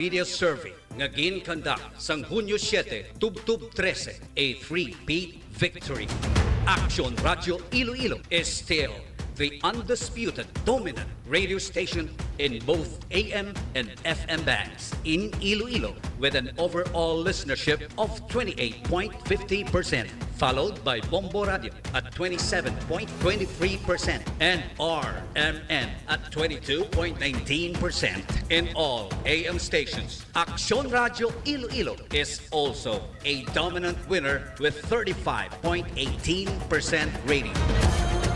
Media survey nga ginconduct sang Hunyo 7, Tubtub 13, a 3-peat victory. AKSYON Radio Iloilo is still the undisputed dominant radio station in both AM and FM bands in Iloilo with an overall listenership of 28.50%, followed by Bombo Radio at 27.23% and RMN at 22.19%. In all AM stations, AKSYON Radio Iloilo is also a dominant winner with 35.18% rating.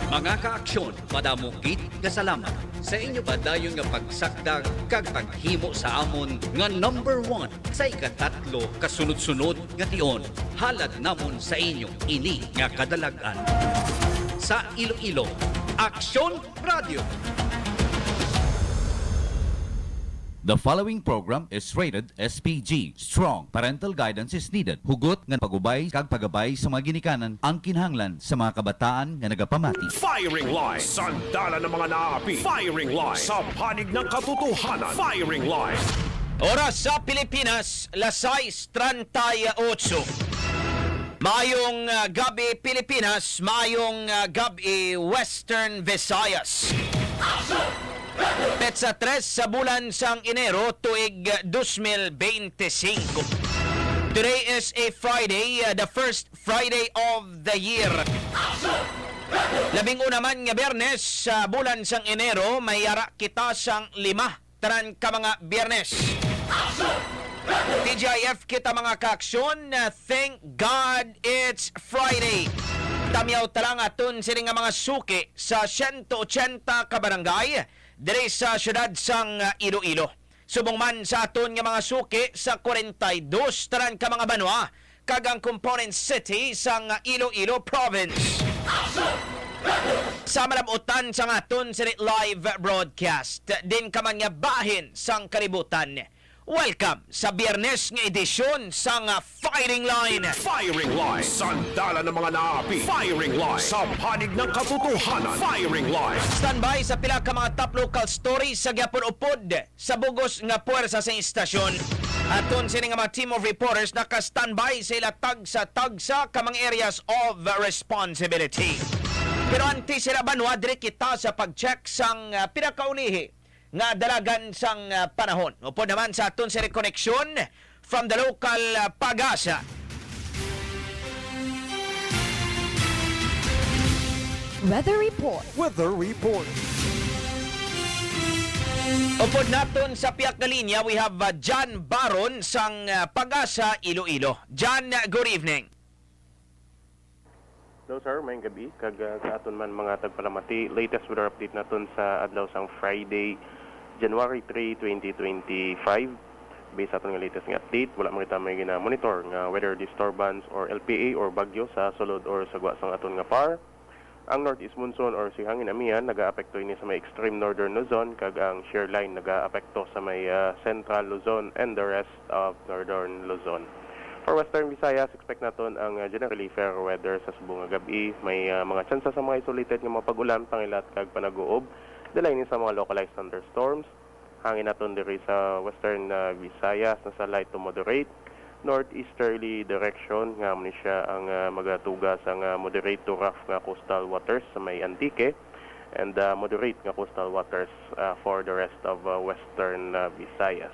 Mga ka-aksyon, madamugit nga salamat sa inyo ba dayon nga pagsakdag kag paghimo sa amon nga number 1 sa ikatatlo kasunod-sunod nga tion. Halad namon sa inyo ini nga kadalagan. Sa Iloilo, AKSYON Radio. The following program is rated SPG. Strong parental guidance is needed. Hugot nga pagubay kag pagabay sa mga ginikanan ang kinahanglan sa mga kabataan nga nagapamati. Firingline, sandala ng mga naapi. Firingline, sa panig ng katotohanan. Firingline. Oras sa Pilipinas, 6:38. Mayong gabi Pilipinas, mayong gabi Western Visayas. Petsa 3 sa bulan sang Enero tuig 2025. Today is a Friday, the first Friday of the year. Labing naman nga Biyernes sa bulan sang Enero, may yara kita sang 5 tanan ka mga Biyernes. TGIF kita mga kaaksyon, thank God it's Friday. Tamyaw talang aton sini nga mga suki sa 180 ka barangay diri sa syudad sang Iloilo. Subong man sa aton nga mga suki sa 42 tanan ka mga banwa kag ang component city sang Iloilo province. Sa malabutan sa aton sa live broadcast din ka man nga bahin sang kalibutan. Welcome sa Biyernes nga edisyon sang Firingline. Firingline, sandala ng mga naapi. Firingline, sa panig ng katotohanan. Firingline. Standby sa pila ka mga top local stories sa gyapon upod sa bugos nga puwersa sa istasyon. Aton sini nga mga team of reporters naka-standby sa ila tagsa ka mga areas of responsibility. Pero anti sila banwa dire kita sa pag-check sang pinakaunihi nga dalagan sang panahon. Upod naman sa aton sa reconnection from the local Pag-asa. Weather Report. Weather Report. Upod naton sa piyak na linya, we have John Baron sang Pag-asa Iloilo. John, good evening. Hello sir, mayong gabi. Kag sa aton man mga tagpalamati, latest weather update naton sa adlaw sang Friday, January 3, 2025. Based sa aton nga latest nga update, wala man kita may gina-monitor nga weather disturbance or LPA or bagyo sa sulod or sagwa sang aton nga par. Ang northeast monsoon or si hangin amihan nagaapekto ini sa may extreme northern Luzon kag ang shear line nagaapekto sa may central Luzon and the rest of northern Luzon. For Western Visayas, expect naton ang generally fair weather sa subong nga gabi. May mga tsansa sa mga isolated nga mga pag-ulan, pangilat kag panaguob. Dalainin sa mga localized thunderstorms. Hangin naton diri sa Western Visayas na sa light to moderate. Northeasterly direction nga man siya ang magatuga sa moderate to rough nga coastal waters sa may Antique and moderate nga coastal waters for the rest of Western Visayas.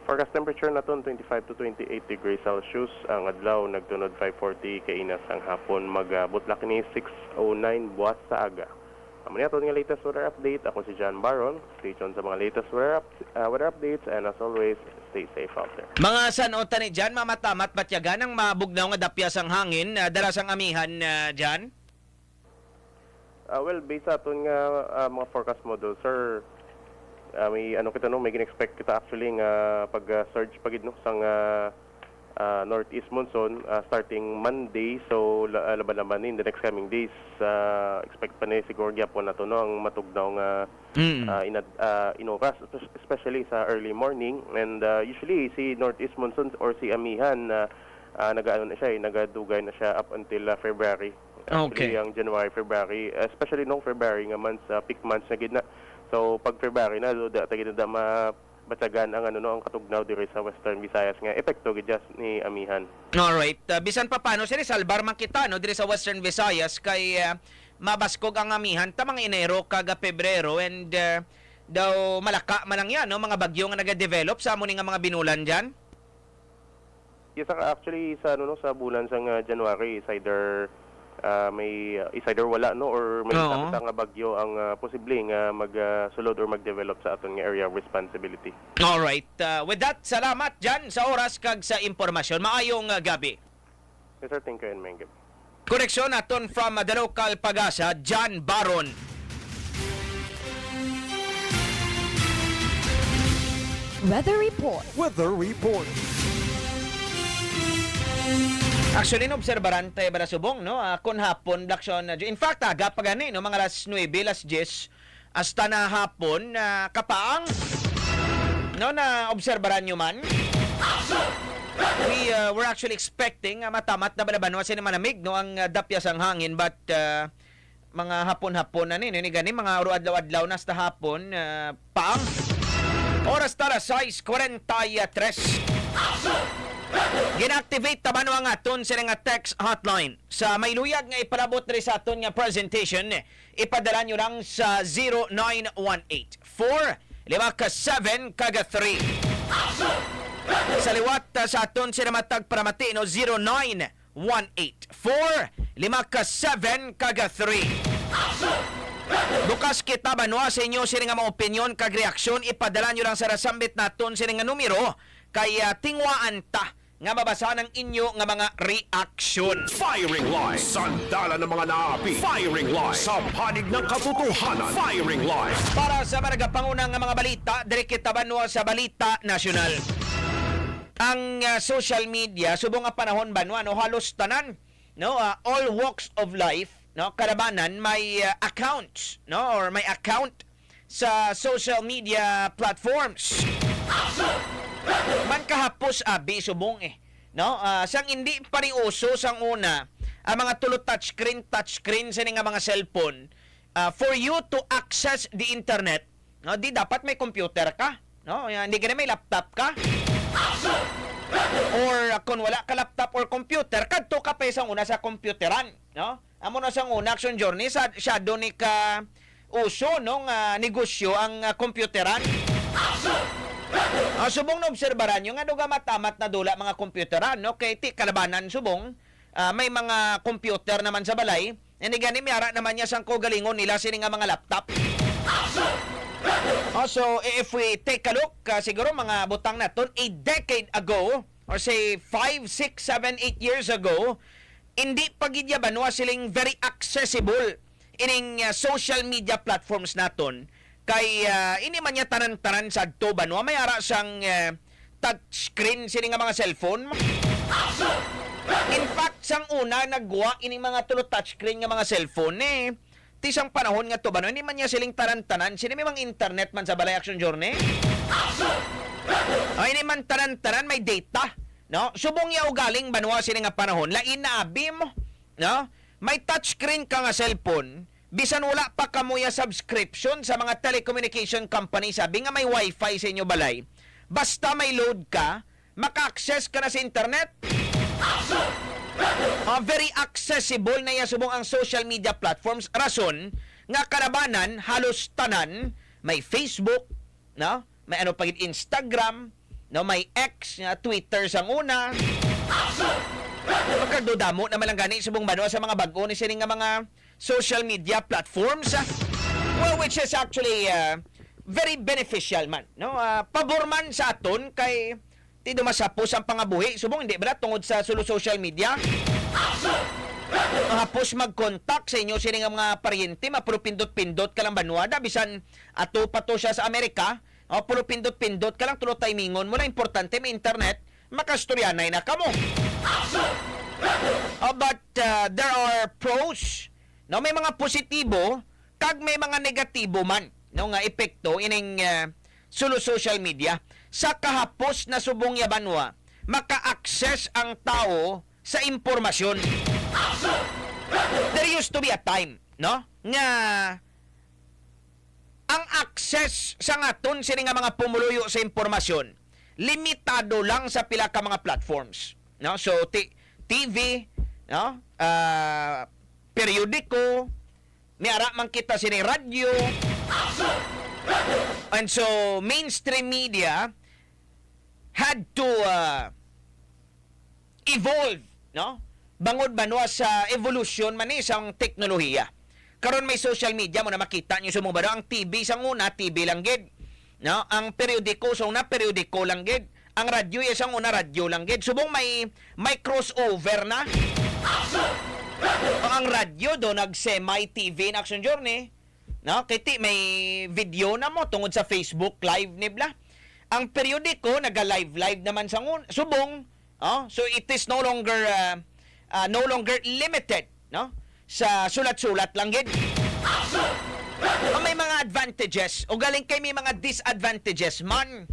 Forecast temperature naton 25 to 28 degrees Celsius. Ang adlaw nagtunod 5:40 kainas ang hapon, magbutlak ni 6:09 buwas sa aga. Amani aton nga latest weather update. Ako si John Baron. Stay tuned sa mga latest weather updates and as always, stay safe out there. Mga sanota ni Jan, mamatamat batyagan ang mabugnaw nga dapyas ang hangin, dala sang amihan, Jan? Well, based sa aton nga mga forecast model, sir, may may gin-expect kita actually nga pag-surge pagid no sang northeast monsoon starting Monday, so laban naman in the next coming days. Expect pa ni siguro gyapon nato no ang matugnaw nga inoras, especially sa early morning, and usually si northeast monsoon or si amihan nagaano na siya, nagadugay na siya up until February. Actually, ang January, February, especially no February nga months, peak months na gid na. So pag February na do da tagid na batsagan ang ang katugnaw diri sa Western Visayas nga epekto gid ni amihan. Alright. Bisan pa paano sir, salbar man kita no diri sa Western Visayas kay mabaskog ang amihan ta mga Enero kaga Pebrero and daw malaka man lang yan no mga bagyo nga naga-develop sa amo nga mga binulan diyan. Yes, actually sa sa bulan sang January is either wala no or may Oo. nga bagyo ang posible nga magsulod or mag-develop sa aton nga area of responsibility. Alright. With that, salamat dyan sa oras kag sa impormasyon. Maayong gabi. Yes sir, thank you and may gabi. Koneksyon naton from the local Pagasa, John Baron. Weather report. Weather report. Actually, obserbaran tayo ba na subong, no? Kun hapon, Blackson, in fact, aga pa gani, no? Mga alas 9, alas 10, hasta na hapon, kapaang, no? Na obserbaran nyo man. We were actually expecting matamat na balabanwa sa malamig, no? Ang dapyas ang hangin, but mga hapon-hapon na ni gani, mga adlaw-adlaw na sa hapon, paang. Oras tara, 6:43. Gina-activate taban ang aton sila nga text hotline. Sa may luyag nga ipalabot rin sa aton nga presentation, ipadala nyo lang sa 0918-4-5-7-3. Sa liwat sa aton sila matag paramati, no? 0918-4-5-7-3. Bukas kita banwa sa inyo sila nga mga opinion kag reaksyon, ipadala nyo lang sa rasambit naton sila nga numero kaya tingwaan ta nga mabasa ng inyo nga mga reaksyon. Firing line. Sandala ng mga naapi. Firing line. Sa panig ng katotohanan. Firing line. Para sa panagpangunang nga mga balita, dire kita banwa sa balita nasyonal. Ang social media subong nga panahon banwa no halos tanan no all walks of life no kalabanan may accounts no or may account sa social media platforms. Man kahapos abi subong no sang hindi pa rin uso sang una ang mga tulo touchscreen sa nga mga cellphone for you to access the internet no di dapat may computer ka no hindi ka na may laptop ka or kung wala ka laptop or computer kadto ka pa sang una sa computeran no amo na sang una action journey sa shadow ni ka uso no nga negosyo ang computeran. Subong na obserbaran nyo nga duga matamat na dula mga computeran no kay ti kalabanan subong may mga computer naman sa balay and gani miyara naman niya sang kogalingon nila sini nga mga laptop. So if we take a look siguro mga butang naton a decade ago or say 5, 6, 7, 8 years ago hindi pagidya banwa siling very accessible ining social media platforms naton kay ini man niya tanan-tanan sa adto banwa may ara sang touchscreen sini nga mga cellphone. In fact sang una nagwa ini mga tulo touchscreen nga mga cellphone ti sang panahon nga to banwa ini man niya siling tanan-tanan sini may mga internet man sa balay action journey. Ay ini man tanan-tanan may data no subong yaw galing banwa sini nga panahon lain na abi mo no may touchscreen ka nga cellphone bisan wala pa kamuya subscription sa mga telecommunication company sabi nga may wifi sa inyo balay basta may load ka maka-access ka na sa internet. Very accessible na subong ang social media platforms rason nga karabanan halos tanan may Facebook no may ano pagit Instagram no may X Twitter sang una. Magkagdodamo naman lang gani subong banwa sa mga bag-o ni sining nga mga social media platforms well which is actually very beneficial man no pabor man sa aton kay ti dumasapos ang pangabuhi subong hindi ba tungod sa social media hapos mag-contact sa inyo sini nga mga paryente mapulupindot-pindot ka lang banwada bisan ato pa to siya sa Amerika pulupindot-pindot ka lang tulo timingon mo na importante may internet makastoryanay na kamo. But there are pros no may mga positibo kag may mga negatibo man no nga epekto ining social media sa kahapos na subong yabanwa maka-access ang tao sa impormasyon. There used to be a time no nga ang access sa ngaton sini nga mga pumuluyo sa impormasyon limitado lang sa pila ka mga platforms, no? So TV, no? Periodiko, miara man kita sini radyo. And so mainstream media had to evolve, no? Bangod banwa sa evolution man ni isang teknolohiya. Karon may social media mo na makita nyo sumubado. Ang TV sang una, TV lang gid. No? Ang periodiko sa una, periodiko lang gid. Ang radyo isang una, radyo lang gid. Subong may crossover na. Ang radyo do nag-semi TV na Action Journey. No? Kiti may video na mo tungod sa Facebook live nibla. Ang periodiko naga-live naman sang subong. So it is no longer limited, no? Sa sulat-sulat lang gid. May mga advantages o galing kay may mga disadvantages man.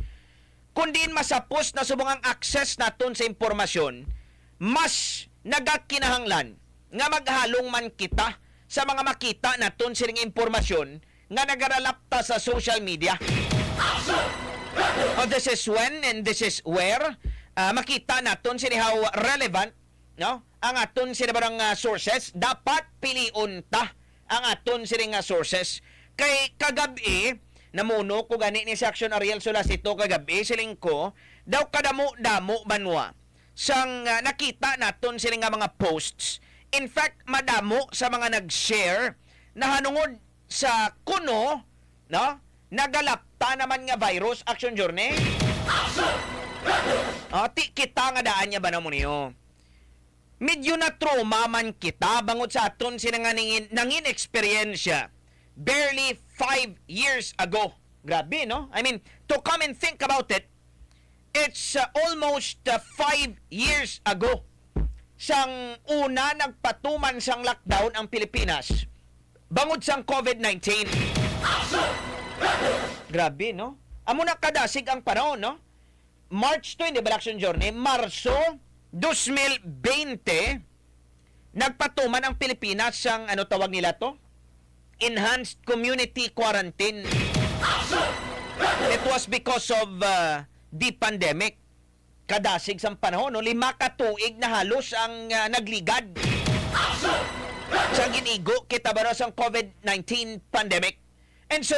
Kung diin masapos na subong ang access naton sa impormasyon, mas nagakinahanglan nga maghalong man kita sa mga makita naton sining impormasyon nga nagaralapta sa social media. This is when and this is where makita naton sini how relevant, no? Ang aton sini barang sources. Dapat piliun ta ang aton sini nga sources. Kay kagabi namuno ko gani ni si Action Ariel Solasito kagabi siling ko daw kadamo-damo banwa sang nakita naton sini nga mga posts. In fact, madamo sa mga nag-share na hanungod sa kuno, no? Nagalapta naman nga virus Action Journey. Ti kita nga daan niya ba na mo niyo? Medyo na trauma man kita bangod sa aton sinangin nangin experiensya barely 5 years ago. Grabe, no? I mean, to come and think about it, it's almost 5 years ago sang una nagpatuman sang lockdown ang Pilipinas bangod sang COVID-19. Grabe, no? Amo na kadasig ang panahon, no? March 20, Action Journey, Marso 2020, nagpatuman ang Pilipinas sang ano tawag nila to? Enhanced Community Quarantine. It was because of the pandemic. Kadasig sang panahon, no? 5 katuig na halos ang nagligad sa ginigo kita ba sang COVID-19 pandemic. And so,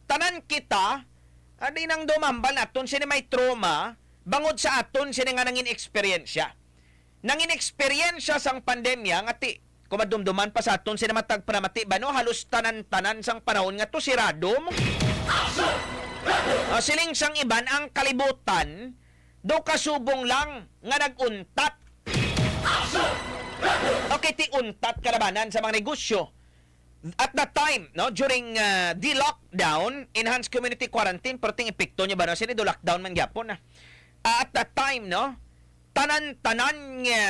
tanan kita, di nang dumambal naton sini may trauma, bangod sa aton sini nga nangin eksperyensya. Nangin eksperyensya sang pandemya, nga ti, kumadumduman pa sa aton sini matag panamati, ba no? Halos tanan-tanan sang panahon nga to siradom. Siling sang iban ang kalibutan, do kasubong lang nga naguntat. Okay, ti untat kalabanan sa mga negosyo. At that time, no, during the lockdown, enhanced community quarantine, perting epekto niya ba na sini do lockdown man gyapon na. At that time, no, tanan-tanan nga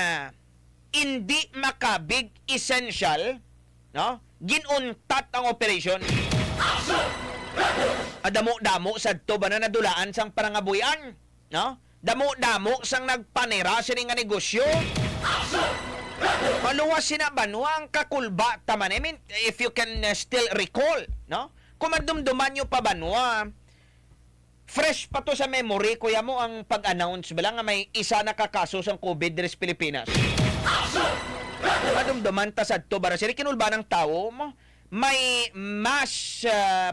hindi makabig essential, no, ginuntat ang operation. Damo-damo sadto ba na nadulaan sang parangabuyan, no? Damo-damo sang nagpanira sini nga negosyo. Maluwas sinabanwa ang kakulba taman. I mean, if you can still recall, no? Kung madumduman nyo pa banwa, fresh pa to sa memory, kuya mo ang pag-announce ba lang nga may isa na kakaso sa COVID diri sa Pilipinas. Madumduman ta sa to bara sila kinulba ng tao mo, may mass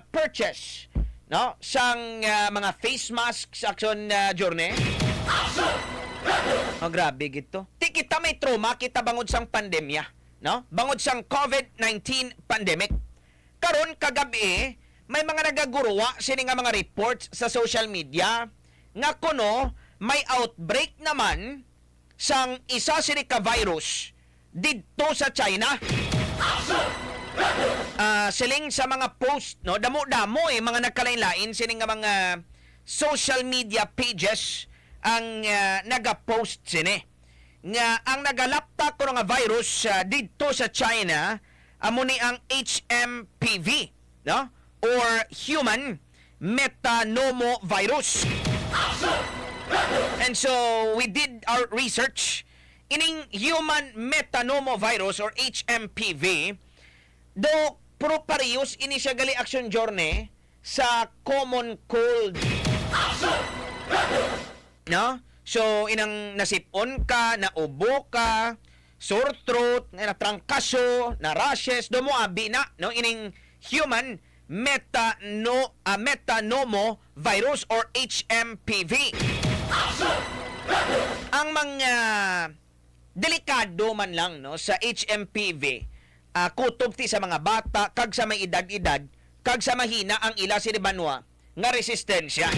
purchase, no? Sang mga face masks Action Journey. Grabe gito. Ti kita may trauma kita bangod sang pandemya, no? Bangod sang COVID-19 pandemic. Karon kagabi may mga nagaguruwa sini nga mga reports sa social media nga kuno may outbreak naman sang isa sini ka virus didto sa China. Siling sa mga post, no? Damo-damo mga nagkalain-lain sini nga mga social media pages ang nagapost sini nga ang nagalapta ko nga virus didto sa China amo ni ang HMPV, no, or human metapneumovirus. And so we did our research ining human metapneumovirus or HMPV do pro parehas ini siya gali Action Journey sa common cold. No? So, inang nasipon ka, naubo ka, sore throat, na trangkaso, na rashes, dumuabi na, no? Ining human metanomovirus or HMPV. Ang mga delikado man lang no sa HMPV, kutob ti sa mga bata, kag sa may edad-edad, kag sa mahina ang ila sinibanwa nga resistensya.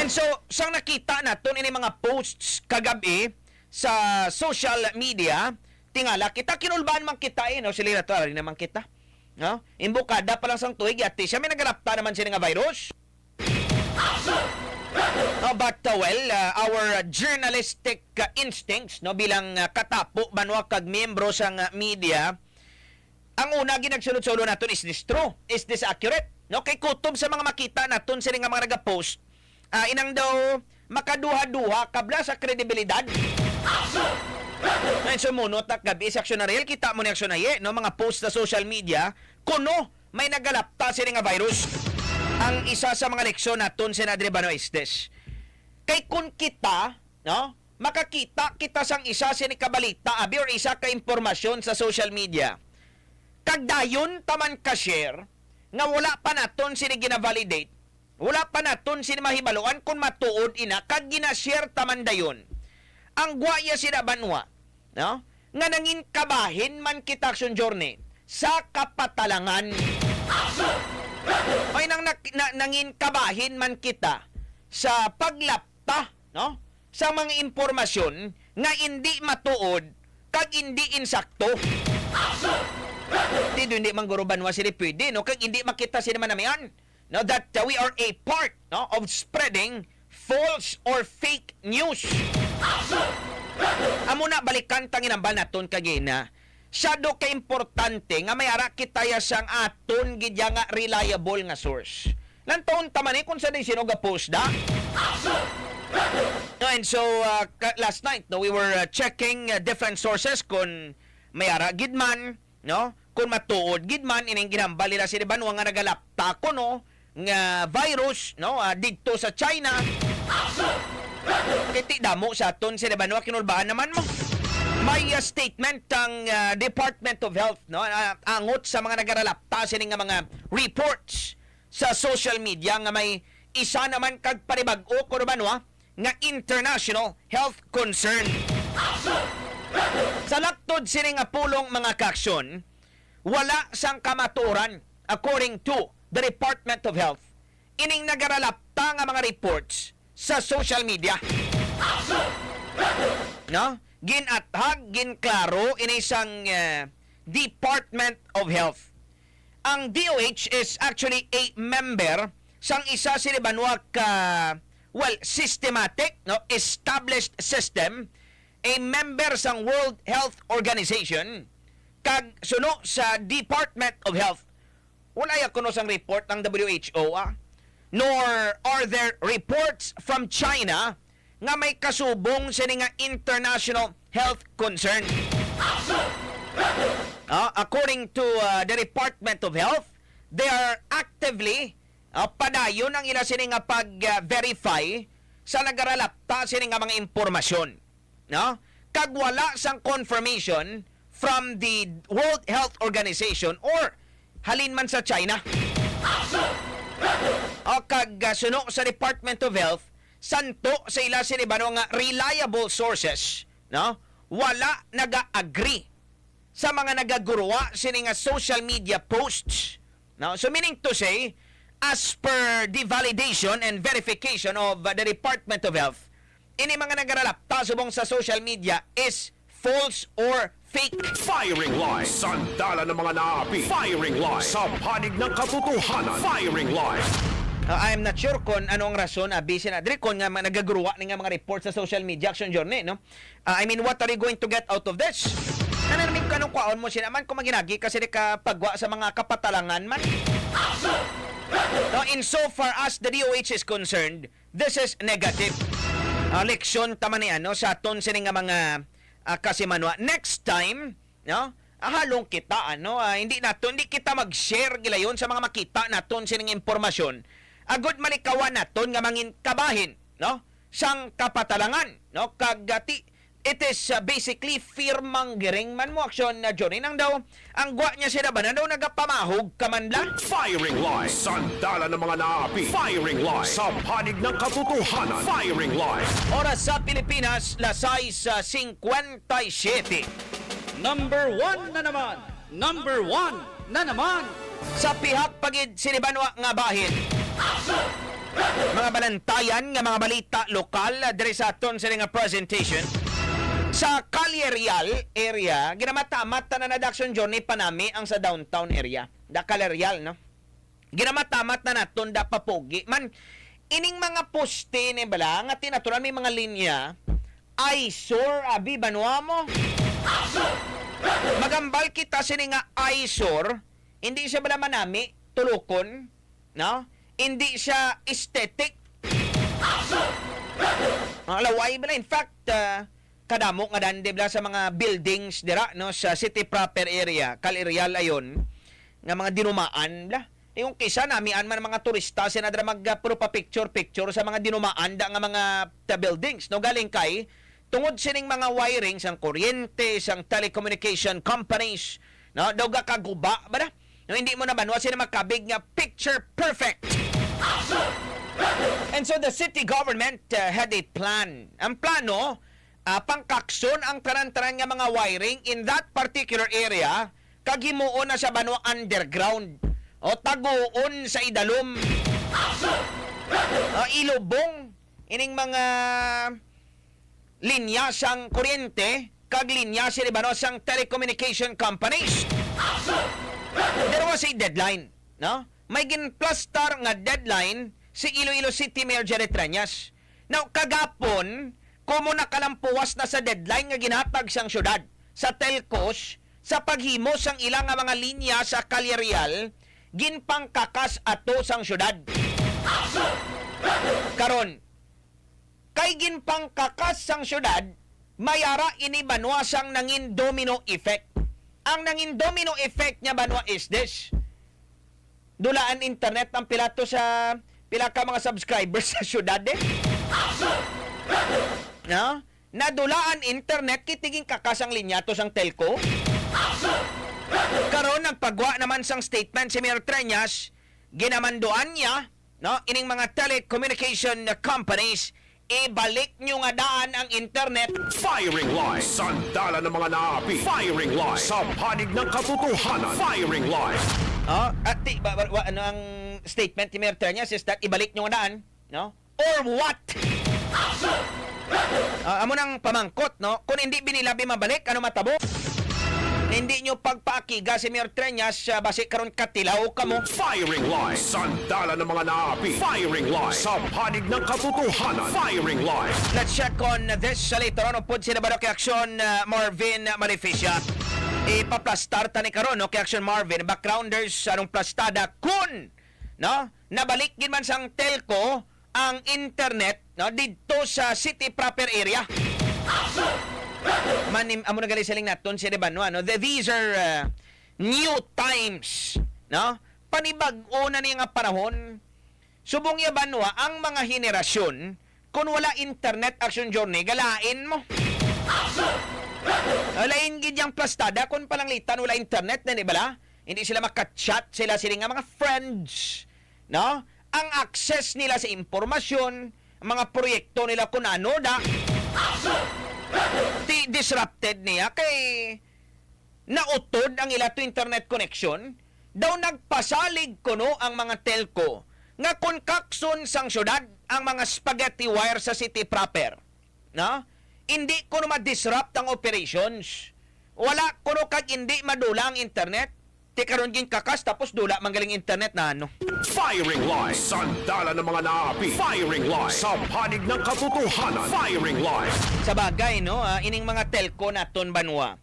And so, sang nakita naton ini mga posts kagabi sa social media, tingala kita kinulbaan man kita no sila to rin naman kita. No? Imbukada pa lang sang tuig ati siya may nagarapta naman sila nga virus. But our journalistic instincts no bilang katapo banwa kag miyembro sang media, ang una ginagsulod-sulod naton is this true? Is this accurate? No kay kutob sa mga makita naton sila nga mga nagapost, inang daw makaduha-duha kabla sa kredibilidad. Ngayon sumunod at gabi sa aksyon na real, kita mo ni aksyon na no mga post sa social media kuno may nagalapta sila nga virus. Ang isa sa mga leksyon naton Senadre Bano Estes, kay kun kita no makakita kita sang isa sini kabalita abi or isa ka impormasyon sa social media, kagdayon taman ka-share nga wala pa naton sini gina-validate, wala pa naton sini mahibaluan kung matuod ina kag gina-share taman dayon, ang guaya sila banwa no nga nangin kabahin man kita action journey sa kapatalangan. Ay nangin kabahin man kita sa paglapta no sa mga impormasyon nga hindi matuod kag hindi insakto. Hindi man guro banwa sila pwede no kag hindi makita sila manamian no that we are a part no of spreading false or fake news. Amo na balikan tanginambal naton kagina. Syado ka importante nga may ara kita ya sang aton gidya nga reliable nga source. Lantaon taman kung sa sino ga post da. And so last night no we were checking different sources kung may ara gidman no kung matuod gidman ining ginambal nila si Banwa nga nagalapta ko no nga virus no didto sa China. Kiti damo sa aton si Banwa kinulbaan naman mo. May statement ang Department of Health no angot sa mga nagaralapta sini nga mga reports sa social media nga may isa naman kag panibag-o ko banwa nga international health concern. Sa laktod sini nga pulong mga kaksyon, wala sang kamaturan according to the Department of Health ining nagaralapta nga mga reports sa social media. No? Ginathag, ginklaro ini isang Department of Health. Ang DOH is actually a member sang isa sila banwa ka systematic no established system, a member sang World Health Organization kag suno sa Department of Health. Wala ya kuno sang report ng WHO nor are there reports from China nga may kasubong sa nga international health concern. According to the Department of Health, they are actively padayon ang ila sini nga pag-verify sa nagaralapta sini nga mga impormasyon. No? Kag wala sang confirmation from the World Health Organization or halin man sa China. Kag suno sa Department of Health, santo sa ila sinibano nga reliable sources, no? Wala naga-agree sa mga nagaguruwa sini nga social media posts. No? So meaning to say, as per the validation and verification of the Department of Health, ini mga nagaralapta subong sa social media is false or fake. Firing line, sandala ng mga naapi. Firing line, sa panig ng katotohanan. Firing line. I'm not sure kung ano ang rason busy na diri kon nga nagaguruwa ni nga mga reports sa social media action journey no. I mean, what are you going to get out of this? Nanamig kanong kwaon mo sinaman kung maginagi kasi di ka pagwa sa mga kapatalangan man. No, in so far as the DOH is concerned, this is negative. Leksyon taman ni ano sa aton sini nga mga kasimanwa. Next time, no, halong kita hindi kita mag-share gilayon sa mga makita naton sining impormasyon. Agud malikawan naton nga mangin kabahin sang kapatalangan kagati. It is basically fear-mongering man mo aksyon na Johnny nang daw ang gwa niya sila ba na daw nagapamahog kamanla. Firing line. Sandala ng mga naapi. Firing line. Sa panig ng katotohanan. Firing line. Oras sa Pilipinas, lasay sa 57. Number 1 na naman. Number 1 na naman. Sa pihak pagid sinibanwa nga bahin. Mga balantayan nga mga balita lokal diri sa aton sa nga presentation. Sa Calle Real area, ginamatamat na Action Journey panami ang sa downtown area. Da Calle Real, Ginamatamat na naton da papogi. Man, ining mga poste ni bala, nga tinaturan may mga linya, eyesore, abi, banwa mo. Magambal kita sini nga eyesore, hindi siya bala manami, tulukon, Hindi siya aesthetic. Laway bala, in fact, kadamo nga dandi bla sa mga buildings dira sa city proper area Calirial ayon nga mga dinumaan bla yung kisa namian man mga turista sinadra magpuro pa picture sa mga dinumaan da nga mga buildings galing kay tungod sining mga wiring sang kuryente sang telecommunication companies daw ga kaguba ba hindi mo na banwa sila makabig nga picture perfect. And so the city government had a plan. Ang plano pangkakson ang taran-taran nga mga wiring in that particular area kagimuon na sa banwa underground o taguon sa idalom ilubong ining mga linya sang kuryente kag linya sila banwa sang telecommunication companies. There was a deadline may ginplastar nga deadline si Iloilo City Mayor Jared Trañas. Now kagapon kumo nakalampuwas na sa deadline nga ginhatag sang syudad sa telcos sa paghimo sang ilang nga mga linya sa Calle Real ginpangkakas ato sang syudad. Karon kay ginpangkakas sang syudad mayara ini banwa sang nangin domino effect. Ang nangin domino effect nya banwa is this. Dulaan internet ang pilato sa pila ka mga subscribers sa syudad nadulaan internet kitiging kakasang linyato sang telco. Karon nagpagwa naman sang statement si Mayor Trañas, ginamanduan niya ining mga telecommunication companies ibalik nyo nga daan ang internet. Firing line. Sandala ng mga naapi. Firing line. Sa panig ng katotohanan. Firing line. Ano ang statement ni Mayor Trañas is that ibalik nyo nga daan, or what? Amo nang pamangkot, kung hindi binilabi mabalik, ano matabo? Hindi nyo pagpaakiga si Mayor Trañas basi karon katilaw kamo. Firing line. Sandala ng mga naapi. Firing line. Sa panig ng katotohanan. Firing line. Let's check on this later on. Upod sila ba kay Aksyon Marvin Maleficia. Ipaplastar tani karon kay Aksyon Marvin. Backgrounders anong plastada kun nabalik gid man sang telco ang internet dito sa city proper area. Manim amo nagali siling naton si Rebano these are new times panibag-o na niya nga panahon subong ya banwa ang mga henerasyon kung wala internet Action Journey galain mo lain gid yang plastada kung palang litan wala internet na bala hindi sila makachat sila nga mga friends ang access nila sa impormasyon mga proyekto nila kung ano disrupted niya kay nautod ang ila to internet connection daw nagpasalig kuno ang mga telco nga kung kakson sang syudad ang mga spaghetti wire sa city proper hindi kuno ma-disrupt ang operations wala kuno kag hindi madula ang internet ti karon gin kakas tapos dula manggaling internet na Firing line. Sandala ng mga naapi. Firing line. Sa panig ng katotohanan. Firing line. Sa bagay, ining mga telco naton banwa.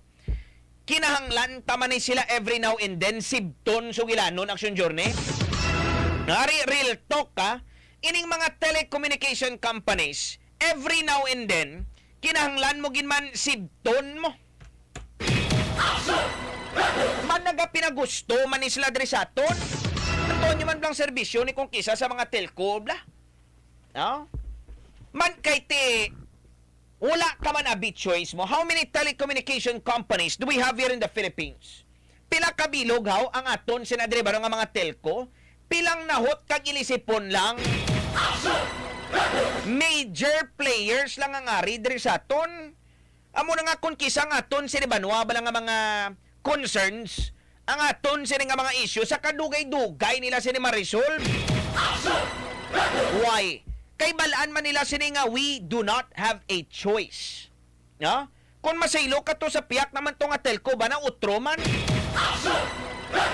Kinahanglan taman sila every now and then sibton sugilanon Action Journey. Ngari real talk ining mga telecommunication companies every now and then kinahanglan mo ginman sibton mo. Man naga pinagusto man ni sila diri sa aton. Antonyo man blang serbisyo ni kung kisa sa mga telco bla. No? Man kay ti wala ka man abi choice mo. How many telecommunication companies do we have here in the Philippines? Pila ka bilog haw ang aton sinadribaro nga mga telco? Pilang nahot kag ilisipon lang. Major players lang ang ari diri sa aton. Amo na nga kung kisa nga aton sinibanwa ba lang nga mga concerns ang aton sini nga mga issue sa kadugay-dugay nila sini ma-resolve. Why? Kay balaan man nila sini nga we do not have a choice. No? Kung masaylo ka to sa piyak naman to nga telco ba na utro man?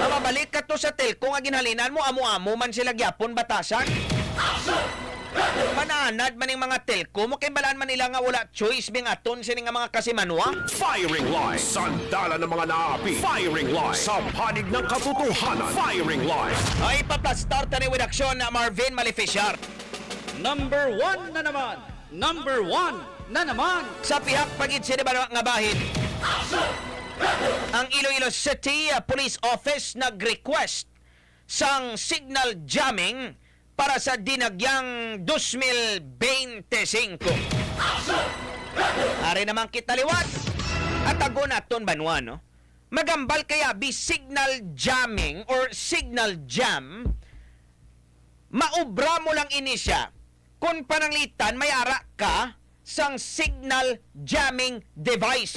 Mabalik ka to sa telco nga ginhalinan mo amo-amo man sila gyapon batasan. Mananad man yung mga telco mo kay balaan man nila nga wala choice bing aton sini nga mga kasimanwa. Firing line. Sandala ng mga naapi. Firing line. Sa panig ng katotohanan. Firing line. Ay paplastar tani with aksyon na Marvin Maleficiar. Number 1 na naman. Number 1 na naman. Sa pihak pagid sini ba nga bahin? Ang Iloilo City Police Office nag-request sang signal jamming para sa dinagyang 2025. Ari naman kita liwat. At ago naton banwa, no? Magambal kaya bi signal jamming or signal jam, maubra mo lang ini siya kung pananglitan may ara ka sang signal jamming device.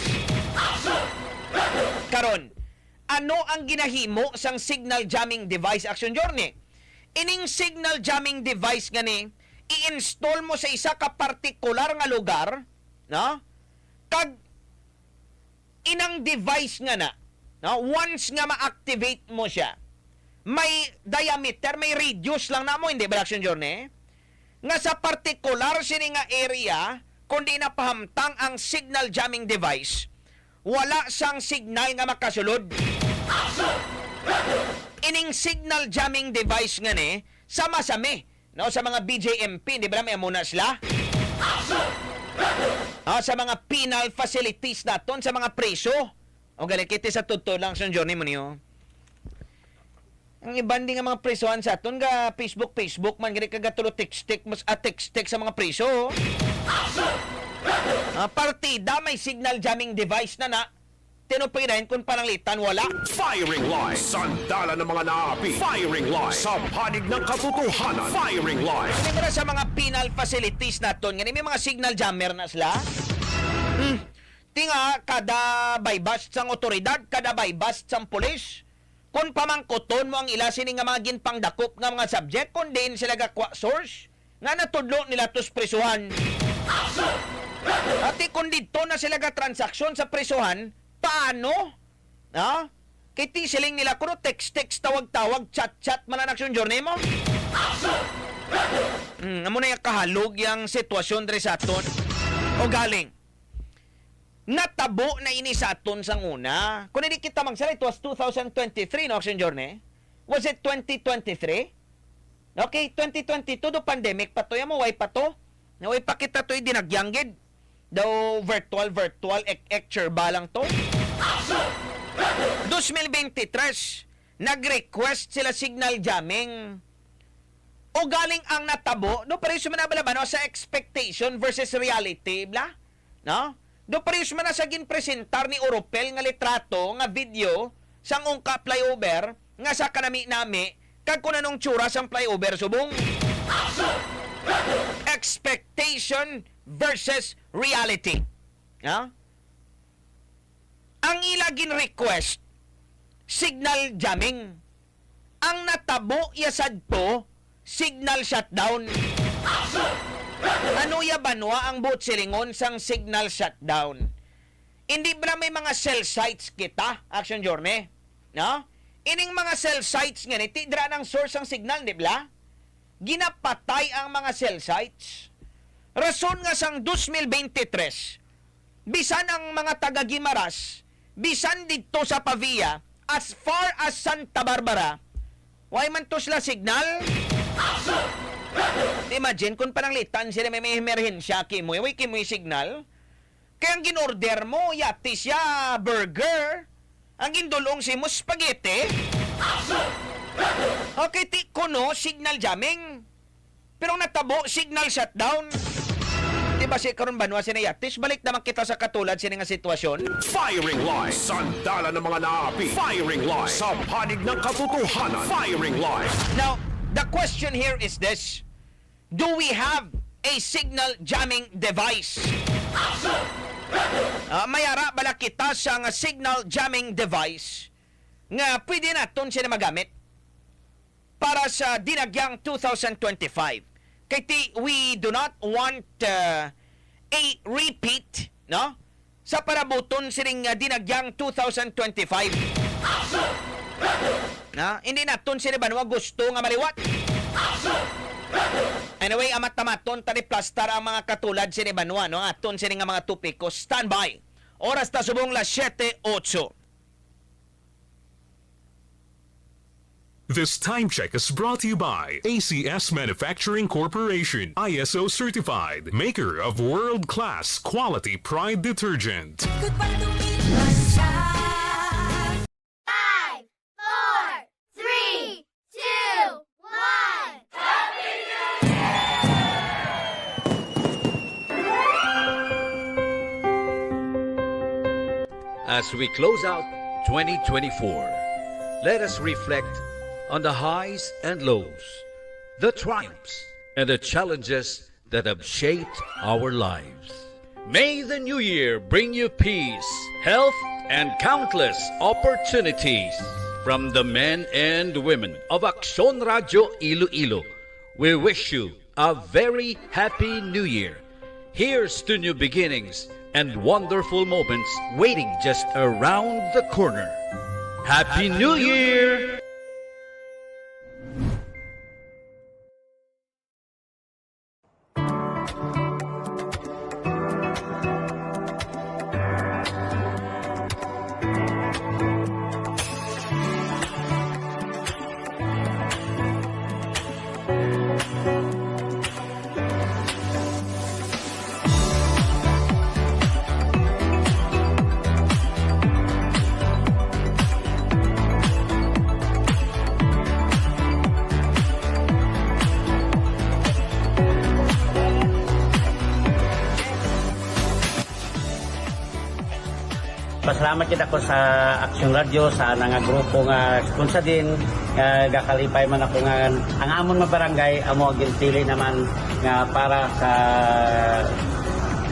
Karon, ano ang ginahimo sang signal jamming device action journey? Ining signal jamming device gani, i-install mo sa isa ka partikular nga lugar, no? Kag inang device nga na, no? Once nga ma-activate mo siya, may diameter, may radius lang na mo, hindi ba action journey? Nga sa partikular sini nga area, kundi napahamtang ang signal jamming device, wala sang signal nga makasulod. Ining signal jamming device nga ni, sama-sami, no, sa mga BJMP, di ba may muna sila? Sa mga penal facilities naton, sa mga preso. O galikiti sa totoo lang sa journey mo niyo. Ang iban din nga mga presohan sa aton, ga Facebook man, gani kagatulo text sa mga preso. Partida, may signal jamming device na tinupirahin kung pananglitan, wala. Firing line. Sandala ng mga naapi. Firing line. Sa panig ng katotohanan. Firing line. Hindi mo na sa mga penal facilities naton, nga may mga signal jammer na sila. Tinga, kada baybas sang otoridad, kada baybas sang polis, kung pamangkoton mo ang ila sini nga mga ginpangdakop nga mga subject, kung din sila gakwa source, nga natudlo nila tos presuhan. At kung dito na sila ga-transaksyon sa presuhan, paano? Kay tisiling nila kuno text tawag-tawag chat man ang action journey mo. Amo na yung kahalog yung sitwasyon dre sa aton. O galing. Natabo na ini sa aton sang una. Kung hindi kita magsala, it was 2023 no action journey. Was it 2023? Okay, 2022 do pandemic pa to, mo way pa to. Way pa kita to dinagyangid. Daw virtual lecture ba lang to? 2023, nag-request sila signal jamming. O galing ang natabo, do pareho man na no, sa expectation versus reality, bla? No? Do pareho man na sa ginpresentar ni Oropel nga litrato, nga video, sang ungka flyover, nga sa kanami-nami, kag kung anong tsura sang flyover subong. Expectation versus reality. Ang ilagin request, signal jamming. Ang natabo yasad to, signal shutdown. Ano ya banwa ang buot silingon sang signal shutdown? Hindi ba may mga cell sites kita, action journey? No? Ining mga cell sites nga ni, tidra ng source ang signal, di ba? Ginapatay ang mga cell sites. Rason nga sang 2023, bisan ang mga taga-Gimaras, bisan dito sa Pavia, as far as Santa Barbara, why man to sila signal? Imagine kung pananglitan sila may emerhensya, kimoy signal. Kaya ang ginorder mo, yati siya, burger, Ang gindulong si mo spaghetti. Okay, ti kuno signal jamming. Pero natabo signal shutdown. Di ba si karon banwa sinayatis? Balik naman kita sa katulad sini nga sitwasyon. Firing line. Sandala ng mga naapi. Firing line. Sa panig ng katotohanan. Firing line. Now, the question here is this. Do we have a signal jamming device? Mayara bala kita sa nga signal jamming device nga pwede naton siya magamit para sa dinagyang 2025. Kaya we do not want a repeat, no? Sa parabuton sining dinagyang 2025. Na, hindi naton sila banwa gusto nga maliwat. Anyway, amat-amaton tani plastar ang mga katulad sini banwa, no? Aton sini nga mga tupiko. Standby. Oras ta subong la 7:08. This time check is brought to you by ACS Manufacturing Corporation, ISO certified, maker of world-class quality Pride detergent. Goodbye to midnight shine. 5, 4, 3, 2, 1. As we close out 2024, let us reflect on the highs and lows, the triumphs and the challenges that have shaped our lives. May the new year bring you peace, health, and countless opportunities. From the men and women of AKSYON RADYO ILOILO, we wish you a very happy new year. Here's to new beginnings and wonderful moments waiting just around the corner. Happy New Year! Pasalamat kita ko sa AKSYON Radio sa nga grupo nga sponsor din nga gakalipay man ako nga ang amon nga barangay amo ginpili naman nga para sa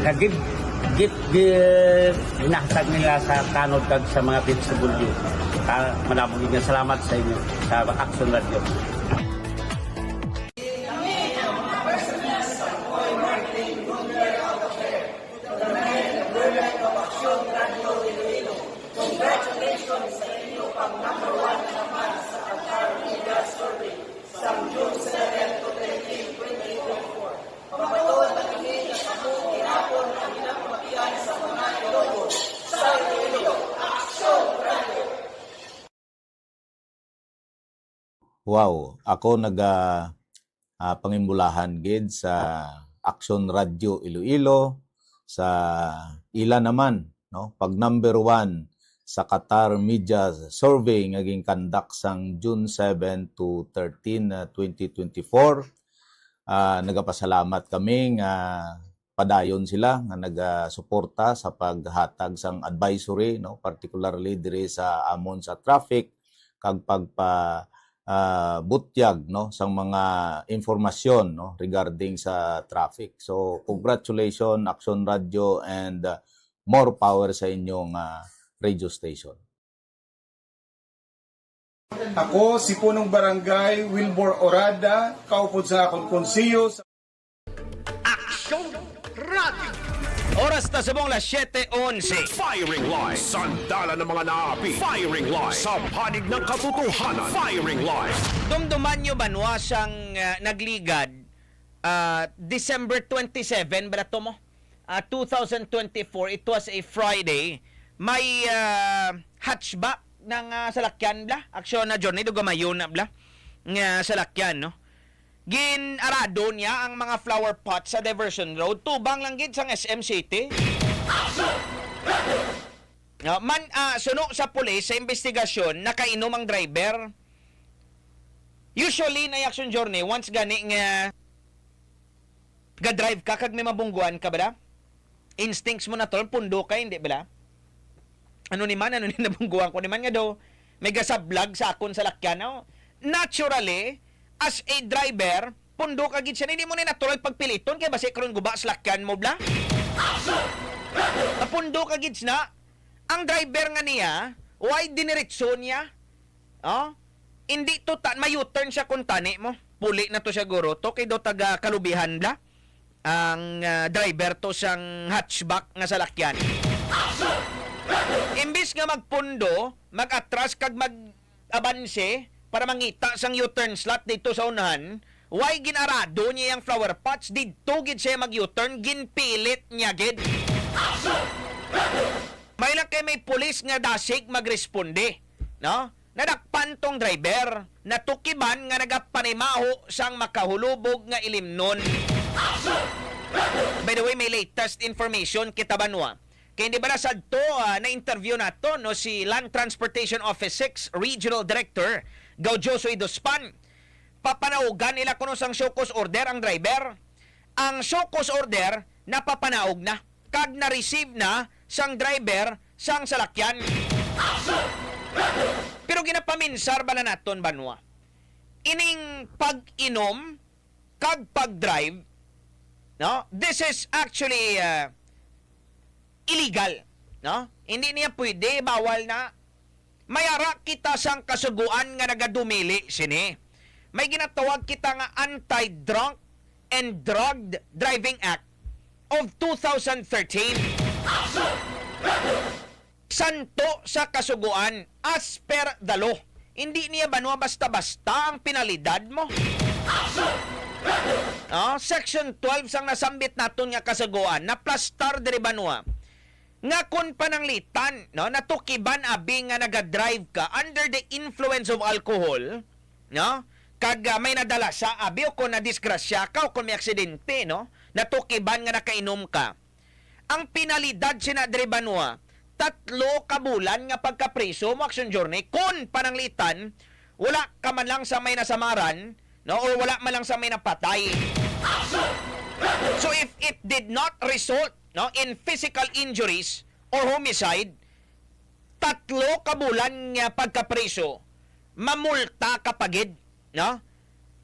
nagib inahatag nila sa kanod kag sa mga PWD. Manabog nga salamat sa inyo sa AKSYON Radio. Wow, ako pangimbulahan gid sa AKSYON Radio Iloilo sa ila naman no pag number 1 sa Qatar Media Survey nga ginkandak sang June 7 to 13, 2024. Nagapasalamat kami nga padayon sila nga nagasuporta sa paghatag sang advisory no particularly diri sa amon sa traffic kag pagpa butyag no sang mga informasyon no regarding sa traffic. So congratulations AKSYON Radio and more power sa inyong radio station. Ako si Punong Barangay Wilbur Orada, kaupod sa akong konseyo sa AKSYON Radio! Oras ta subong la 7:11. Firing line. Sandala ng mga naapi. Firing line. Sa panig ng katotohanan. Firing line. Dumduman nyo banwa sang nagligad December 27 bala to mo 2024. It was a Friday. May hatchback ng salakyan bla. Aksyon na journey do gamayon na bla nga salakyan no. Gin-arado niya ang mga flower pots sa Diversion Road. Tubang lang gid sang SM City. Suno sa pulis sa investigasyon nakainom ang driver. Usually na action journey once gani nga ga-drive ka kag may mabungguan ka ba? Instincts mo na tol, pundo ka hindi ba? Ano ni nabungguan ko ni man nga do may gasablag sa akon sa lakyan. No? Naturally, as a driver, pundo ka gid siya, hindi mo na natural pagpiliton kay basi karon guba sa lakyan mo bla. Pundo ka gid na. Ang driver nga niya, why diniretso niya? Hindi to may U-turn siya kung tani mo. Puli na to siya guro to kay do taga kalubihan bla. Ang driver to siyang hatchback nga salakyan. Imbis nga magpundo, mag-atras kag mag-abanse para mangita sang U-turn slot dito sa unahan, why ginarado niya yung flower pots? Dito gid siya mag-U-turn, ginpilit niya gid. May lang kay may pulis nga dasig magresponde, no? Nadakpan tong driver, natukiban nga nagapanimaho sang makahulubog nga ilimnon. By the way, may latest information kita banwa. Kaya hindi ba nasad to na-interview na to no, si Land Transportation Office 6 Regional Director Gaujoso Idospan. Papanaugan nila kuno sang show cause order ang driver. Ang show cause order napapanaog na. Kag na-receive na sang driver sang salakyan. Pero ginapaminsar ba na naton banwa? Ining pag-inom kag pag-drive, no? This is actually illegal, no? Hindi niya pwede, bawal na. Mayara kita sang kasuguan nga nagadumili sini. May ginatawag kita nga Anti-Drunk and Drugged Driving Act of 2013. Santo sa kasuguan as per the law. Hindi niya banwa basta-basta ang penalidad mo. Section 12 sang nasambit naton nga kasuguan na plastar diri banwa nga kun pananglitan, no, natukiban abi nga nagadrive ka under the influence of alcohol, no, kag may nadala sa abi o kung nadisgrasya ka o kung may aksidente, no, natukiban nga nakainom ka. Ang penalidad sina diri banwa 3 ka bulan nga pagkapriso mo action journey kun pananglitan wala ka man lang sa may nasamaran, no, or wala man lang sa may napatay. So if it did not result, no, in physical injuries or homicide, 3 ka bulan nga pagkapriso, mamulta ka pagid, no?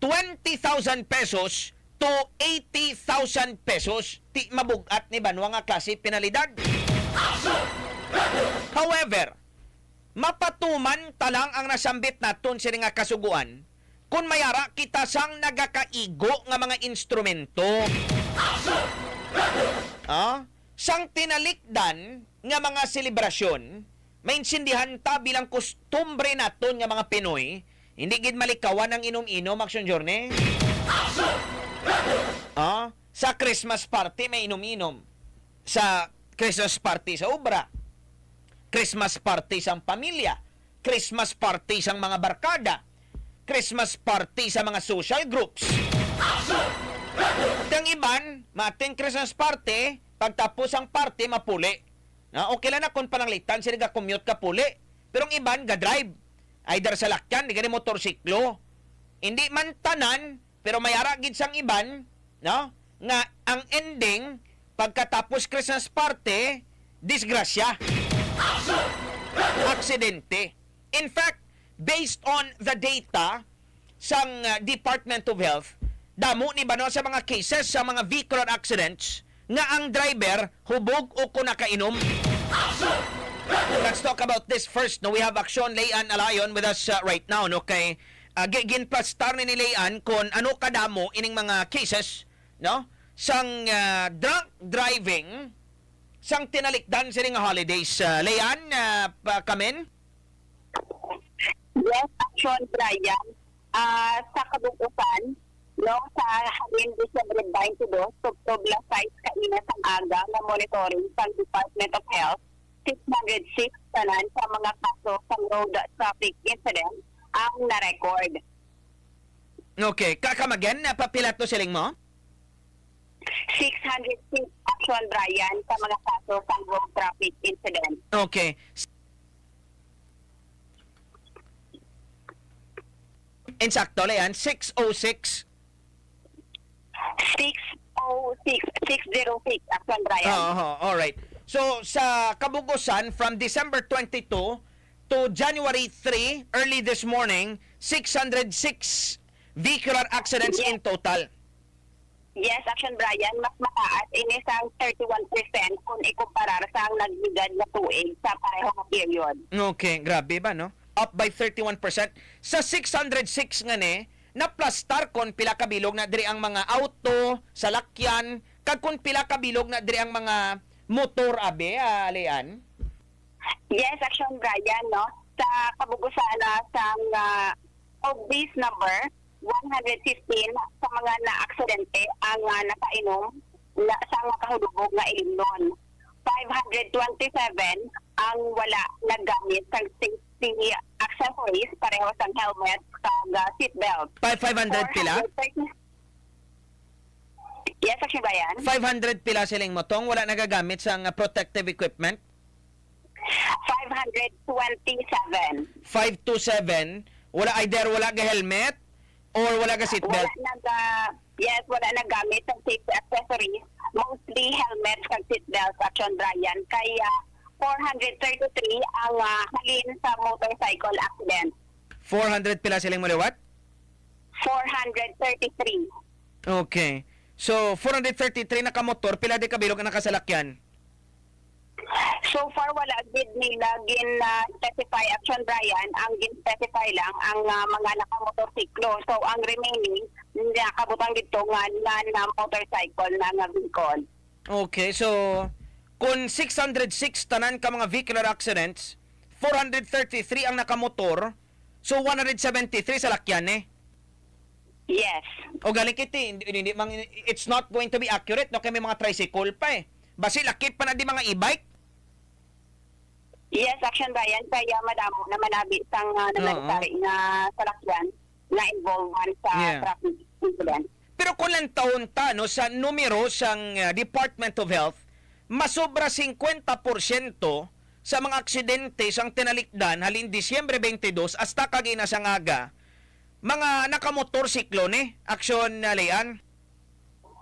20,000 pesos to 80,000 pesos. Ti mabugat ni banwa nga klase penalidad. However, mapatuman talang ang nasambit naton sini nga kasuguan kung mayara kita sang nagakaigo nga mga instrumento. Sang tinalikdan nga mga selebrasyon, mainsindihan ta bilang kustumbre naton nga mga Pinoy, hindi gid malikawan ang inom-inom action journey. Sa Christmas party may inom-inom. Sa Christmas party sa obra. Christmas party sang pamilya. Christmas party sang mga barkada. Christmas party sa mga social groups. Ang iban, mating Christmas party, pagtapos ang party, mapuli. Okay lang na kung pananglitan, sila commute ka puli. Pero ang iban, ga-drive. Either sa lakyan, di gani motorsiklo. Hindi man tanan, pero mayara gid sang iban, no? Nga ang ending, pagkatapos Christmas party, disgrasya. Aksidente. In fact, based on the data sang Department of Health, damo ni bano sa mga cases sa mga vehicular accidents nga ang driver hubog o kung nakainom. Let's talk about this first. No, we have Aksyon Layan Alayon with us right now. No, kay ginplastar ni Layan kung ano kadamo ining mga cases, no, sang drunk driving sang tinalikdan sa nga holidays. Layan, kamen? Yes, Aksyon Brian. Sa kabukusan, no, sa halin December 22, October 5 kaina sa aga na monitoring sa Department of Health, 606 tanan sa mga kaso sa road traffic incident ang na-record. Okay, kakamagyan, papilat to siling mo? 606 Action Brian sa mga kaso sa road traffic incident. Okay. Insakto, Leanne, 606. 606 Action Brian. Alright. So, sa Kabugusan, from December 22 to January 3, early this morning, 606 vehicular accidents in total. Yes, Action Brian, mas mataas inisang 31% kung ikumparar sa ang nagligad na tuig sa parehong period. Okay, grabe ba, no? Up by 31%. Sa 606 nga ni, naplastar kon pila ka bilog na diri ang mga auto, salakyan, kag kun pila ka bilog na diri ang mga motor abe, Leanne? Yes, Action Brian, no? Sa Kabugusan sa of this number, 115 sa mga na-aksidente ang nakainom sa mga kahulubog na ilimnon. 527 ang wala nagamit sa safety accessories, pareho sa helmet sa seatbelt. 500 pila? Yes, Action Brian. 500 pila siling motong, wala nagagamit sa protective equipment? 527. 527, wala ga helmet or wala ga seatbelt? Yes, wala nagamit ng safety accessories. Mostly helmet kag seatbelt, Action Brian. Kaya 433 ang halin sa motorcycle accident. 400 pila siling maliwat? 433. Okay. So, 433 na kamotor, pila di kabilog ang nakasalakyan? So far, wala gid nila gin-specify, Action Brian. Ang gin-specify lang ang mga nakamotorsiklo. So, ang remaining, nakabutang dito nga na motorcycle na vehicle. Okay, so, kung 606 tanan ka mga vehicular accidents, 433 ang nakamotor, so 173 sa lakyan eh. Yes. O galing kiti, it's not going to be accurate, no? Kaya may mga tricycle pa eh. Basi lakip pa na di mga e-bike? Yes, Action Brian. Kaya madamo na manabi sang nangyari na salakyan na involved sa traffic incident. Pero kung lang taon ta, no, sa numero sang Department of Health, masobra 50% sa mga aksidente sang tinalikdan halin Disyembre 22 hasta kagina sa ngaga, mga nakamotorsiklo ni, Action Leanne?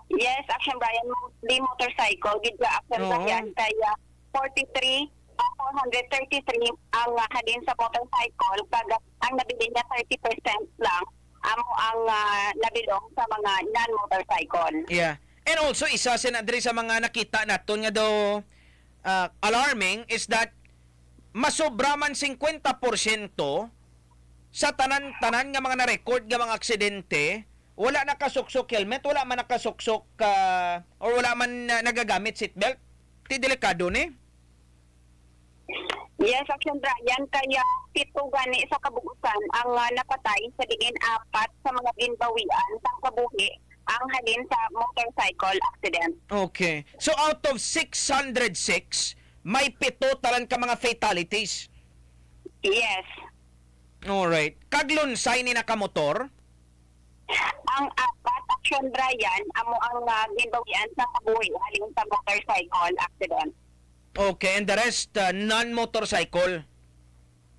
Yes, Action Brian, mostly motorcycle, gidya Action Brian, kaya 433 ang halin sa motorcycle, kag ang nabili niya 30% lang amo ang nabilong sa mga non-motorcycle. Yeah. And also, isa sinadri sa mga nakita naton nga daw alarming is that masobra man 50% sa tanan-tanan nga mga na-record nga mga aksidente, wala nakasuksok helmet, wala man nakasuksok or wala man nagagamit seatbelt. Ti delikado ni. Yes, Action Brian, kaya 7 gani sa Kabugusan ang napatay sa diin 4 sa mga ginbawian sa kabuhi ang halin sa motorcycle accident. Okay. So out of 606, may 7 talan ka mga fatalities. Yes. Alright. Kaglunsay ni nakamotor? Ang 4, Action Brian, amo ang ginbawian sa kabuhi halin sa motorcycle accident. Okay, and the rest, non-motorcycle?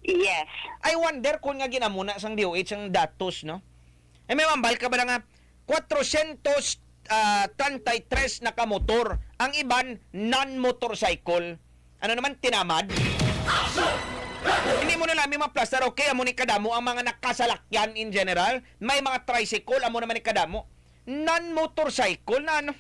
Yes. I wonder kung nga ginamuna sang DOH ang datos, no? Eh, may mambal ka ba nga 433 na kamotor, ang iban non-motorcycle. Ano naman, tinamad? Hindi mo na namin maplastar, okay, amo ni kadamo ang mga nakasalakyan in general, may mga tricycle, amo naman ni kadamo. Non-motorcycle na ano?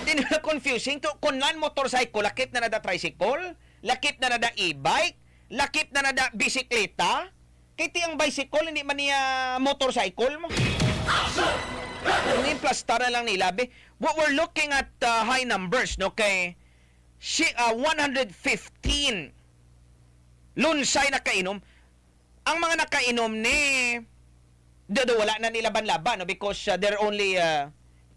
Hindi na confusing. Kung non-motorcycle, lakip na nada tricycle, lakip na nada e-bike, lakip na nada bisikleta, kiti ang bicycle, hindi man niya motorcycle mo. Hindi plastar na lang nila. What we're looking at high numbers, no? Kay 115 lunsay na kainom. Ang mga nakainom ni wala na nila banlaban, no? Because they're only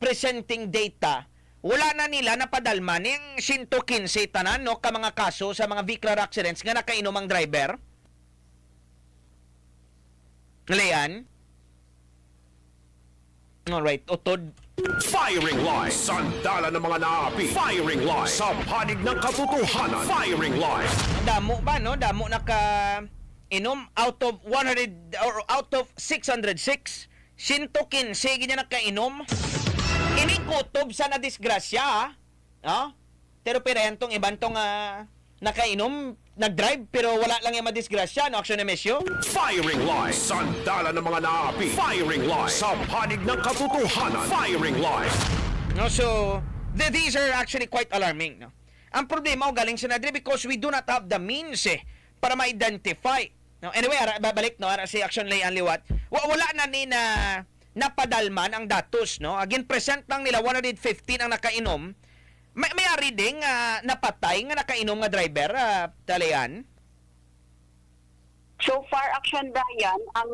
presenting data. Wala na nila napadalma ning 115 tanan, no, ka mga kaso sa mga vehicular accidents nga nakainom ang driver. Leanne? Alright, utod Firing Line. Sandala ng mga naapi. Firing Line. Sa panig ng katotohanan. Firing Line. Damo ba, no? Damo inom out of 100 or out of 606. 115 niya nakainom. Ining kutob sa nadisgrasya, no? Pero pirentong ibang tong nakainom, nag-drive pero wala lang yung madisgrasya, no? Aksyon Nemesyo. Firing Line. Sandala ng mga naapi. Firing Line. Sa panig ng katotohanan. Firing Line. No, so these are actually quite alarming, no? Ang problema galing sa nadri because we do not have the means para ma-identify. No, anyway, babalik no si Action Layan Liwat. Wala na ni na napadalman ang datos, no? Again, present lang nila 115 ang nakainom. May ari ding napatay nga nakainom nga driver, Talayan. So far, Action Ryan, ang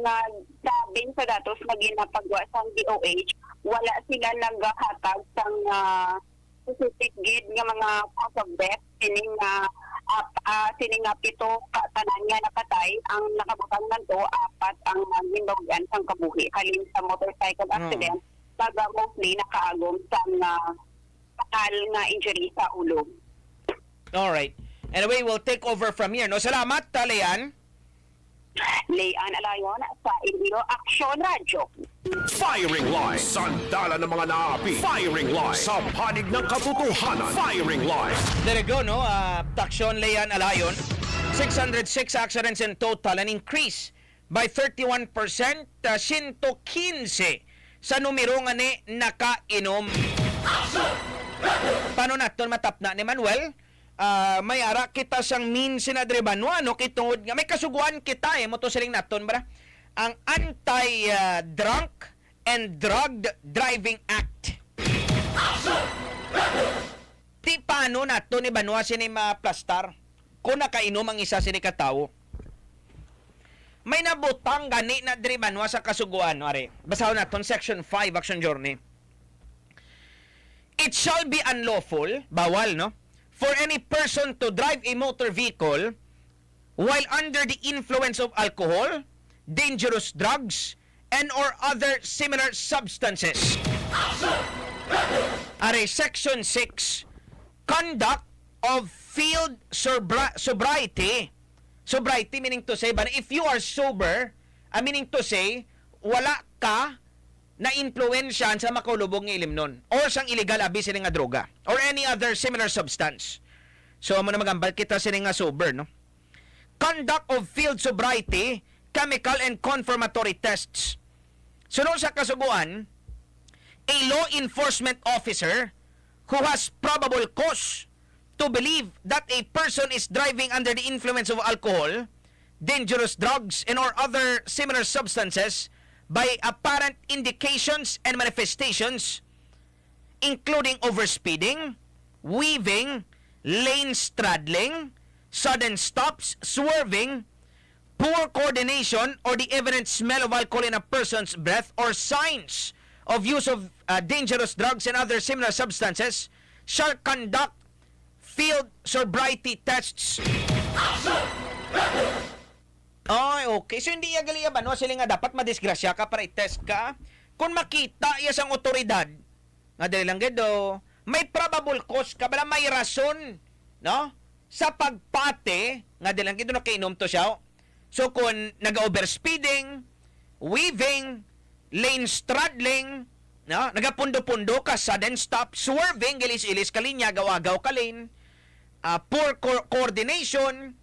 sabing sa datos na ginapagwa sa DOH, wala sila naghatag sang specific gid nga mga cause of death, sining pito tanan nga napatay, ang nakabutang nanto, 4 ang ginbawyan sang kabuhi halin sa motorcycle accident, baga mostly nakaagom sang fatal nga injury sa ulo. Alright. Anyway, we'll take over from here, no? Salamat, Talayan. Layan Alayon sa Iloilo Aksyon Radyo. Firing Line. Sandala ng mga naapi. Firing Line. Sa panig ng katotohanan. Firing Line. There you go, no? Taksyon Layan Alayon. 606 accidents in total, an increase by 31%, 115 sa numero nga ni nakainom. Paano natin matapna ni Manuel? May ara kita sang min sinadreban no kitungod nga may kasuguan kita mo to siling naton ba ang Anti-Drunk and Drugged Driving Act. Ti paano nato ni banwa sini maplastar kung nakainom ang isa sini katawo. May nabutang gani na diri banwa sa kasuguan are. Basahon naton section 5 action journey. It shall be unlawful, bawal no, for any person to drive a motor vehicle while under the influence of alcohol, dangerous drugs, and or other similar substances. Are Section 6, conduct of field sobriety. Sobriety meaning to say, but if you are sober, meaning to say, wala ka na influensyan sa makulubog ng ilimnon or sang illegal abuse nga droga or any other similar substance. So, mo na magambal kita sila nga sober, no? Conduct of field sobriety, chemical and confirmatory tests. Sunod sa kasuguan, a law enforcement officer who has probable cause to believe that a person is driving under the influence of alcohol, dangerous drugs, and or other similar substances by apparent indications and manifestations, including overspeeding, weaving, lane straddling, sudden stops, swerving, poor coordination, or the evident smell of alcohol in a person's breath, or signs of use of dangerous drugs and other similar substances, shall conduct field sobriety tests. Ay, okay. So, hindi yagali ba, no? Sila nga dapat madisgrasya ka para i-test ka. Kung makita iya sang otoridad, nga dali lang gado, may probable cause ka, bala may rason, no? Sa pagpate, nga dali lang gado na kainom to siya. So, kung nag-overspeeding, weaving, lane straddling, no? Nagapundo-pundo ka, sudden stop, swerving, gilis-ilis ka linya, gaw-agaw ka lane, poor coordination,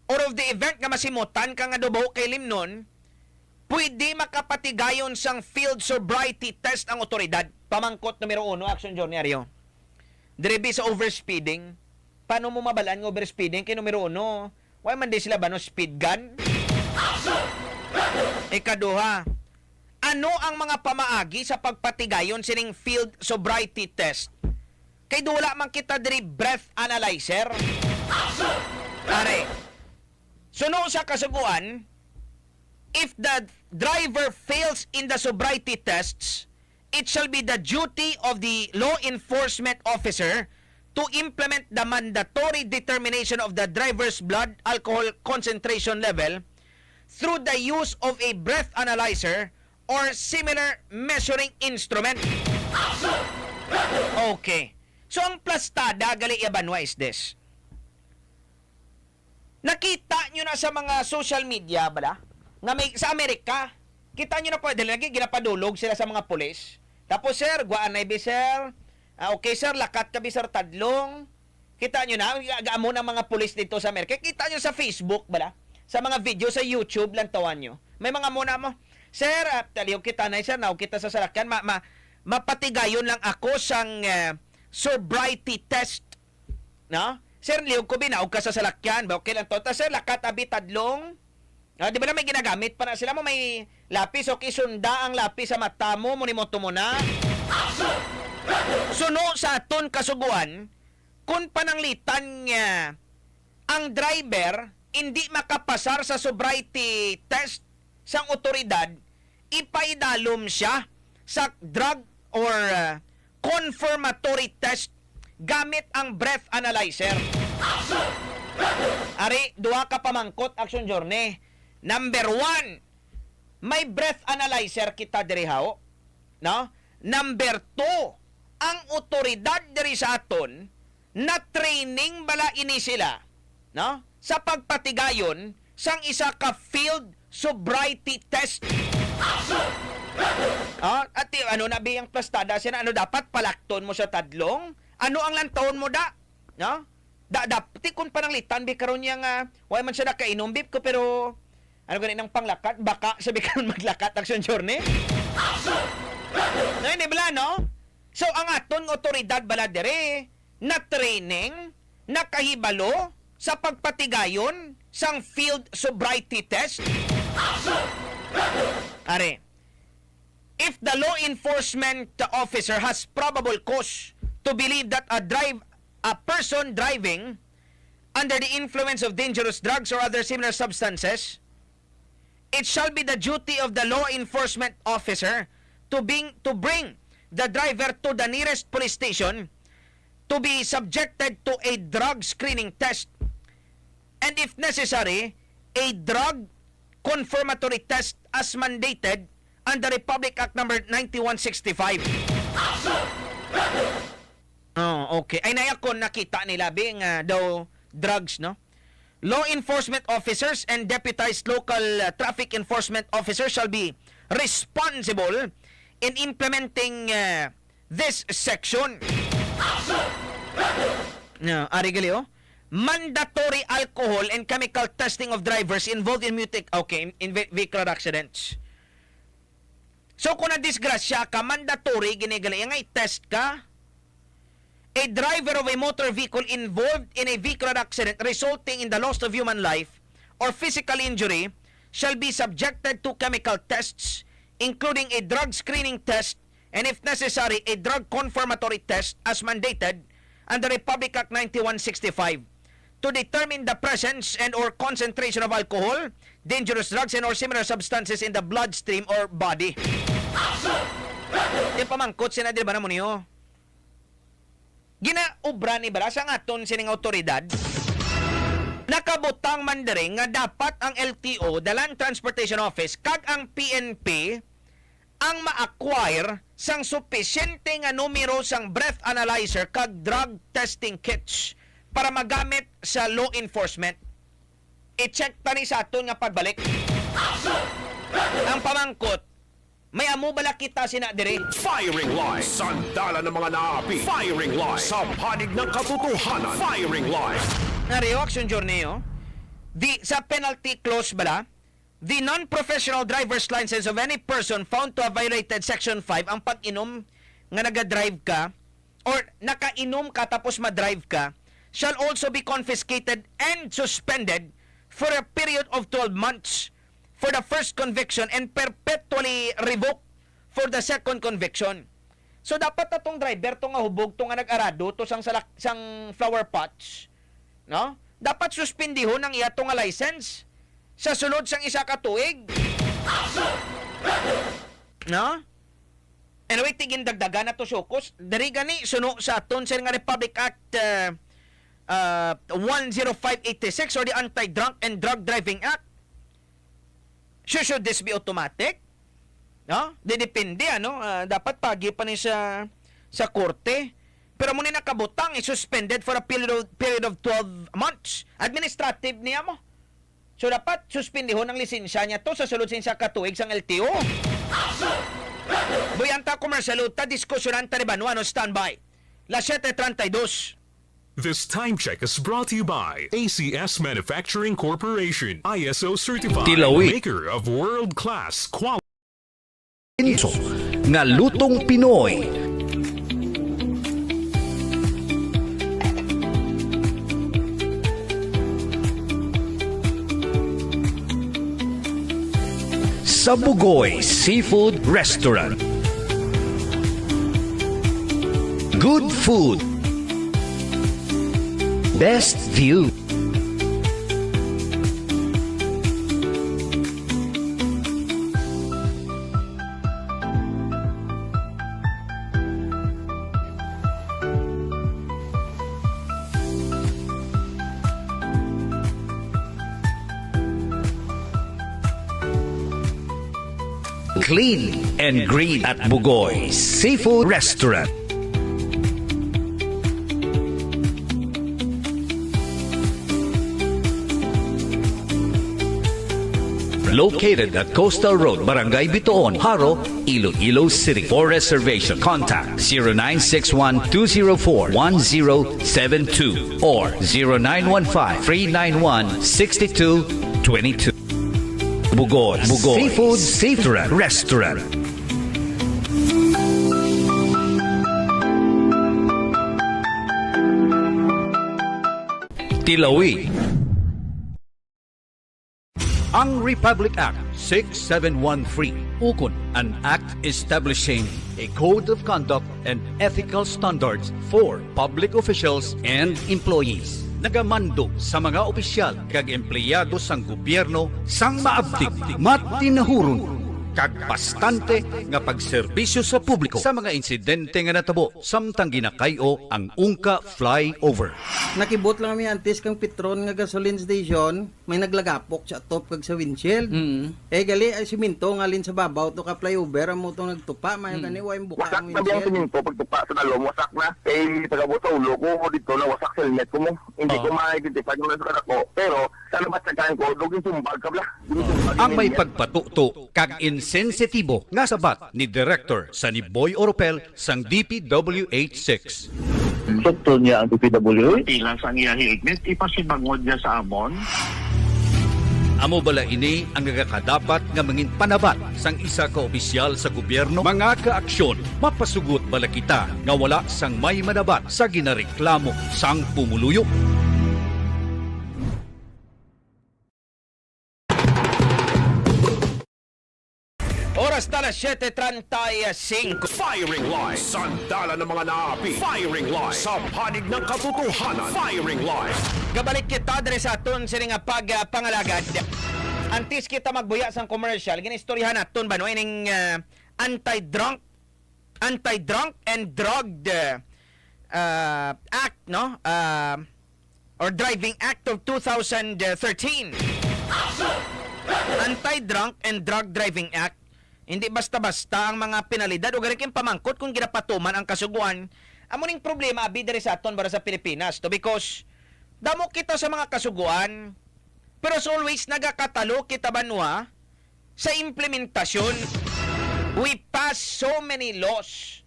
or of the event nga masimutan ka nga dubo kay limnon, pwede makapatigayon sang field sobriety test ang otoridad. Pamangkot numero 1, action journalyo. Dribi sa overspeeding. Paano mo mabalaan ng overspeeding kay numero 1? Why man di sila ba no speed gun? Ikaduha, ano ang mga pamaagi sa pagpatigayon sining field sobriety test? Kay wala man kita diri breath analyzer. Are suno sa kasuguan, if the driver fails in the sobriety tests, it shall be the duty of the law enforcement officer to implement the mandatory determination of the driver's blood alcohol concentration level through the use of a breath analyzer or similar measuring instrument. Okay. So ang plastada gali yabanwa is this. Nakita nyo na sa mga social media bala nga may sa Amerika. Kita nyo na po dahil lagi ginapadulog sila sa mga pulis. Tapos sir, guaan na ibi sir. Okay sir, lakat ka bi sir tadlong. Kita nyo na, gaamo ng mga pulis dito sa Amerika. Kita nyo sa Facebook bala. Sa mga video sa YouTube lang tawan nyo. May mga muna mo. Sir, taliw kita na sir, kita sa salakyan. Mapatigayon lang ako sang sobriety test. No? Sir, liw ko binaog ka sa salakyan. Okay lang to. Sir, lakat abi tadlong. Di ba na may ginagamit pa na sila mo may lapis o kisunda ang lapis sa mata mo, munimoto mo na. Suno sa aton kasuguan, kung pananglitan nga ang driver hindi makapasar sa sobriety test sang otoridad, ipaidalom siya sa drug or confirmatory test gamit ang breath analyzer. Ari, duha ka pamangkot action journey. Number 1, may breath analyzer kita diri hao. No? Number 2, ang otoridad diri sa aton na training bala ini sila, no? Sa pagpatigayon sang isa ka field sobriety test. At ano na biyang plastada siya ano dapat palakton mo sa tadlong? Ano ang lantawon mo da? No? Dapti kun pananglitan bi karon yang way man siya nakainom bib ko pero ano gani nang panglakat baka sabi karon maglakat action journey. No, hindi bala, no? So ang aton otoridad bala dire na training nakahibalo sa pagpatigayon sang field sobriety test. Are, if the law enforcement officer has probable cause to believe that a person driving under the influence of dangerous drugs or other similar substances, it shall be the duty of the law enforcement officer to bring the driver to the nearest police station to be subjected to a drug screening test, and if necessary, a drug confirmatory test as mandated under Republic Act number 9165. Oh, okay. Ay nayakon nakita nila bing daw drugs, no? Law enforcement officers and deputized local traffic enforcement officers shall be responsible in implementing this section. No, ari gali oh. Mandatory alcohol and chemical testing of drivers involved in vehicular accidents. So kung na-disgrasya ka, mandatory ginigali nga i-test ka. A driver of a motor vehicle involved in a vehicular accident resulting in the loss of human life or physical injury shall be subjected to chemical tests, including a drug screening test and if necessary, a drug confirmatory test as mandated under Republic Act 9165 to determine the presence and or concentration of alcohol, dangerous drugs and or similar substances in the bloodstream or body. Di pamangkot sina di ba na mo niyo? Ginaubra ni bala sa aton sining autoridad nakabutang mandering nga dapat ang LTO, the Land Transportation Office, kag ang PNP ang ma-acquire sang sufisyente nga numero sang breath analyzer kag drug testing kits para magamit sa law enforcement. I-check tani sa aton nga pagbalik. Ang pamangkot, may amo bala kita sina dire. Firing line, sandala ng mga naapi. Firing line, sa panig ng katotohanan. Firing line. Na reaction journey, sa penalty clause bala, the non-professional driver's license of any person found to have violated Section 5, ang pag-inom nga naga-drive ka or nakainom ka tapos ma-drive ka, shall also be confiscated and suspended for a period of 12 months for the first conviction and perpetually revoked for the second conviction. So dapat atong driver to nga hubog to nga nag-arado to sang flower pots, no? Dapat suspendihon ang iya to nga license sa sunod sang isa ka tuig. No? Anyway, tigin dagdagan na to sukos. Dari gani suno sa aton sa nga Republic Act 10586 or the Anti-Drunk and Drug Driving Act. Should this be automatic? No? Depende dapat pagi pa ni sa korte. Pero muna nakabutang suspended for a period of 12 months. Administrative niya mo. So dapat suspendihon ang lisensya niya to sa sulod sa katuig sang LTO. Buyanta komersyalota diskusyonan ni Banuano standby. La 7:32. This time check is brought to you by ACS Manufacturing Corporation, ISO certified, Tilawi. maker of world-class quality. Inso nga lutong Pinoy. Sa Bugoy Seafood Restaurant. Good food. Best view. Clean and green at Bugoy Seafood Restaurant. Located at Coastal Road, Barangay Bitoon, Haro, Iloilo City. For reservation, contact 0961-204-1072 or 0915-391-6222. Bugoy Seafood Restaurant. Tilawi. Ang Republic Act 6713, ukon, an act establishing a code of conduct and ethical standards for public officials and employees. Nagamando sa mga opisyal kag empleyado sang gobyerno sang maabdik, matinahuron kag bastante nga pagserbisyo sa publiko sa mga insidente nga natabo samtang ginakayo ang ungka flyover. Nakibot lang kami antes kang Petron nga gasoline station, may naglagapok sa top kag sa windshield. Gali ay siminto ngalin sa babaw to ka flyover amo to nagtupa may gani wa yung buka ang windshield. Wasak na siminto pagtupa sa dalom, wasak na. Tagabot sa ulo ko dito na wasak sa helmet ko mo. Hindi ko ma-identify yung nasa ko. Pero sa labas sa kain ko, dugin sumbag ka bla. Ang may pagpatuto kag insensitibo nga sabat ni Director sa ni Boy Oropel sang DPWH6. Doktor niya ang DPWH. Ilang sa niya helmet, ipasibangod niya sa amon. Amo bala ini ang nagakadapat nga mangin panabat sang isa ka opisyal sa gobyerno. Mga kaaksyon, mapasugot bala kita nga wala sang may manabat sa ginareklamo sang pumuluyok. Oras na 7:35. Firing Line. Sandala ng mga naapi. Firing Line. Sa panig ng katotohanan. Firing Line. Gabalik kita diri sa aton sini nga pagpangalagad. Antes kita magbuya sang commercial, ginistoryahan naton ba no ining anti-drunk and drugged act no or driving act of 2013. Anti-drunk and drug driving act. Hindi basta-basta ang mga penalidad o garikin pamangkot kung ginapatuman ang kasuguan. Amo ning problema abi diri sa aton para sa Pilipinas to because damo kita sa mga kasuguan pero as always nagakatalo kita banwa sa implementasyon. We pass so many laws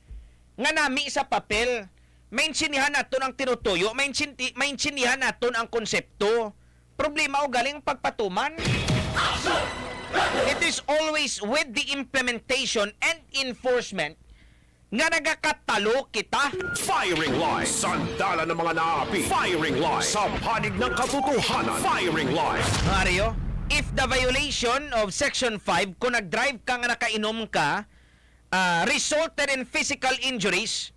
nga nami sa papel. Mainsinihan naton ang tinutuyo, mainsinihan naton ang konsepto. Problema o galing pagpatuman. It is always with the implementation and enforcement nga nagakatalo kita. Firing Line. Sandala ng mga naapi. Firing Line. Sa panig ng katotohanan. Firing Line. Mario, if the violation of Section 5, kung nag-drive ka nga nakainom ka, resulted in physical injuries,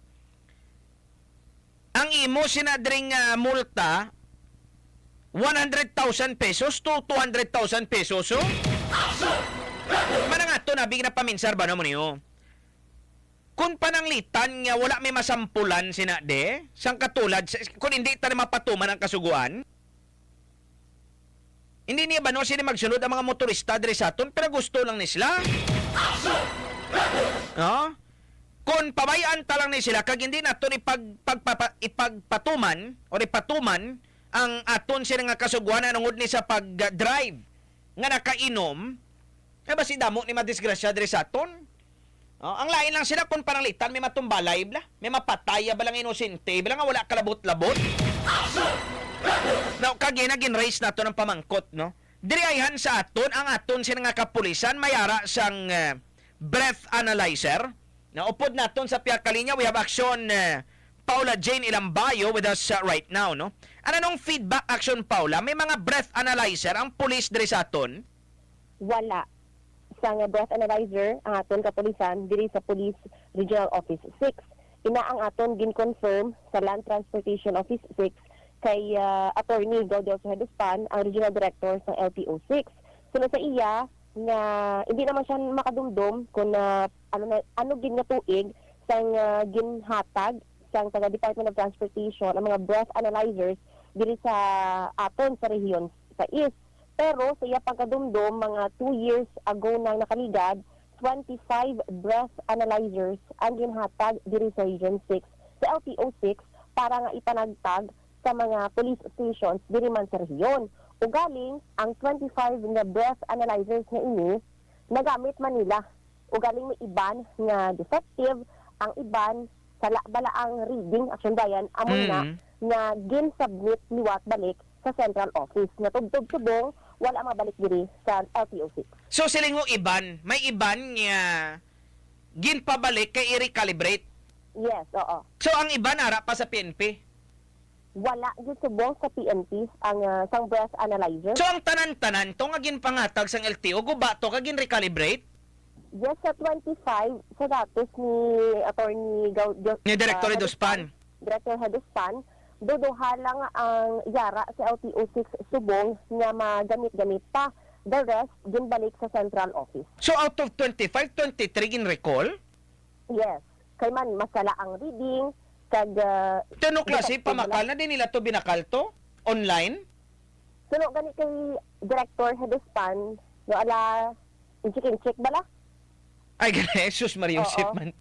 ang imo sinadring multa, 100,000 pesos to 200,000 pesos. So, manang ato na bigla paminsar ba naman niyo? Kung pananglitan nga wala may masampulan sinade, sang katulad, kung hindi tayo mapatuman ang kasuguan, hindi niya ba no sila magsunod ang mga motorista diri sa aton, pero gusto lang nisla. No? Kung pabayaan ta lang ni sila kag hindi naton ipagpatuman o ipatuman ang aton sila nga kasugwan anungod ni sa pag-drive nga nakainom, ba si damo ni madisgrasya diri sa aton? Ang lain lang sila kung pananglitan may matumbalay bla, may mapataya ba lang inosente, bala nga wala kalabot-labot. Now, kagi na ginraise nato ng pamangkot, no? Diri ayhan sa aton, ang aton sila nga kapulisan, mayara sang breath analyzer. Now, upod naton sa Piakalinya, we have action Paula Jane Ilambayo with us right now, no? Ano nung feedback action, Paula? May mga breath analyzer ang pulis diri sa aton? Wala. Sa breath analyzer, ang aton kapulisan, diri sa Police Regional Office 6. Ina ang aton gin-confirm sa Land Transportation Office 6 kay Attorney Gaudio Hedespan, ang Regional Director ng LTO 6. Sunod sa iya, nga hindi naman siya makadumdum kung ano gin nga tuig sang ginhatag sang taga Department of Transportation ang mga breath analyzers diri sa aton sa rehiyon sa East. Pero sa iya pagkadumdum mga 2 years ago nang nakaligad, 25 breath analyzers ang ginhatag diri sa Region 6 sa LTO 6 para nga ipanagtag sa mga police stations diri man sa rehiyon. Ugaling, ang 25 na breath analyzers na ini, nagamit man nila. Ugaling may iban nga defective, ang iban sa balaang reading, action dayan, amon na gin-submit liwat balik sa central office. Natugtog-tubong, wala mabalik diri sa LTO6. So siling mo iban, may iban nga ginpabalik kay i-recalibrate? Yes, oo. So ang iban ara pa sa PNP? Wala gisubong sa PNP ang sang breath analyzer. So ang tanan-tanan to nga ginpangatag sang LTO guba to kag gin-recalibrate? Yes, sa 25 sa datos ni Attorney Ni Director Hedespan. Director Hedespan, duduha lang ang yara sa LTO 6 subong nga magamit-gamit pa. The rest ginbalik sa central office. So out of 25, 23 gin-recall? Yes. Kay man masala ang reading kag Tano klase pamakal na din nila to binakal to online? Suno gani kay Director Hedespan no ala check bala? Ay gani Jesus Maria Joseph man.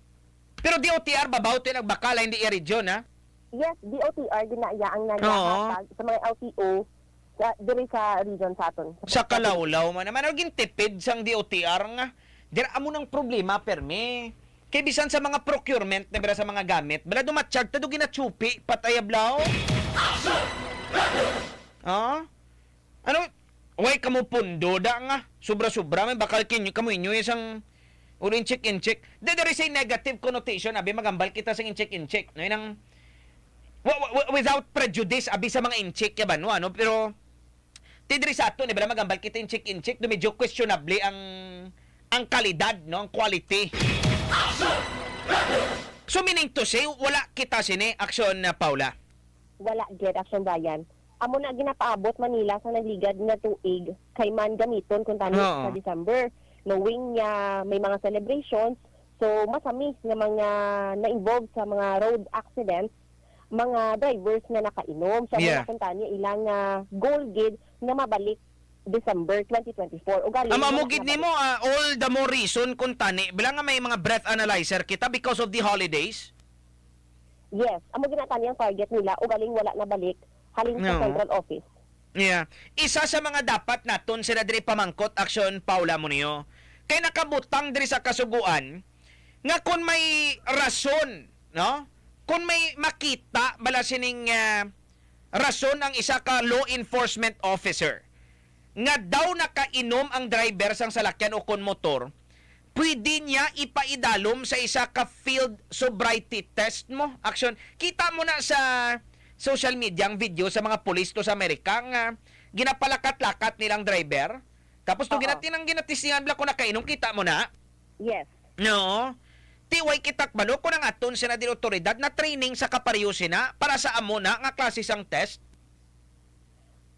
Pero DOTR babaw to nagbakala hindi i-region ha? Yes, DOTR ginaya ang nangyatag sa mga LTO diri sa region sa aton. Sa kalawlaw man naman gin tipid sang DOTR nga. Dira amo nang problema perme. Kay bisan sa mga procurement na sa mga gamit, bala dumatsyag ta do ginatsupi patayablaw. Ano? Way kamo pundo da nga. Sobra-sobra may bakal kinyo kamo inyo isang uling check-in-check. There is a negative connotation abi magambal kita sa in-check-in-check. No inang without prejudice abi sa mga in-check ya ba no ano pero tidri sa ato ni bala magambal kita in-check-in-check do medyo questionable ang kalidad no ang quality. So meaning to say, wala kita sini aksyon na Paula? Wala gid aksyon dayan. Amo na ginapaabot Manila sa nagligad nga tuig kay man gamiton kung tani sa December. Knowing niya may mga celebrations, so masami nga mga na-involved sa mga road accidents, mga drivers na nakainom. So kung tani ilang goal gid na mabalik December 2024. Amamugid nimo all the more reason kung tani bilang nga may mga breath analyzer kita because of the holidays. Yes, amo ginatani ang target nila ugaling wala na balik halin sa central office. Yeah. Isa sa mga dapat naton sila diri pamangkot aksyon Paula mo niyo. Kay nakabutang diri sa kasuguan nga kung may rason, no? Kung may makita bala sining rason ang isa ka law enforcement officer nga daw nakainom ang driver sang salakyan o kon motor, pwede niya ipaidalom sa isa ka field sobriety test mo. Action. Kita mo na sa social media ang video sa mga pulis to sa Amerika nga ginapalakat-lakat nilang driver. Tapos to ginatistingan bla ko nakainom, kita mo na? Yes. No. Tiway kitak balo ko nang aton sina di otoridad na training sa kapareho sina para sa amo na nga klase sang test.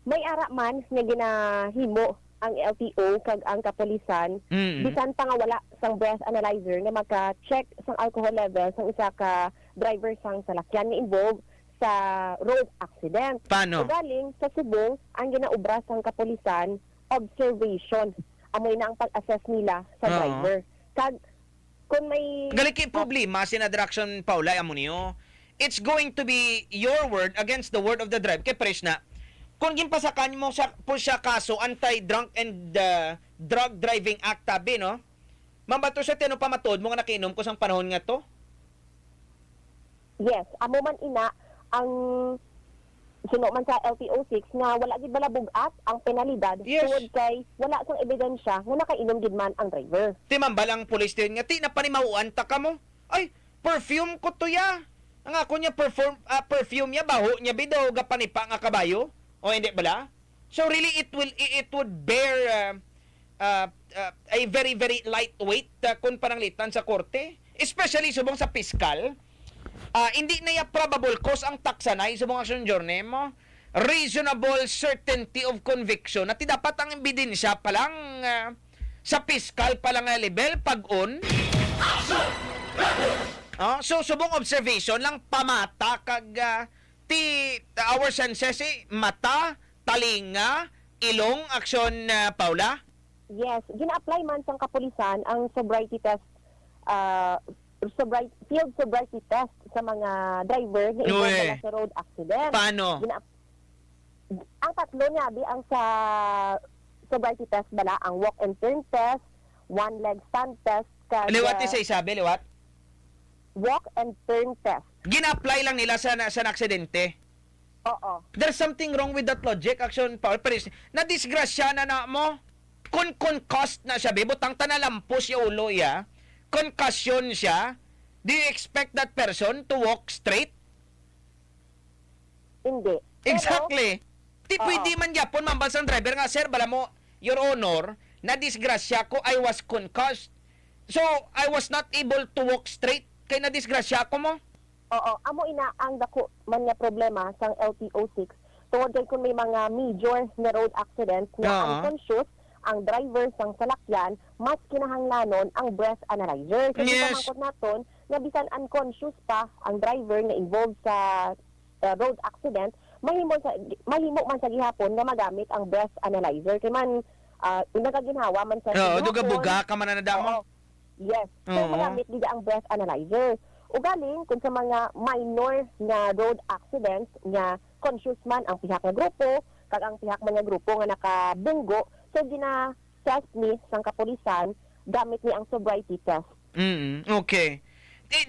May ara man nga ginahimo ang LTO kag ang kapulisan bisan pa nga wala sang breath analyzer nga maka-check sang alcohol level sang isa ka driver sang salakyan nga involved sa road accident. Paano? Galing sa subong ang ginaubra sang kapulisan observation. Amoy na ang pag-assess nila sa driver. Kag kung may... Galiki problema, Senador Action Paula, amo niyo. It's going to be your word against the word of the driver. Kay Pres na, kung gimpasakan mo po siya kaso anti-drunk and drug driving act tabi, no? Mambato sa tino pamatod mo nga nakiinom ko sang panahon nga to? Yes, amo man ina ang suno man sa LTO6 nga wala gid balabug-at ang penalidad tungod kay wala sang ebidensya nga nakainom gid man ang driver. Ti mambalang pulis din nga ti na panimauan ta ka mo. Ay, perfume ko to ya. Ang ako niya perfume niya baho niya bidaw ga panipa nga kabayo o hindi bala? So really it would bear a very very lightweight kung pananglitan sa korte, especially subong sa piskal. Hindi na ya probable cause ang taksanay subong action journey mo. Reasonable certainty of conviction at dapat ang ebidensya pa lang sa piskal pa lang level pag-on. So subong observation lang pamata kag our senses mata, talinga, ilong aksyon Paula. Yes, gina-apply man sang kapulisan ang sobriety test field sobriety test sa mga driver na involved sa road accident. Paano? Ang tatlo niya ang sa sobriety test bala ang walk and turn test, one leg stand test, liwat ni sa isabi, liwat? Walk and turn test. Gina-apply lang nila sa aksidente. Oo. There's something wrong with that logic, action Paul. Na-disgrasya na mo. Kung concussed na siya, butang tanalampos yung ulo ya. Concussion siya. Do you expect that person to walk straight? Hindi. Exactly. Di pwede man yapon mambalsang driver nga, sir, bala mo, Your Honor, na-disgrasya ko, I was concussed. So, I was not able to walk straight. Kaya na-disgrasya ko mo? Oo. Amo ina ang dako man nga problema sang LTO6 tungod kay kung may mga major na road accident na unconscious ang driver sang salakyan, mas kinahanglanon ang breath analyzer. Kasi pamangkot naton na bisan unconscious pa ang driver na involved sa road accident, mahimo man sa gihapon na magamit ang breath analyzer. Kay man nagaginhawa man sa duga-buga ka man na mo. Yes. So magamit dida ang breath analyzer. Ugaling kung sa mga minor na road accidents nga conscious man ang pihak nga grupo, kag ang pihak man nga grupo nga nakabunggo, so gina-test ni sang kapulisan gamit ni ang sobriety test. Okay.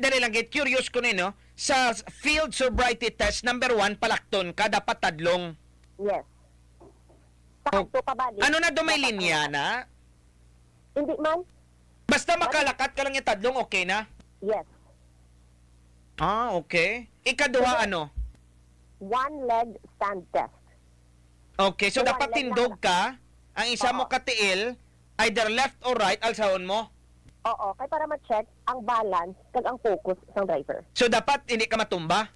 Dali lang, get curious ko no? Sa field sobriety test, number 1, palakton ka, dapat tadlong. Yes. Sakto pa ba? Ano na may linya na? Hindi man. Basta makalakat ka lang yung tadlong, okay na? Yes. Okay. Ikaduha ano? One leg stand test. Okay, so dapat tindog ka, ang isa mo katiil, either left or right, alsahon mo? Oo, kay para ma-check ang balance kag ang focus ng driver. So dapat hindi ka matumba?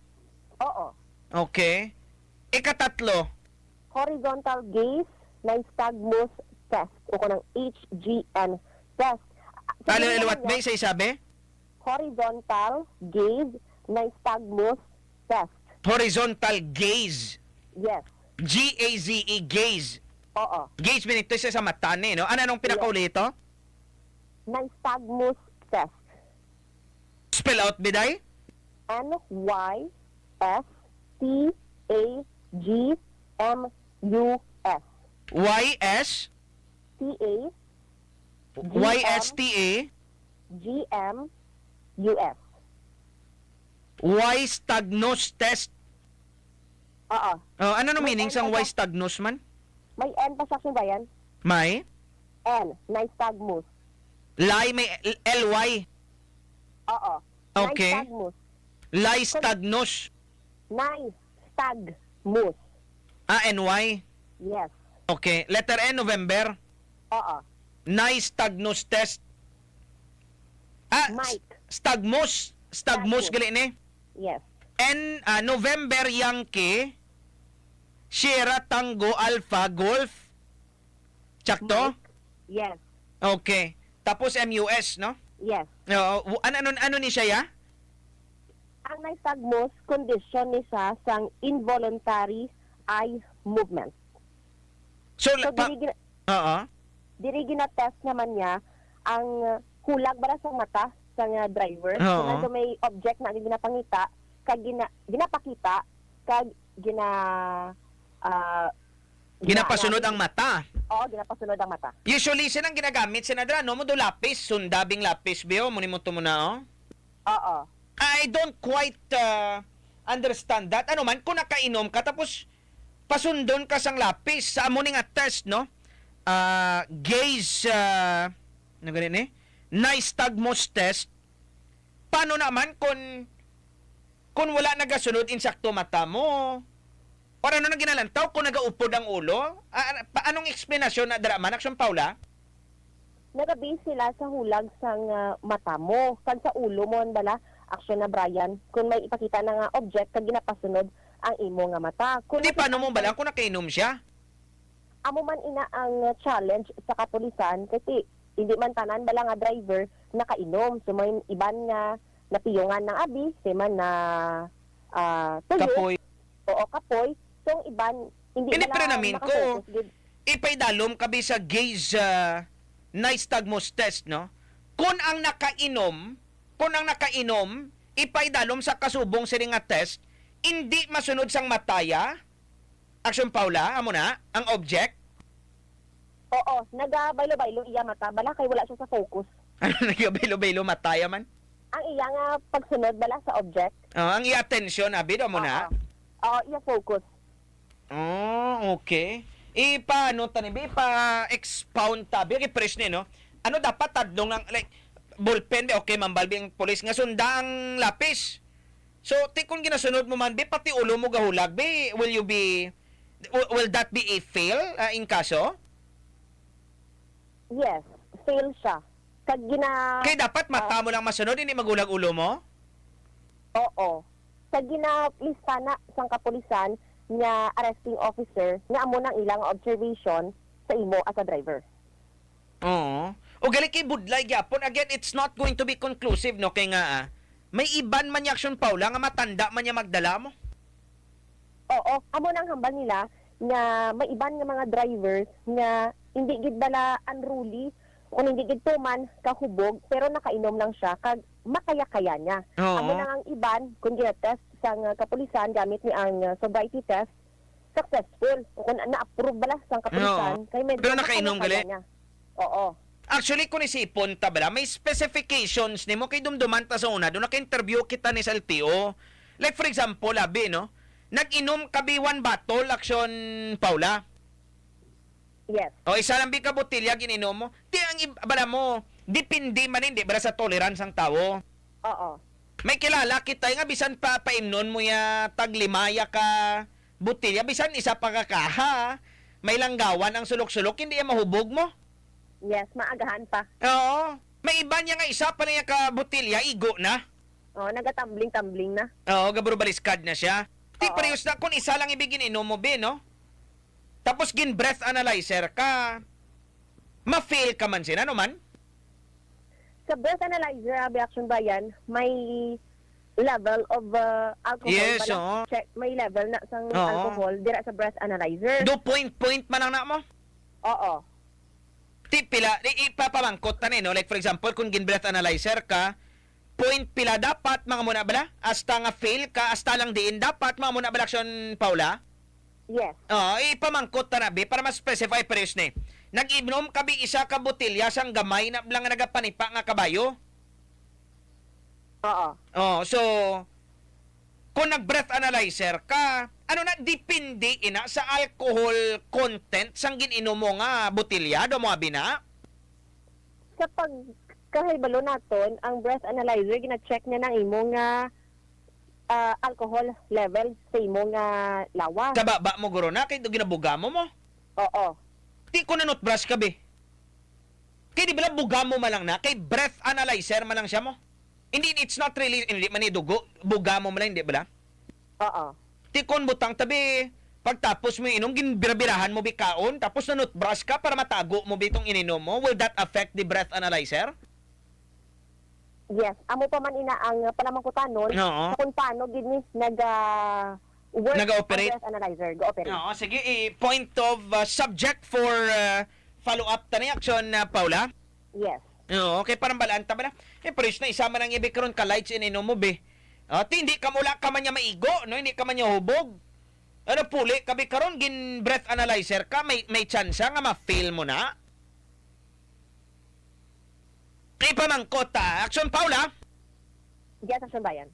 Oo. Okay. Ikatatlo? Horizontal gaze nystagmus test o kanang HGN test. Aliwat ba sa isabi? Horizontal gaze nystagmus test. Horizontal gaze? Yes. G-A-Z-E, gaze. Oo. Gaze binito siya sa mata ni, no? Ano nung pinakauli ito? Nystagmus test. Spell out, biday? N-Y-S-T-A-G-M-U-S. Y-S? T-A Y-S-T-A? G-M-U-S. Y-stagnos test? Oo. Ano nung meaning sang Y-stagnos man? May N pa sa ba yan? May? N, nystagmus. Lie, may L-Y? Oo. Okay. Nystagmus. Lystagnos. Nystagmus. N-Y? Yes. Okay. Letter N, November? Oo. Nystagnos test. Mike. Stagmos. Stagmos gali ni? Yes. N, November Yankee, Sierra Tango Alpha Golf. Sakto? Yes. Okay. Tapos MUS, no? Yes. Ano ni siya ya? Ang nystagmus condition ni siya sang involuntary eye movement. So diri gina-test naman niya ang hulag bara sa mata sa nga driver. Oo. So may object na ginapangita, kag ginapakita, kag Ginapasunod ang mata. Oo, ginapasunod ang mata. Usually, sinang ginagamit, Senadra, no? Mo do lapis, sundabing lapis, biyo, muni mo muna, oh? Oo. I don't quite understand that. Ano man, kung nakainom ka, tapos pasundon ka sang lapis, sa amo nga test, no? Gaze, ano ganun eh? Nystagmus test. Paano naman kung wala nagasunod, insakto mata mo? O ano na ginalantaw kung nagaupod ang ulo? Anong explanation na drama, Aksyon Paula? Nagabase sila sa hulag sang mata mo. Kag sa ulo mo, bala, aksyon na Brian, kung may ipakita na nga object, kag ginapasunod ang imo nga mata. Hindi, paano mo bala kung nakainom siya? Amo man ina ang challenge sa kapulisan, kasi hindi man tanan bala nga driver nakainom. So may iban nga napiyongan ng abi, si man na tuyo. Kapoy. Oo, kapoy. So ang iban, hindi pero namin ko, nakafocus, gid. ipaydalom kabi sa gaze nystagmus test, no? Kung ang nakainom, ipaydalom sa kasubong sila nga test, hindi masunod sang mataya, Aksyon Paula, amo na, ang object? Oo, nagabaylo-baylo iya mata, bala kay wala siya sa focus. Nagabaylo-baylo mataya man? Ang iya nga pagsunod bala sa object. Ang iya attention, abid, amo na? Oo, iya focus. Oh, okay. Paano tanibi? Pa-expound tabi. Okay, presne, no? Ano dapat tadlong ng, like, ballpen, okay, mambalbi ang polis nga sunda ang lapis. So, kung ginasunod mo man, pati ulo mo gahulag, will that be a fail in kaso? Yes, fail siya. Kaya dapat mata mo lang masunod, hindi magulag ulo mo? Oo. Sa ginalista na sang kapulisan nga arresting officer nga amo nang ilang observation sa imo as a driver. Oo. O gali kay budlay gyapon, again, it's not going to be conclusive, no? Kaya nga, may iban man Aksyon Paula nga matanda man niya magdala mo. Oo, amo nang hambal nila nga may iban nga mga drivers nga hindi gid bala unruly o hindi gid tuman kahubog pero nakainom lang siya kag makaya-kaya niya. Oo. Amo nang ang iban kung gina-test sang kapulisan gamit ni ang sobriety test successful. Kung na-approve bala sang kapulisan kay medyo pero nakainom gali. Oo. Actually, kung isipon ta bala, may specifications ni mo kay dumduman ta sa una, doon naka-interview kita ni sa LTO. Like for example, labi, no? Nag-inom ka one bottle, Aksyon Paula. Yes. O isa lang ka botilya gininom mo. Di ang bala mo, dipindi man hindi bala sa tolerance ang tao. Oo. May kilala kita nga bisan pa paimnon mo ya taglimaya ka botilya, bisan isa pa ka kaha. May langgawan ang sulok-sulok, hindi ya mahubog mo. Yes, maagahan pa. Oo. May iba niya nga isa pa niya ka botilya, igo na. Oo, nagatambling-tambling na. Oo, gaburo baliskad na siya. Di parehas na kung isa lang ibigin inom mo, no? Tapos gin breath analyzer ka. Ma-fail ka man sila, no man? Sa breath analyzer, Action Bayan, may level of alcohol. Yes, oo. Check, may level na sang alcohol dira sa breath analyzer. Do point man lang na mo? Oo. Pila, ipapamangkot na no? Like for example, kung gin breath analyzer ka, point pila dapat mga muna bala? Hasta nga fail ka, hasta lang diin dapat mga muna bala, Aksyon Paula? Yes. Ipamangkot na nabi para ma-specify pares ni. Nag-inom kabi isa ka botilya sang gamay na lang nagapanipa nga kabayo. Oo. So kung nag-breath analyzer ka, ano na depende ina sa alcohol content sang gininom mo nga botilya do mo abina? Sa pagkahibalo naton, ang breath analyzer gina-check niya ng imo nga alcohol level sa imo nga lawas. Kababa mo guro na kay ginabuga mo mo. Oo. Di ko na brush ka be. Kay di bala buga mo man lang na kay breath analyzer man lang siya mo. Hindi, it's not really hindi man dugo. Buga mo man lang, hindi bala? Oo. Di kon butang tabi. Pagtapos mo inom, ginbirabirahan mo bikaon, tapos brush ka para matago mo bitong ininom mo. Will that affect the breath analyzer? Yes, amo pa man ina ang palamangkutanon kung paano gini work Nag-operate? ang breath analyzer, go-operate. Oo, sige, point of subject for follow-up tani Aksyon Paula. Yes. No, okay, parang balaan ta ba na? Presh na isama ng ibig karon ka lights in mo be. Hindi ka mula ka man niya maigo, no? Hindi ka man niya hubog. Ano puli, kabi karon gin breath analyzer ka, may chance nga ma-fail mo na. Ipamangkot ta. Action, Paula. Diyan sa Bayan.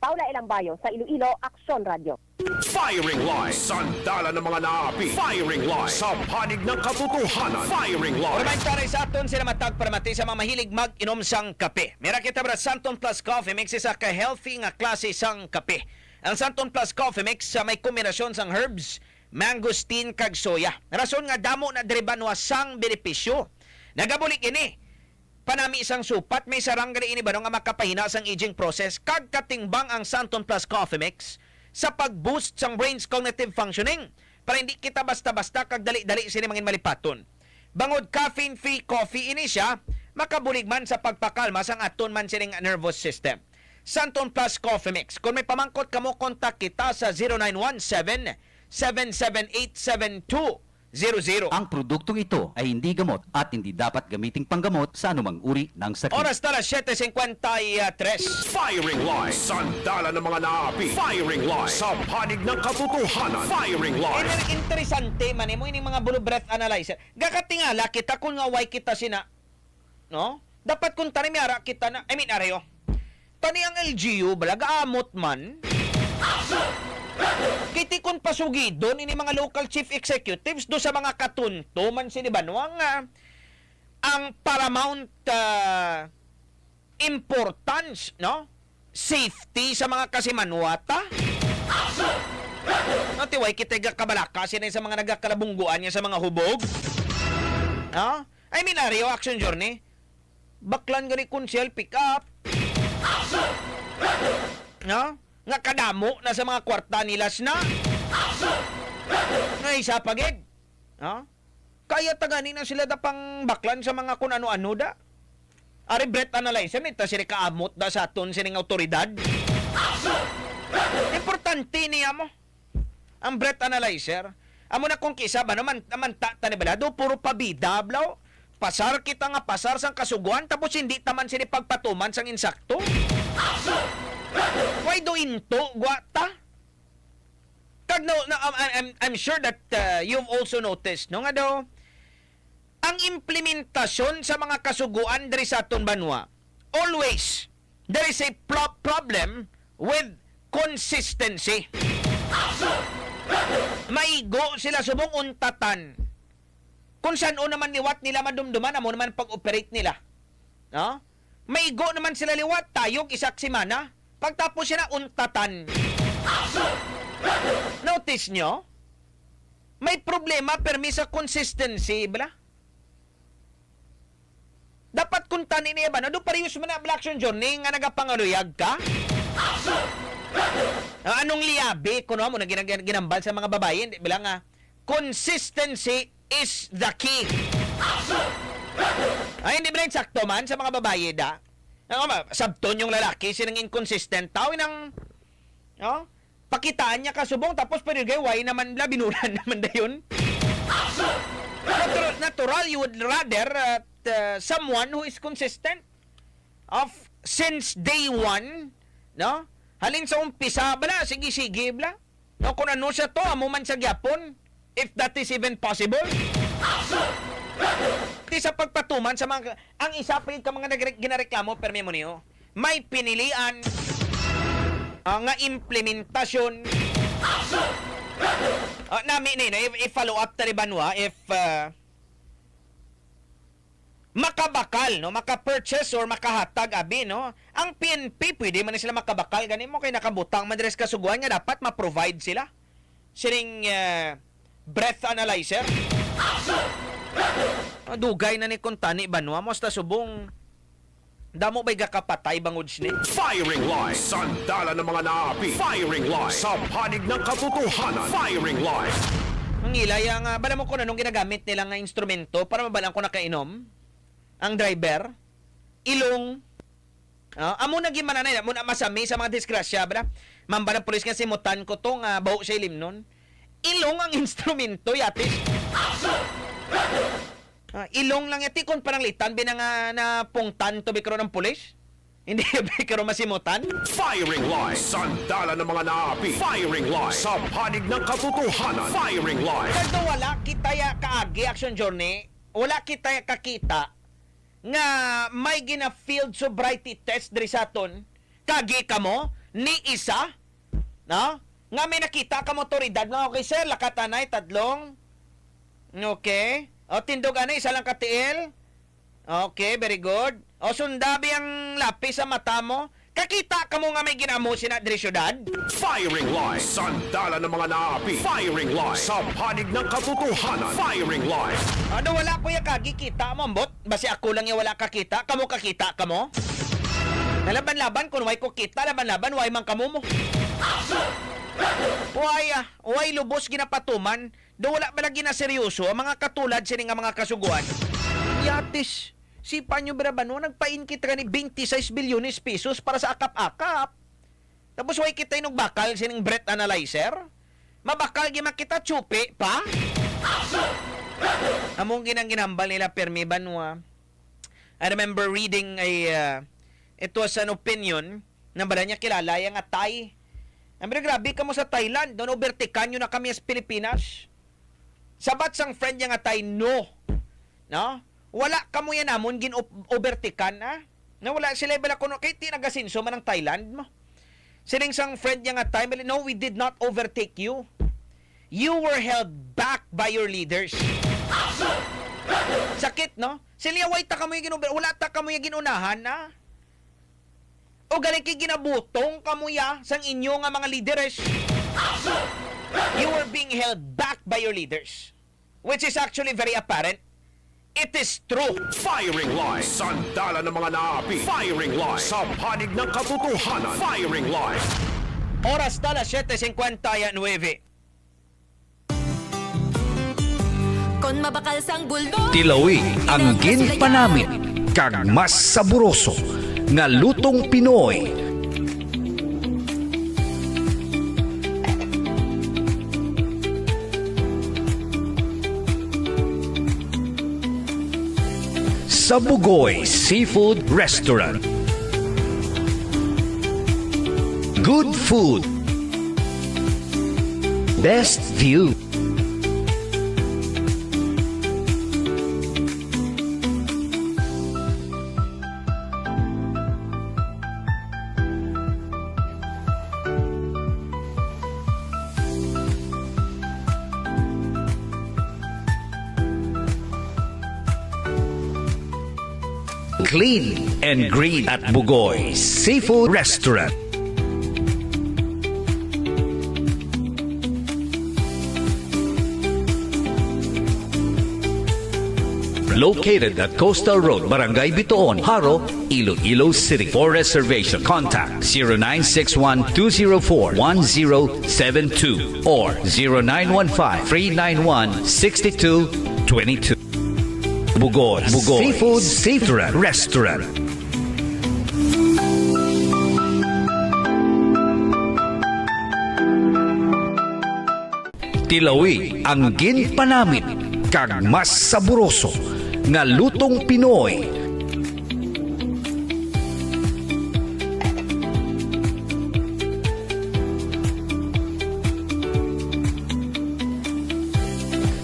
Paula Ilambayo sa Iloilo, Aksyon Radio. Firing line, sandala ng mga naapi. Firing line, sa panig ng katotohanan. Firing line. Ormantara sa aton sila matag para mati sa mga mahilig mag-inom sang kape. Mera kita bra Santon Plus Coffee Mix isa ka-healthy nga klase sang kape. Ang Santon Plus Coffee Mix sa may kombinasyon sang herbs, mangosteen kag soya. Rason nga damo na deriban wa sang benepisyo. Nagabulik ini. Panami isang supat, may sarang gali ini ba nga makapahina sang aging process kag katingbang ang Santon Plus Coffee Mix sa pag-boost sang brain's cognitive functioning para hindi kita basta-basta kag dali-dali sini mangin malipaton. Bangod caffeine-free coffee ini siya, makabulig man sa pagpakalma sang aton man sining nervous system. Santon Plus Coffee Mix. Kung may pamangkot kamo, kontak kita sa 0917-778-7200. Ang produktong ito ay hindi gamot at hindi dapat gamiting panggamot sa anumang uri ng sakit. Oras na 7:53. Firing line, sandala ng mga naapi. Firing line, sa panig ng katotohanan. Firing line. Interesante man mo ining mga blue breath analyzer. Gakatingala kita kung nga why kita sina, no? Dapat kung tani miara kita na, areo. Tani ang LGU balaga amot man. Kiti kon pasugi doon ini mga local chief executives do sa mga katunto man sinibanwang ang paramount importance, no? Safety sa mga kasimanwata. Natiway kita kabalaka sila sa mga nagakalabungguan niya sa mga hubog. No? Areo, action journey. Baklan gani konsyel pick up. No? Nga kadamo na sa mga kwarta nilas na. Nga isa pagig. Kaya tagani na sila da pang baklan sa mga kung ano-ano da. Ari breath analyzer, nita sila kaamot da sa aton sining autoridad. Importante niya mo. Ang breath analyzer. Amo na kung kisa ba naman tani balado, puro pabida, blaw. Pasar kita nga pasar sang kasuguan, tapos hindi taman sila pagpatuman sang insakto. Why do into guata? Kag no, I'm sure that you've also noticed no nga daw ang implementasyon sa mga kasuguan diri sa aton banwa. Always there is a problem with consistency. Maigo sila subong untatan. Kung saan o naman liwat nila madumduman, amo naman pag-operate nila. No? Maigo naman sila liwat, tayog isak simana. Pagtapos siya na untatan. Notice nyo? May problema permi sa consistency, bala? Dapat kung tanin niya ba, no? Doon parehas mo na action journey nga nagapangaluyag ka? Anong liyabi? Kuno mo na ginambal sa mga babae, hindi bilang nga, consistency is the key. Ay, hindi bilang sakto man sa mga babae, da? Sabton yung lalaki, sinang inconsistent. Tawin ng, no? Pakitaan niya kasubong, tapos perigay, why naman la, binuran naman na yun. Natural, you would rather someone who is consistent since day one, no? Halin sa umpisa, bala, sige, bala. No, kung ano siya to, amo man sa gyapon, if that is even possible. Di sa pagpatuman sa mga ang isa pa ka mga ginareklamo permi mo niyo, may pinilian nga implementasyon nami ni follow up tali banwa if makabakal, no, maka-purchase or makahatag abi, no. Ang PNP pwede man sila makabakal ganin mo kay nakabutang madres kasuguan nga dapat ma-provide sila sining breath analyzer. Dugay na ni Kuntani Banwa mo sa subong damo ba'y gakapatay bangod ni? Firing line, sandala ng mga naapi. Firing line, sa panig ng katotohanan. Firing line. Ang ilay ang bala mo ko na nung ginagamit nila nga instrumento para mabalang ko nakainom ang driver ilong amo na gimananay amo na masami sa mga disgrasya bala mamba ng pulis nga simutan ko to nga baho sa ilim nun ilong ang instrumento yatis. Ilong lang yati kon parang litan binang na pungtan to bikro ng pulis. Hindi bikro masimutan. Firing line. Sandala ng mga naapi. Firing line. Sa panig ng katotohanan. Firing line. Kaya wala kita ya kaagi action journey. Wala kita ya kakita nga may gina field sobriety test diri sa aton. Kagi ka mo ni isa, no? Nga may nakita ka mo otoridad nga okay sir, lakatanay tadlong. Okay. O tindog ana isa lang katiil. Okay, very good. O sundabi ang lapis sa mata mo. Kakita ka mo nga may ginamo sina diri syudad. Firing line. Sandala ng mga naapi. Firing line. Sa panig ng katotohanan. Firing line. Ano wala ko ya kagi kita mo ambot? Basi ako lang ya wala kakita. Kamo kakita kamo? Nalaban-laban kung way ko kita, laban-laban way man kamo mo. Way lubos ginapatuman. Do wala ba lagi na seryoso ang mga katulad sini nga mga kasuguan. Yatis, si Panyo Brabano nagpa-inkit ka ni 26 bilyones pesos para sa akap-akap. Tapos way kita inog bakal sining breath analyzer. Mabakal gima kita tsupi pa. Among ginambal nila Permi Banwa. I remember reading it was an opinion na bala niya kilala yung atay. Ambre, grabe ka mo sa Thailand. Doon overtikanyo na kami as Pilipinas. Sabat sang friend niya nga tayo, no. Wala ka mo yan namon, gin-overtikan, na wala sila bala kuno, kaya tinagasinso man ang Thailand mo. Sining sang friend niya nga tayo, no, we did not overtake you. You were held back by your leaders. Sakit, no? Sila way ta ka mo yung wala ta ka mo yung ginunahan, na. O galing kay ginabutong kamuya sang inyo nga mga leaders. You were being held back by your leaders, which is actually very apparent. It is true. Firing line. Sandala ng mga naapi. Firing line. Sa panig ng katotohanan. Firing line. Oras na 7:59. Kon mabakal sang bulbo. Tilawi ang ginpanamit kag mas saboroso nga lutong Pinoy. Sa Bugoy Seafood Restaurant. Good food. Best view. Clean and green at Bugoy Seafood Restaurant. Located at Coastal Road, Barangay Bitoon, Haro, Iloilo City. For reservation, contact 0961-204-1072 or 0915-391-6222. Bugoy Seafood Restaurant. Tilawi ang ginpanamit kag mas saboroso nga lutong Pinoy.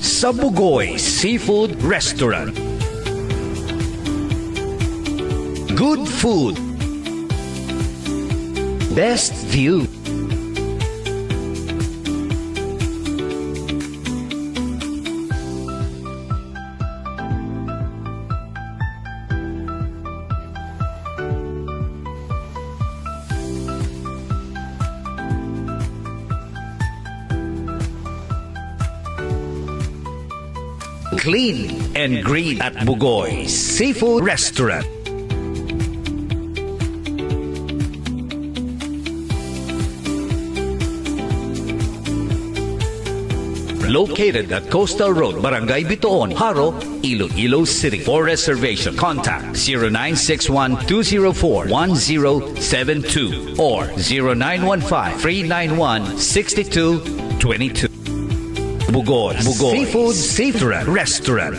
Sa Bugoy Seafood Restaurant. Good food. Best view. Clean and green at Bugoy Seafood Restaurant. Located at Coastal Road, Barangay Bitoon, Haro, Iloilo City. For reservation, contact 0961-204-1072 or 0915-391-6222. Bugoy Seafood Restaurant.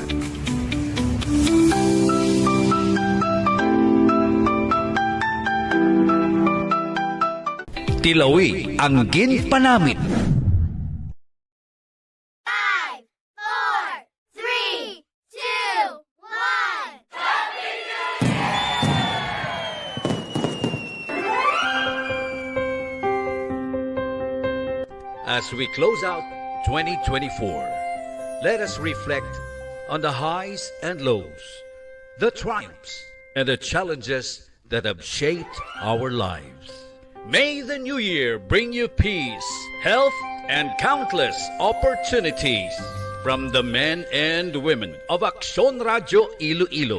Tilawi ang ginpanamit. 5, 4, 3, 2, 1. As we close out 2024, let us reflect on the highs and lows, the triumphs and the challenges that have shaped our lives. May the new year bring you peace, health, and countless opportunities. From the men and women of AKSYON Radio Iloilo,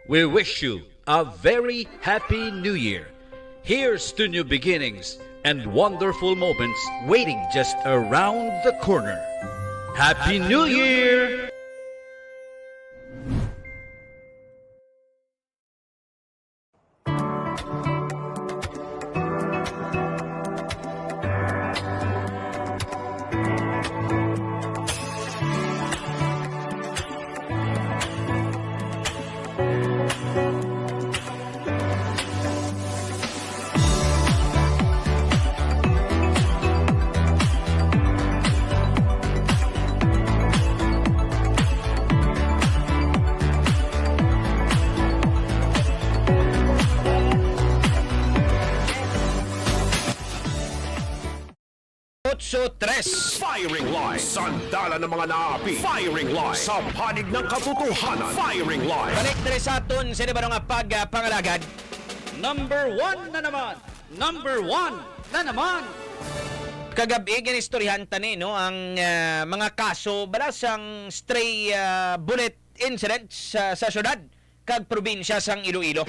we wish you a very happy new year. Here's to new beginnings and wonderful moments waiting just around the corner. Happy New Year! Firing Line. Sandala ng mga naapi. Firing Line. Sa panig ng katotohanan. Firing Line. Balik diri sa aton sa ba nga pagpangalagad. Number 1 na naman! Number 1 na naman! Kagabi ginistoryahan tani no ang mga kaso bala sang stray bullet incidents sa syudad kag probinsya sang Iloilo.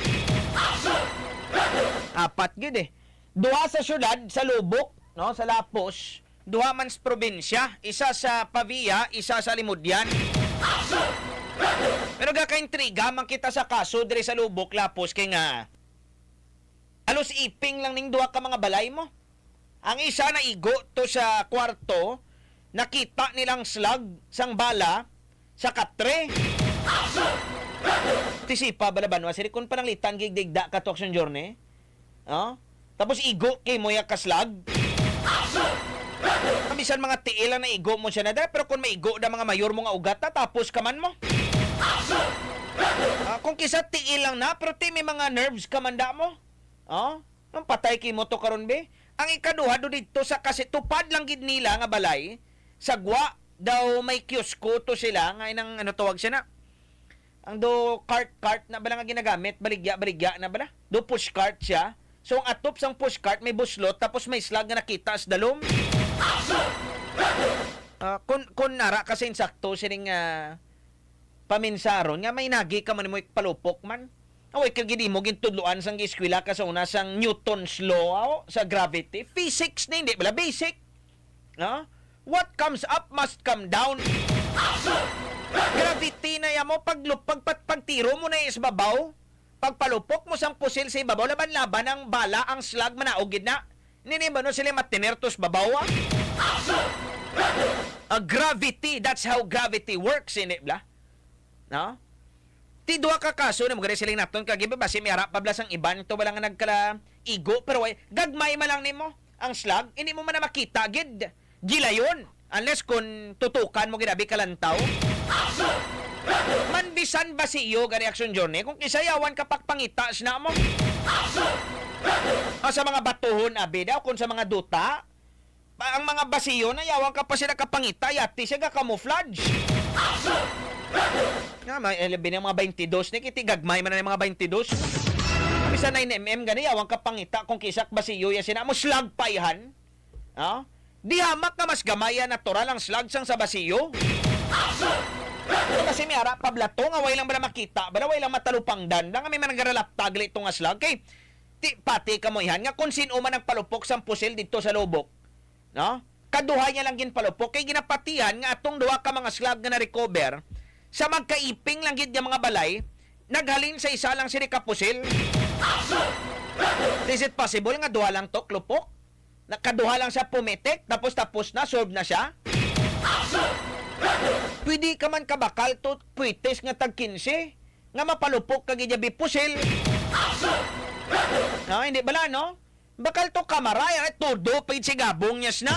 Apat gid eh. Duha sa syudad sa Lubok, no, sa Lapos, duha man sa probinsya, isa sa Pavia, isa sa Limudyan. Pero gaka-intriga man kita sa kaso diri sa Lubok, Lapos kay nga alos iping lang ning duha ka mga balay mo. Ang isa na igo to sa kwarto, nakita nilang slug sang bala sa katre. Tisipa balaban wa siri kun pananglitan gigdigda ka to action journey. Oh? Tapos igo kay moya ka slug. Kamisan mga tiil na igo mo siya na da, pero kung maigo na mga mayor mo nga ugat na, tapos kaman mo. Kung kisa tiil lang na, pero may mga nerves kamanda mo. Ang patay kay mo to karon be. Ang ikaduha do dito sa kasi tupad lang gid nila nga balay, sagwa daw may kiosko to sila nga inang ano tawag siya na. Ang do cart na bala nga ginagamit, baligya na bala. Do push cart siya. So ang atop sang push cart may buslot tapos may slug nga nakita sa dalom. Kun nara kasi insakto sining paminsaron nga may nagi ka man mo palupok man. Away kag gidi mo gintudloan sang eskwela ka sa una sang Newton's law sa gravity. Physics na hindi bala basic. No? What comes up must come down. Gravity na yamo pagtiro mo na is babaw. Pagpalupok mo sang pusil sa ibabaw, laban-laban ang bala, ang slug, manaugid na. Nini ba no sila matinertos babaw? Gravity, that's how gravity works, ini bla. No? Ti duha ka kaso na magari siling naton kagiba basi may harap pablas ang iban to wala nga nagkala igo pero way gagmay man lang nimo ang slug, hindi mo man na makita gid. Gilayon unless kun tutukan mo ginabi kalantaw. Manbisan ba si iyo ga reaction journey kung kisayawan ka pakpangitas na mo? Sa mga batuhon abi daw kung sa mga duta ang mga basiyo na yawan ka pa sila kapangita yati siya ka camouflage. Nga may elebin ng mga 22 ni kiti gagmay man ng mga 22. Bisa 9mm gani yawan ka pangita kung kisak basiyo ya sina mo slug paihan. Di hamak na mas gamaya natural ang slug sang sa basiyo. Kasi may harap pablato nga way lang bala makita bala way lang matalupang danda nga may managaralap tagli itong slug kay pati ka mo ihan nga kung sino man ang palupok sang pusil dito sa Lubok, no? Kaduha niya lang ginpalupok kay ginapatihan nga atong duha ka mga slug nga na-recover sa magkaiping lang gid mga balay naghalin sa isa lang sini kapusil. Is it possible nga duha lang to klupok? Nakaduha lang sa pumitik tapos na solve na siya? Pwede ka man kabakal to pwites nga tag 15 nga mapalupok kag giyabi pusil. No, hindi bala no? Bakal to kamaraya at todo pa si gabong niyas na.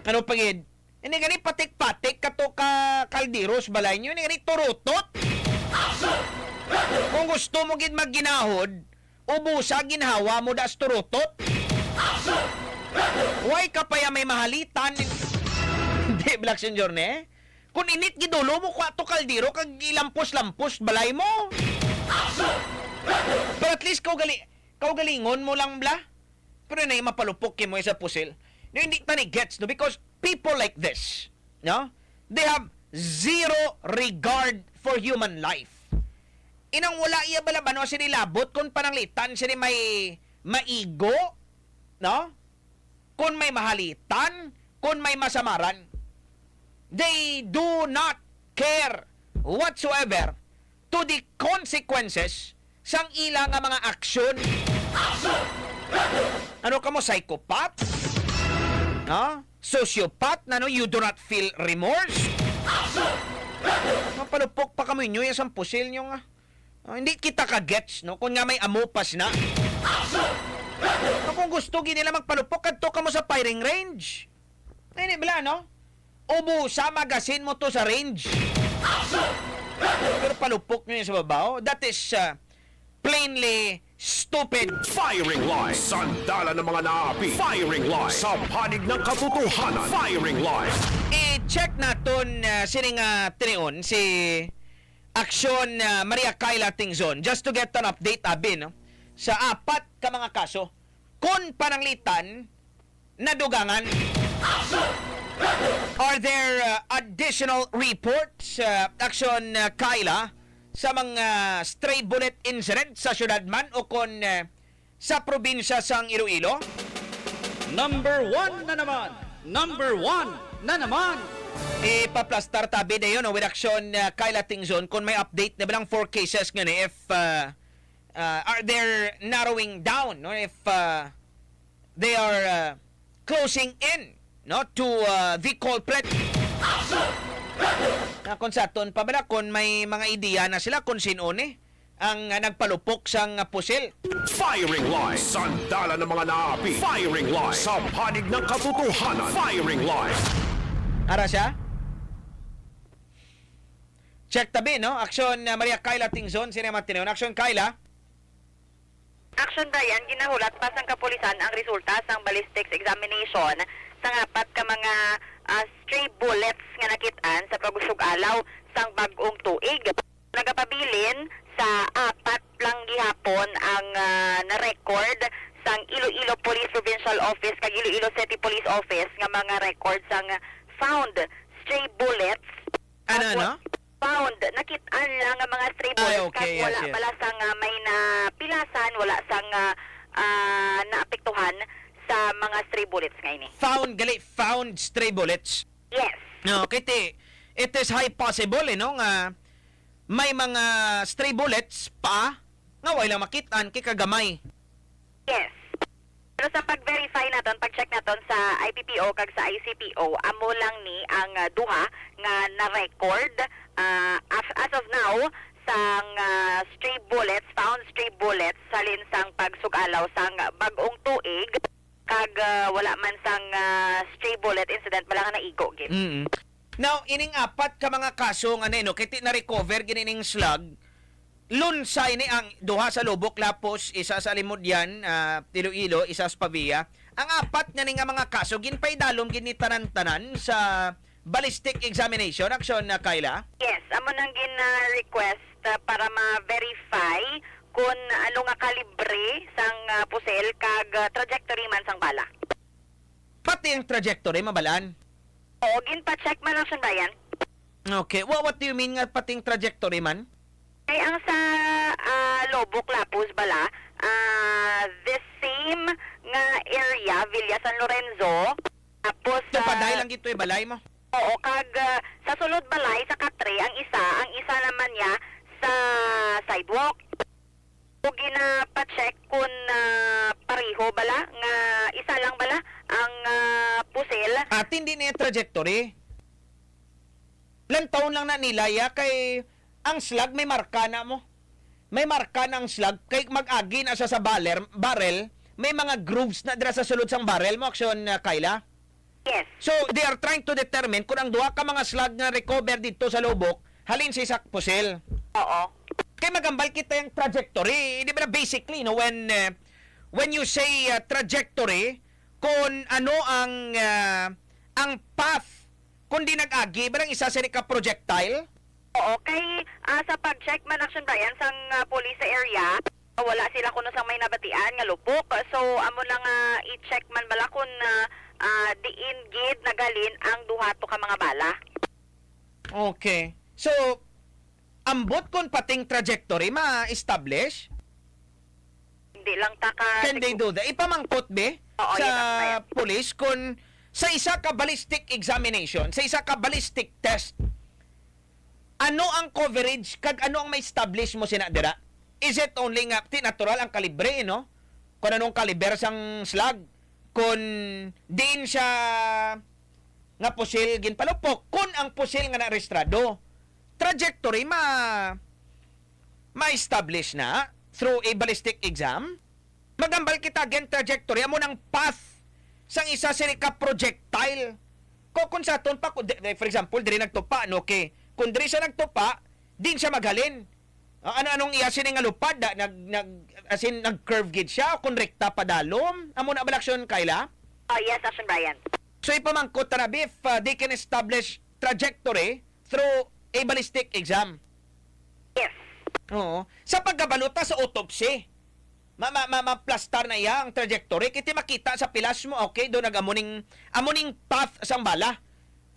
Ano pagid? Hindi gani patik-patik kato ka kaldiros balay nyo. Hindi gani turutot. Kung gusto mo gid magginahod, ubusa ginhawa mo das turutot. Why ka pa may mahalitan? Hindi, Black Senyor ne? Kung init gidulo mo kwa to kaldiro kag ilampos-lampos balay mo. Pero at least kau galingon mo lang bla. Pero na mapalupok mo sa pusil. No, hindi tani gets no because people like this, no? They have zero regard for human life. Inang wala iya balaban o sinilabot kung pananglitan sini may maigo, no? Kung may mahalitan, kung may masamaran. They do not care whatsoever to the consequences sang ilang nga mga aksyon. Ano ka mo, psychopath? No? Sociopath na no, you do not feel remorse? Mapalupok pa kami nyo yung isang pusil nyo nga. Hindi kita ka-gets, no? Kung nga may amupas na. Kung gusto ginila magpalupok, kadto ka mo sa firing range. Hindi bala, no? Ubo sa magasin mo to sa range. Pero palupok nyo yung sa babaw. That is plainly stupid. Firing line. Sandala ng mga naapi. Firing line. Sa panig ng katotohanan. Firing line. I-check natin sining tinion si Aksyon Maria Kayla Tingzon just to get an update abi no sa apat ka mga kaso kun pananglitan na dugangan. Are there additional reports, Aksyon Kayla, sa mga stray bullet incident sa syudad man o kon sa probinsya sang Iloilo? Number 1 na naman! Number 1 na naman! Ipaplastar tabi na yun with Aksyon Kayla Tingzon kung may update na bilang 4 cases nga if are they narrowing down no if they are closing in no to the culprit. Na kung sa ton pa ba kung may mga ideya na sila kung sino ni ang nagpalupok sang pusil. Firing line. Sandala ng mga naapi. Firing line. Sa panig ng katotohanan. Firing line. Ara siya? Check tabi, no? Aksyon Maria Kayla Tingzon, sinema tiniyon. Aksyon Kayla. Action Brian, ginahulat pa sang kapulisan ang resulta sang ballistics examination sa apat ka mga stray bullets nga nakitaan sa pagusog-alaw sang bag-ong tuig. Nagapabilin sa apat lang gihapon ang na-record sang Iloilo Police Provincial Office kag Iloilo City Police Office nga mga records sang found stray bullets. Ano? Found, nakitaan lang ang mga stray bullets okay, kag wala yes. pala sang may napilasan, wala sang naapektuhan sa mga stray bullets nga ini. Found stray bullets. Yes. No, kiti it is high possible no nga may mga stray bullets pa nga wala makitaan kay kagamay. Yes. Pero sa pag-verify naton, pag-check naton sa IPPO kag sa ICPO, amo lang ni ang duha nga na-record as of now sang found stray bullets sa linsang pagsugalaw sang bag-ong tuig kag wala man sang stray bullet incident bala nga naigo gid. Now, ining apat ka mga kaso nga no, kiti na recover gining slug. Lunsay ni ang duha sa Lubok, Lapos, isa sa Limudyan, Iloilo, isa sa Pavia. Ang apat na nga mga kaso ginpaidalom gini tanan-tanan sa ballistic examination. Aksyon na Kayla? Yes, amo nang gina-request para ma-verify kung ano nga kalibre sang pusil kag trajectory man sang bala. Pati ang trajectory mabalaan. Oo, ginpa-check man lang siya, Brian. Okay, what do you mean nga pating trajectory man? Ay, ang sa Lubok, Lapos, bala, the same nga area, Villa San Lorenzo, tapos paday lang gito balay mo? Oo, kag sa sulod balay, sa Katre, ang isa naman niya sa sidewalk. O ginapacheck kung pareho bala, nga isa lang bala ang pusil. At hindi niya trajectory. Ilang taon lang na nilaya kay ang slug may marka na mo. May marka na ang slug kay mag-agi na siya sa barrel may mga grooves na dira sa sulod sang barrel mo, Aksyon, Kyla? Yes. So, they are trying to determine kung ang duha ka mga slug nga recover dito sa lubok, halin sa isak pusil. Oo. Kaya magambal kita yung trajectory. Di ba na basically, no, when you say trajectory, kung ano ang path, kung di nag-agi, ba nang isa sa ka projectile? Oo, kay sa pag-check man, Action Brian, sang police sa area, wala sila kuno sang may nabatian nga lupok. So, amo lang i-check man bala kung diin gid nagalin ang duha to ka mga bala. Okay. So, ambot kon pating trajectory ma-establish? Hindi lang ta ka... Can they do that? Ipamangkot be Oo, sa yun police kung sa isa ka ballistic examination, sa isa ka ballistic test, ano ang coverage kag ano ang ma-establish mo sinadira? Is it only nga natural ang kalibre, no? Kung anong kaliber sang slug, kung din siya nga pusil ginpalupok, kung ang pusil nga na-registrado, trajectory ma-establish na through a ballistic exam. Magambal kita again trajectory amo ng path sang isa sini ka projectile. Kung sa ton pa, for example, diri nagtupa, no, okay. Kung diri siya nagtupa, din siya maghalin. Anong iya sini nga lupad as in nag-curve gid siya o kung rekta padalom? Amo na balaksyon, Kyla? Yes, Action Brian. So ipamangkot na if they can establish trajectory through a ballistic exam. Yes. Oo. Sa pagkabaluta sa autopsy, ma-plastar na iya ang trajectory. Kiti makita sa pilas mo, okay, doon amuning path sang bala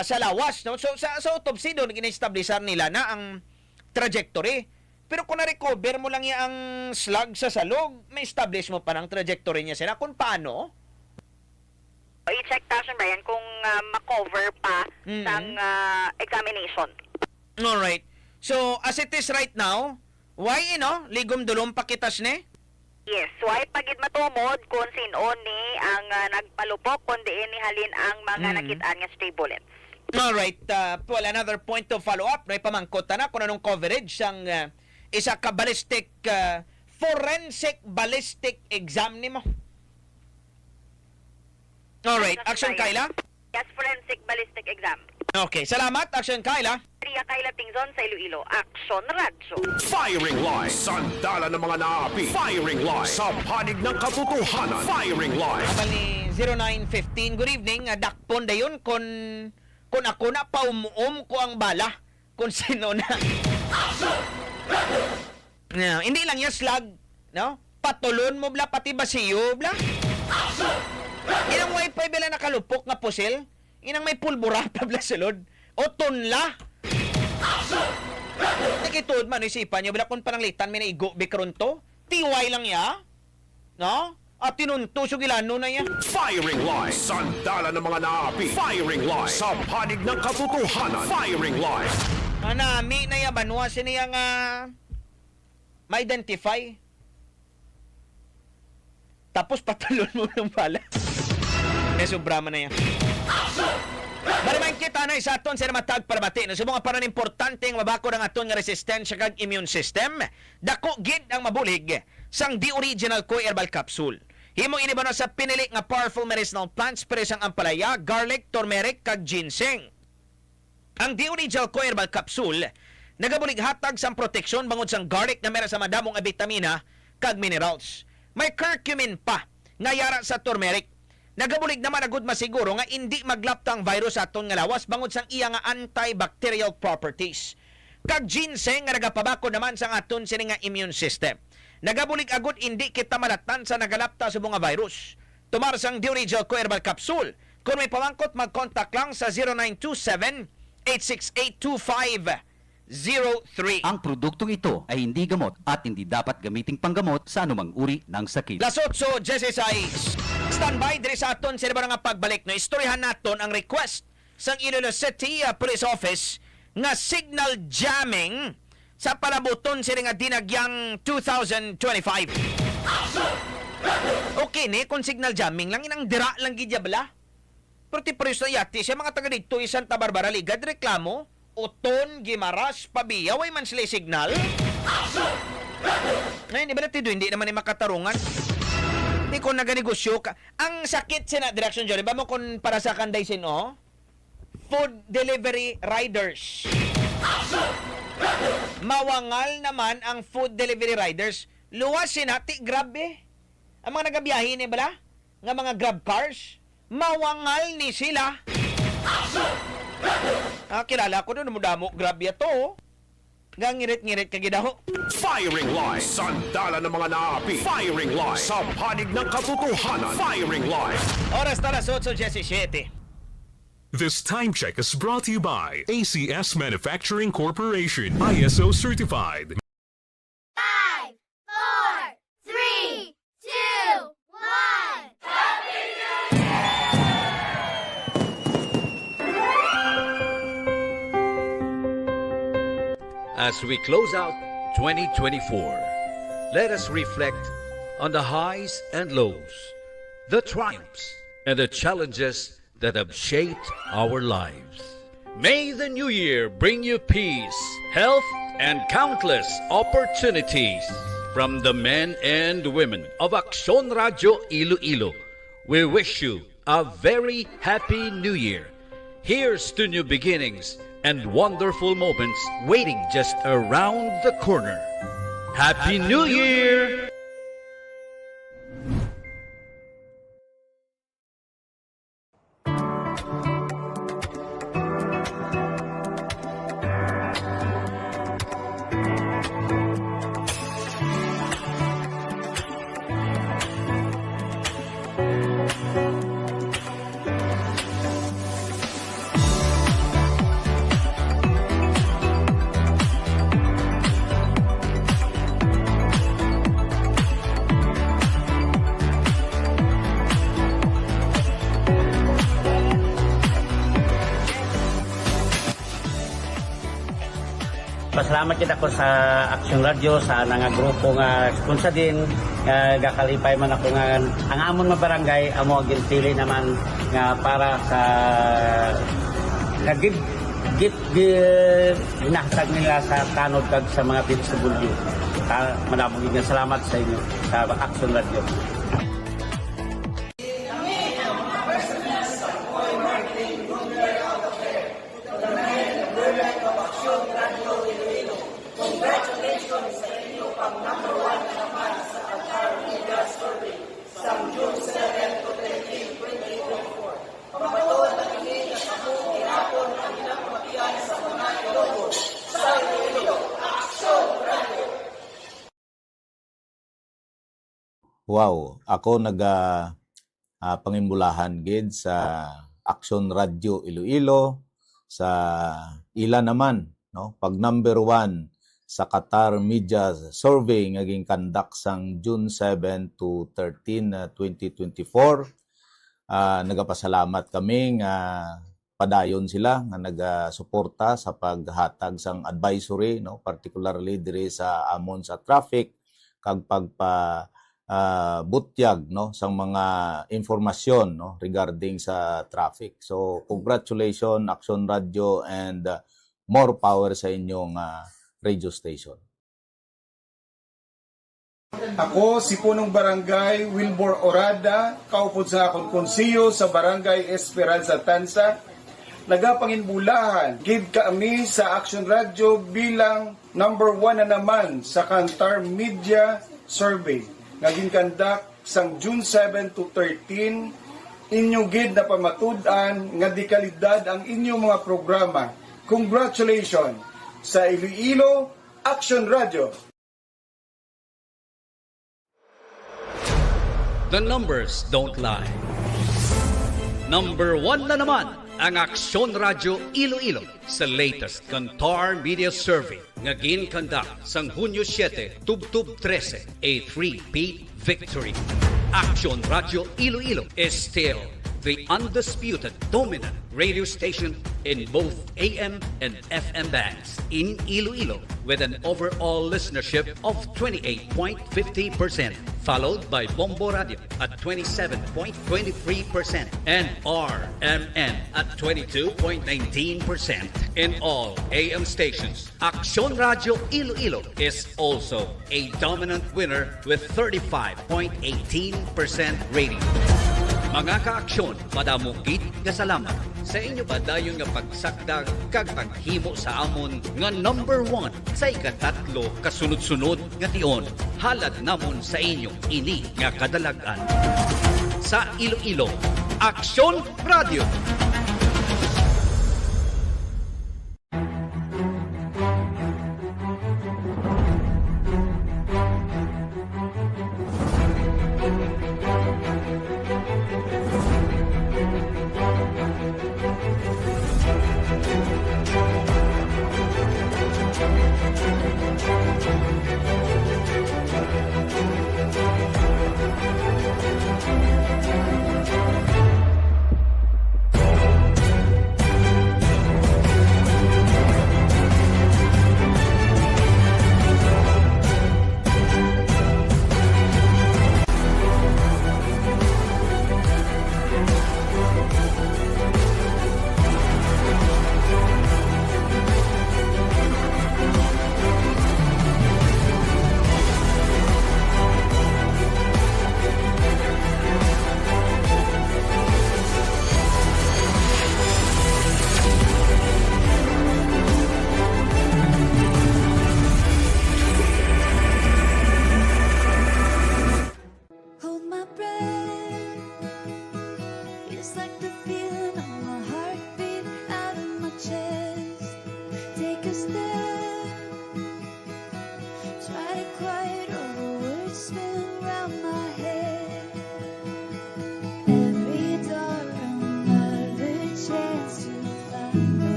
sa lawas. No? So sa autopsy doon, gina-establishan nila na ang trajectory. Pero kung na-recover mo lang ang slug sa salog, may establish mo pa ng trajectory niya sila. Kung paano? I-check Action Brian kung ma-cover pa ng examination. Alright. So, as it is right now, why, ligom dulong pakitas ni? Yes, why pagid matumod kung sino ni ang nagpalupok kundi ni halin ang mga nakitaan nga stray bullets. Alright. Well, another point to follow up. May pamangkot na kung anong coverage ang isa ka ballistic, forensic ballistic exam ni mo. Alright. Action, Kyla? Yes, forensic ballistic exam. Okay. Salamat, Action, Kyla. Ria Kyla Tingzon sa Iloilo. Action Radyo. Firing Line. Sandala ng mga naapi. Firing Line. Sa panig ng katotohanan. Firing Line. Kapal ni 0915. Good evening. Dakpon da yun kung ako na paumuom ko ang bala. Kung sino na. No, hindi lang yung slug. No? Patulon mo bla, pati basiyo bla. Inang wifi bala nakalupok nga pusil. Inang may pulbura pa bla silod. O tunla. Nakituod man isipan nyo, bila kung pananglitan may naigo bikron to, tiway lang ya, no? At tinuntusog ilano na ya. Firing Line. Sandala ng mga naapi. Firing Line. Sa panig ng katotohanan. Firing Line. Anami na ya, banwa siniya nga ma-identify. Tapos patalon mo ng bala. Sobra man na yan. Bariman kita na isa aton sa matag para batin. Sa mga paran importante ang mabako ng aton nga resistensya kag immune system, dako gid ang mabulig sang the original Koy Herbal Capsule. Himo ini ba sa pinili nga powerful medicinal plants pero sang ampalaya, garlic, turmeric kag ginseng. Ang the original Koy Herbal Capsule nagabulig hatag sang proteksyon bangod sang garlic na meron sa madamong bitamina kag minerals. May curcumin pa nga yara sa turmeric. Nagabulig naman agud masiguro nga hindi maglaptang virus sa aton nga lawas bangod sang iya nga antibacterial properties. Kag ginseng nga nagapabako naman sa aton sini nga immune system. Nagabulig agud hindi kita malatan sa nagalapta sa mga virus. Tumar sang the original Koy Herbal Capsule. Kung may pamangkot, mag-contact lang sa 0927-868-2503. Ang produktong ito ay hindi gamot at hindi dapat gamiting panggamot sa anumang uri ng sakit. Las 8:16. Standby diri sa aton sa iba nga pagbalik. No, istoryahan naton ang request sang Iloilo City Police Office nga signal jamming sa palabuton sila nga dinagyang 2025. Okay ni, kung signal jamming lang, inang dira lang gidyabla. Pero ti preso na yati siya mga taga dito Santa Barbara Ligad reklamo, Uton, Gimaras, Pabiya, way man sila signal. Ngayon, iba na tido, hindi naman ni makatarungan. Di ko naganegosyo ka. Ang sakit sina Direction Johnny, ba mo kung para sa kanday sino? Food delivery riders. Mawangal naman ang food delivery riders. Luwas sinati, grabe. Ang mga nagabiyahe ni bala, nga mga grab cars, mawangal ni sila. Kilala ko doon, mudamo, grabe to. Nga ngirit-ngirit kagidaho. Firing Line. Sandala ng mga naapi. Firing Line. Sa panig ng katotohanan. Firing Line. Oras tara sa 8:17. This time check is brought to you by ACS Manufacturing Corporation, ISO certified. 5, 4, 3, 2, 1. As we close out 2024, let us reflect on the highs and lows, the triumphs and the challenges that have shaped our lives. May the new year bring you peace, health, and countless opportunities. From the men and women of AKSYON RADYO ILOILO, we wish you a very happy new year. Here's to new beginnings and wonderful moments waiting just around the corner. Happy New Year! Pasalamat kita ko sa AKSYON Radio sa nga grupo nga kung sa din gakalipay man ako nga ang amon nga barangay amo ginpili naman nga para sa nagib ginahasag nila sa kanod kag sa mga PWD. Manabog nga salamat sa inyo sa AKSYON Radio. Wow, ako pangimulahan gid sa AKSYON Radio Iloilo sa ila naman no pag number 1 sa Qatar Media Survey nga conduct sang June 7 to 13, 2024. Nagapasalamat kami nga padayon sila nga nagasuporta sa paghatag sang advisory no particularly diri sa amon sa traffic kag pagpa butyag no sang mga informasyon no regarding sa traffic. So congratulations AKSYON Radio and more power sa inyong radio station. Ako si Punong Barangay Wilbur Orada, kaupod sa akong konsiyo sa Barangay Esperanza Tansa. Nagapanginbulahan gid kami sa AKSYON Radio bilang number 1 na naman sa Qatar Media Survey. Naging kandak sang June 7 to 13, inyong gid na pamatud-an nga di kalidad ang inyong mga programa. Congratulations sa Iloilo AKSYON Radio. The numbers don't lie. Number 1 na naman ang AKSYON Radio Iloilo sa latest Qatar Media Survey nga ginkandak sang Hunyo 7, Tubtub 13, a 3-peat victory. AKSYON Radio Iloilo is still the undisputed dominant radio station in both AM and FM bands in Iloilo with an overall listenership of 28.50%, followed by Bombo Radio at 27.23% and RMN at 22.19% in all AM stations. AKSYON Radio Iloilo is also a dominant winner with 35.18% rating. Mga ka-aksyon, madamukid nga salamat sa inyo ba dayon nga pagsakdag kag paghimo sa amon nga number 1 sa ikatatlo kasunod-sunod nga tion. Halad namon sa inyo ini nga kadalagan. Sa Iloilo, AKSYON Radio.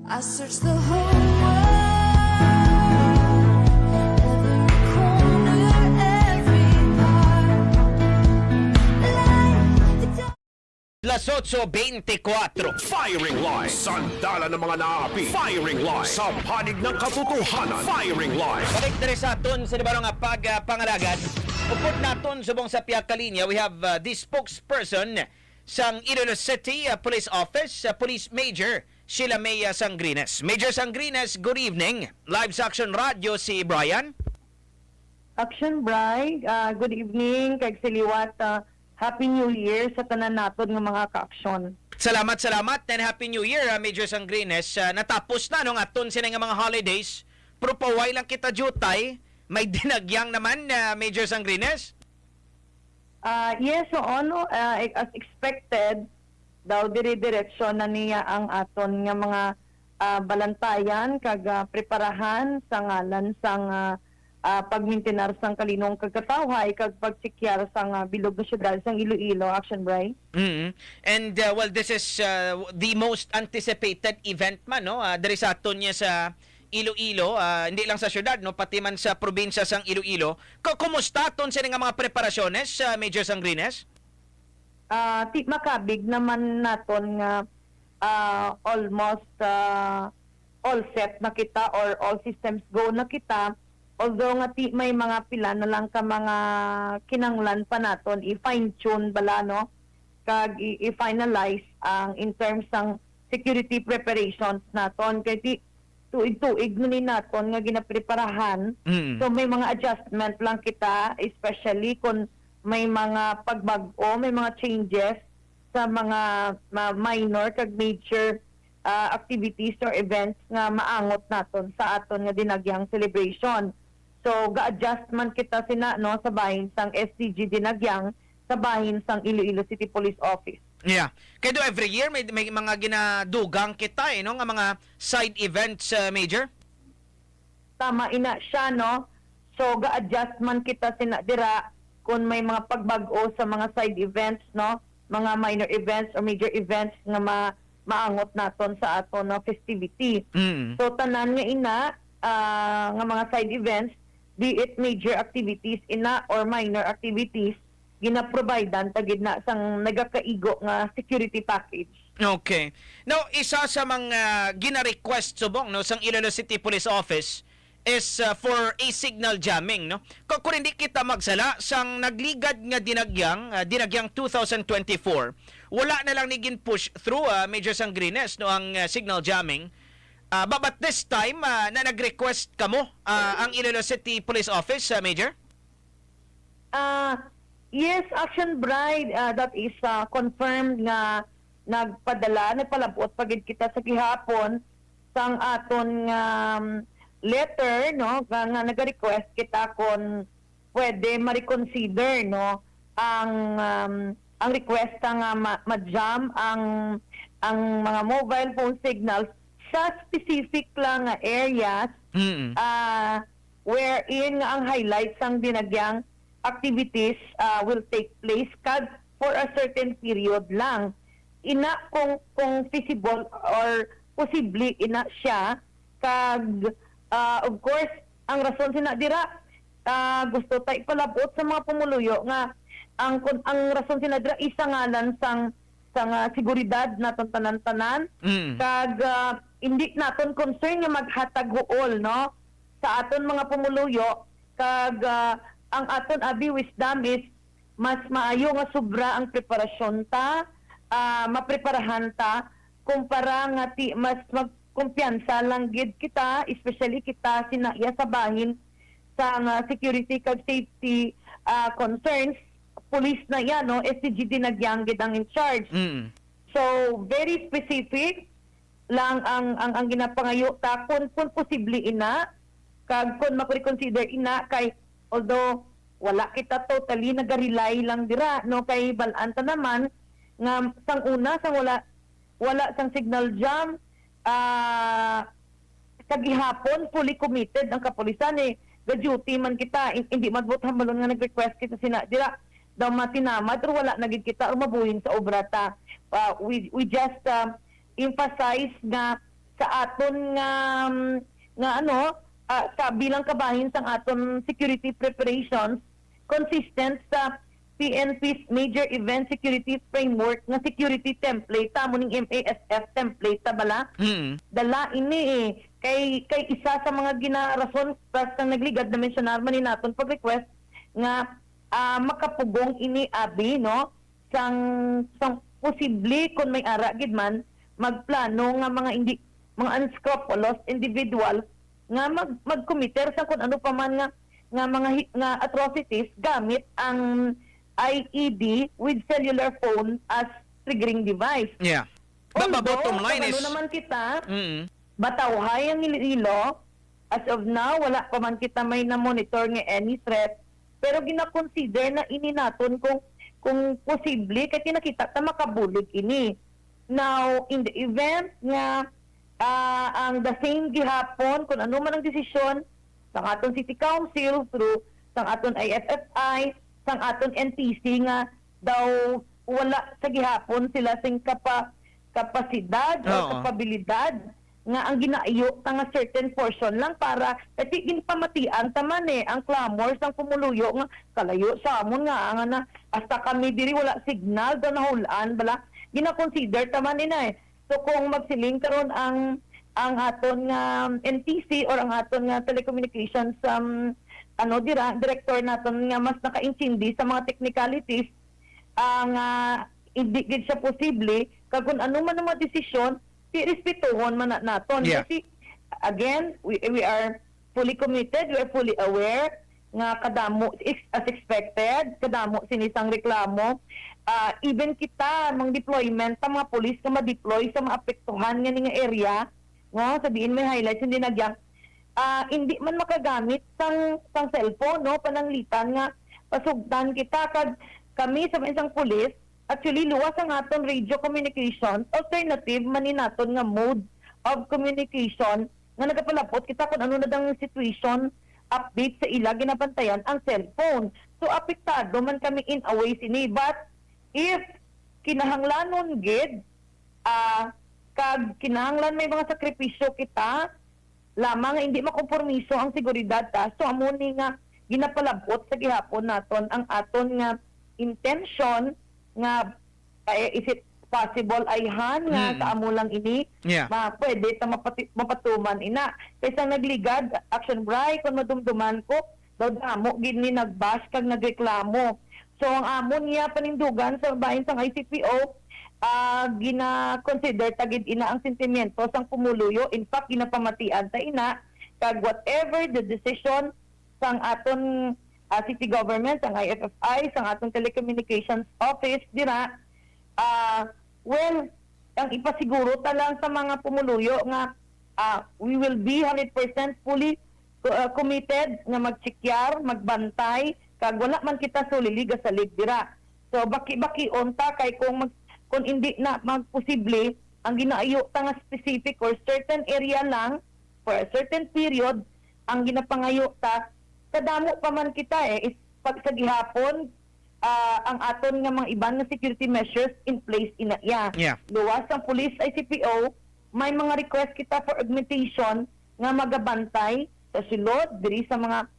I searched the whole world, every corner, every part. Las 8:24. Firing Line. Sandala ng mga naapi. Firing Line. Sa panig ng katotohanan. Firing Line. Balik diri sa aton sa nibaro nga pagpangalagad. Upod naton subong sa piyak kalinya, we have the spokesperson sang Iloilo City Police Office, Police Major Sheila May Sangrines. Major Sangrines, good evening. Live sa Action Radio si Brian. Action Bri, good evening kay Siliwat. Happy New Year sa tanan naton nga mga ka-aksyon. Salamat and Happy New Year, Major Sangrines. Natapos na nung aton sila nga mga holidays. Pero paway lang kita jutay. May dinagyang naman, Major Sangrines. Yes, so ano, as expected, daw dire-direksyon na niya ang aton nga mga balantayan kag preparahan sa ngalan sang pagmintinar sang kalinong kagkatawhay kag pagsikyar sang bilog na syudad sang Iloilo. Action, Bri. And well, this is the most anticipated event man, no? Diri sa aton niya sa Iloilo, hindi lang sa syudad, no, pati man sa probinsya sang Iloilo. Kumusta aton sila nga mga preparasyones, Major Sangrines? Makabig naman naton nga almost all set na kita or all systems go na kita. Although nga may mga pila na lang ka mga kinanglan pa naton i-fine tune bala, no, kag i-finalize ang in terms ng security preparations naton kay tuig-tuig ni naton nga ginapreparahan. So may mga adjustment lang kita, especially kung may mga pagbago, may mga changes sa mga minor kag major activities or events nga maangot naton sa aton nga dinagyang celebration. So ga-adjustment kita sina, no, sa bahin sang SDG dinagyang sa bahin sang Iloilo City Police Office. Yeah. Kaya every year may mga ginadugang kita, no, nga mga side events, Major? Tama ina siya, no. So ga-adjustment kita sina dira kung may mga pagbago sa mga side events, no, mga minor events or major events nga maangot naton sa aton na festivity. So tanan nga ina nga mga side events be it major activities ina or minor activities, gina-providean tagid na sang nagakaigo nga security package. Okay. Now, isa sa mga gina-request subong no sang Iloilo City Police Office is for a signal jamming, no? Kung hindi kita magsala sang nagligad nga dinagyang 2024, wala na lang nigin push through Major Sangrines no ang signal jamming. But this time na nag-request kamo ang Iloilo City Police Office, Major? Yes, Action Bride, that is confirmed nga nagpalabot pagid kita sa gihapon sang aton letter no nga nag-request kita kon pwede ma-reconsider no ang request nga ma-jam ang mga mobile phone signals sa specific lang nga areas wherein ang highlights ang binagyang activities will take place for a certain period lang. Ina kung feasible or possibly ina siya of course ang rason sina dira gusto tay palabot sa mga pumuluyo nga ang rason sina dira isangalan sang seguridad naton tanan-tanan hindi naton concern nga maghatag huol no sa aton mga pumuluyo ang aton abi wisdom is mas maayo nga sobra ang preparasyon ta mapreparahan ta kumpara nga mas magkumpiyansa lang gid kita, especially kita sinaiya sa bahin sa security kag safety concerns. Police na yan, no? SCG dinagyang gid ang in charge. So very specific lang ang ginapangayo ta kung posible ina kag kung mako-reconsider ina kay although wala kita totally nagarely lang dira no kay balaan ta naman nga sang una sang wala sang signal jam kagihapon fully committed ang kapulisan ga-duty man kita hindi magbutang balon nga nag-request kita sina dira daw matinama pero wala nagid kita umabuhin sa obra ta we just emphasize nga sa aton nga sa bilang kabahin sang aton security preparations consistent sa PNP's Major Event Security Framework nga security template ta muning MASF template ta bala dala ini kay isa sa mga ginarason pas kang nagligad na mensionar man ni naton pag request nga makapugong ini abi no sang posible kun may ara gid man magplano nga mga unscrupulous individual nga magkomiter sa kun ano pa man nga mga atrocities gamit ang IED with cellular phone as triggering device. Yeah. But bottom line is naman kita batawhay ang Iloilo as of now wala pa man kita may na monitor nga any threat pero gina-consider na ini naton kung posible kay tinakita ta makabulig ini. Now in the event nga ang the same gihapon kung ano man ang desisyon sang aton City Council through sang aton IFFI sang aton NTC nga daw wala sa gihapon sila sing kapasidad o kapabilidad nga ang ginaiyo nga certain portion lang para kasi ginpamatian taman ang clamor sang pumuluyo nga kalayo sa amon nga nga hasta kami diri wala signal daw nahulaan bala gina-consider taman ina so kung magsiling karon ang aton nga NTC or ang aton nga telecommunications director naton nga mas nakaintindi sa mga technicalities nga hindi gid siya posible kag kun ano man ang mga desisyon respetuhon man naton kasi again we are fully committed, we are fully aware nga kadamo as expected kadamo sinisang reklamo even kita mang deployment ta mga pulis nga ma-deploy sa mga apektuhan nga nga area nga sabihin may highlights hindi nagyang hindi man makagamit sang cellphone no pananglitan nga pasugdan kita kag kami sa isang pulis actually luwas ang aton radio communication alternative man ni naton nga mode of communication nga nagapalapot kita kung ano na dang situation update sa ila ginabantayan ang cellphone so apektado man kami in a way sini but if kinahanglanon gid kag kinahanglan may mga sakripisyo kita lamang nga hindi makompormiso ang seguridad ta. So amo ni nga ginapalabot sa gihapon naton ang aton nga intention nga is it possible ayhan nga sa amo lang ini pwede ta mapatuman ina kaysa nagligad action bray kun madumduman ko daw damo gid ni nagbash kag nagreklamo. So ang amo niya panindugan sa bahin sang ICPO gina-consider tagid ina ang sentimiento sang pumuluyo. In fact ginapamatian ta ina kag whatever the decision sang aton city government, sang IFFI, sang aton telecommunications office dira well, ang ipasiguro ta lang sa mga pumuluyo nga we will be 100% fully committed nga magchekyar, magbantay kag wala man kita suliliga sa dira. So baki-baki unta kay kung hindi na magposible ang ginaayo ta nga specific or certain area lang for a certain period ang ginapangayo ta kadamo pa man kita is pag sa gihapon ang aton nga mga iban nga security measures in place ina luwas ang police ICPO may mga request kita for augmentation nga magabantay sa silod diri sa mga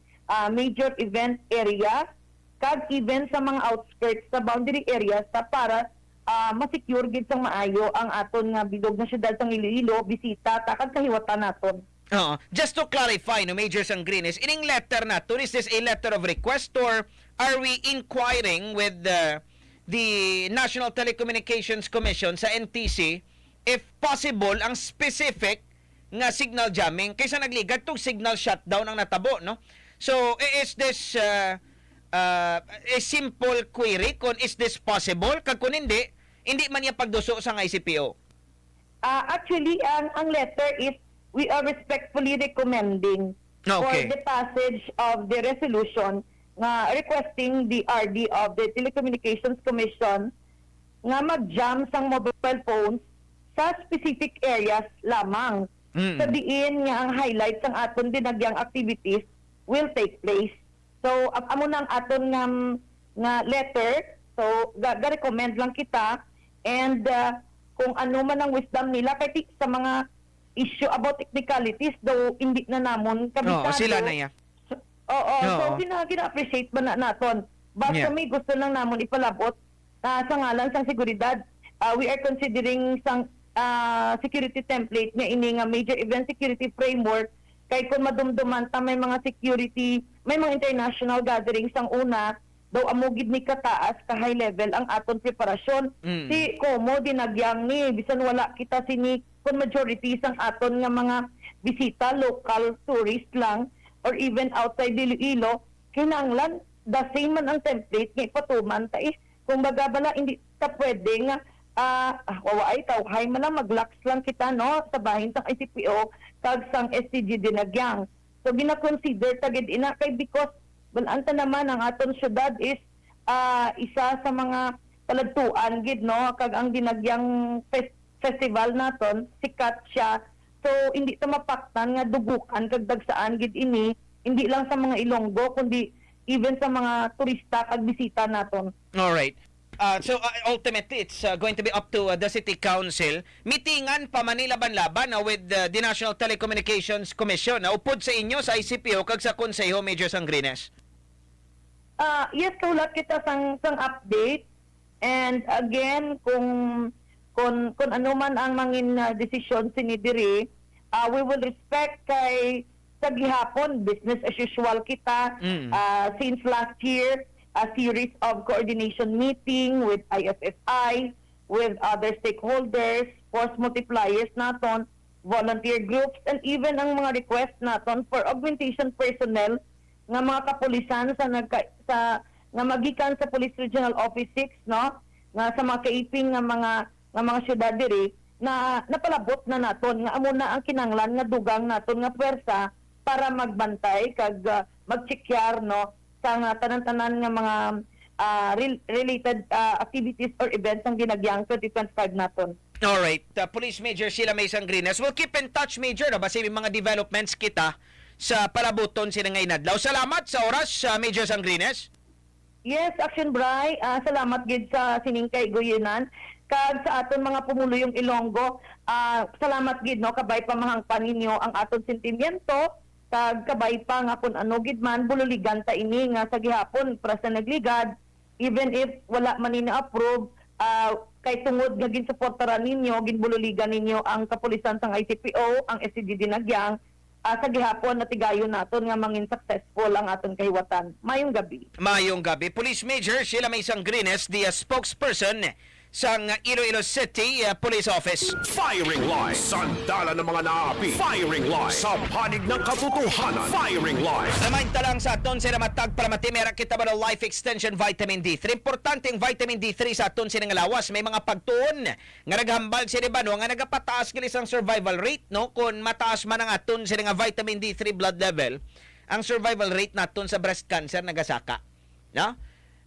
major event area kag even sa mga outskirts sa boundary areas para ma-secure gid sang maayo ang aton nga bilog na syudad sang Iloilo bisita takad kahiwatan naton. Just to clarify, no, Major Sangrinis, ining letter na to, is this a letter of request or are we inquiring with the National Telecommunications Commission sa NTC if possible ang specific nga signal jamming kaysa nagligad tong signal shutdown ang natabo, no? So, is this a simple query kung is this possible? Kag kung hindi man niya pagduso sa ICPO? Actually, ang letter is we are respectfully recommending for the passage of the resolution nga requesting the RD of the Telecommunications Commission nga mag-jam sang mobile phones sa specific areas lamang. Sabihin nga ang highlights ang aton dinagyang activities will take place. So, amo nang aton nga letter, so ga-recommend lang kita and kung ano man ang wisdom nila kay sa mga issue about technicalities though hindi na namon kabisado. Sila na ya. So gina-appreciate ba naton. Basta may gusto lang namon ipalabot sa ngalan sang seguridad. We are considering sang security template nga ini nga major event security framework kay kung madumduman ta may mga security, may mga international gatherings ang una daw amugid ni kataas ka high level ang aton preparasyon. Si komo dinagyang ni bisan wala kita sini kung majority sang aton nga mga bisita local tourist lang or even outside Iloilo kinanglan the same man ang template nga ipatuman ta kung baga bala hindi ta pwede nga wawaay tawhay man lang maglax lang kita no sa bahin sang ICPO kag sang STG dinagyang. So gina-consider tagid ina kay because balanta naman ang aton syudad is isa sa mga paladtuan gid no kag ang dinagyang festival naton sikat siya. So hindi ta mapaktan nga dugukan kag dagsaan gid ini hindi lang sa mga Ilonggo kundi even sa mga turista kag bisita naton. All right. So ultimately it's going to be up to the city council. Mitingan pa Manila-Banlaban with the National Telecommunications Commission na upod sa inyo sa ICPO kag sa konseho, Major Sangrinis. Yes, kaulat kita sang update and again kung ano man ang mangin desisyon sinidiri, we will respect kay sa gihapon business as usual kita since last year. A series of coordination meeting with IFFI, with other stakeholders, force multipliers naton, volunteer groups, and even ang mga request naton for augmentation personnel nga mga kapulisan sa nga magikan sa Police Regional Office 6 no nga sa mga kaiping nga mga syudad diri na napalabot na naton nga amo na ang kinanglan nga dugang naton nga pwersa para magbantay kag magchekyar no sa tanan-tanan nga mga related activities or events ang ginagyang 2025 naton. Alright. Police Major Sheila May Sangrinas. We'll keep in touch, Major. Basta may mga developments kita sa palabuton sila ngayon adlaw. Salamat sa oras, Major Sangrinas. Yes, Action Bray. Salamat gid sa siningkay Guyenan. Kag sa aton mga pumuluyong Ilonggo, salamat gid no kabay pamahangpan ninyo ang aton sentimiento kag kabay pa nga kun ano gid man bululigan ta ini nga sa gihapon para sa nagligad even if wala man ni approve kay tungod nga ginsuportaran ninyo ginbululigan ninyo ang kapulisan sang ICPO, ang SCD Dinagyang sa gihapon natigayon naton nga mangin successful ang aton kahiwatan. Mayong gabi. Mayong gabi. Police Major Sheila May Sangrines, the spokesperson sa Iloilo City Police Office. Firing line. Sandala ng mga naapi. Firing line. Sa panig ng katotohanan. Firing line. Remind lang sa aton sila matag para matimera kita ba ng Life Extension Vitamin D3. Importante ang Vitamin D3 sa aton sila lawas. May mga pagtuon nga naghambal sila ba no nga nagapataas gilis ang survival rate no kung mataas man ang aton sila nga Vitamin D3 blood level. Ang survival rate naton sa breast cancer nagasaka. No?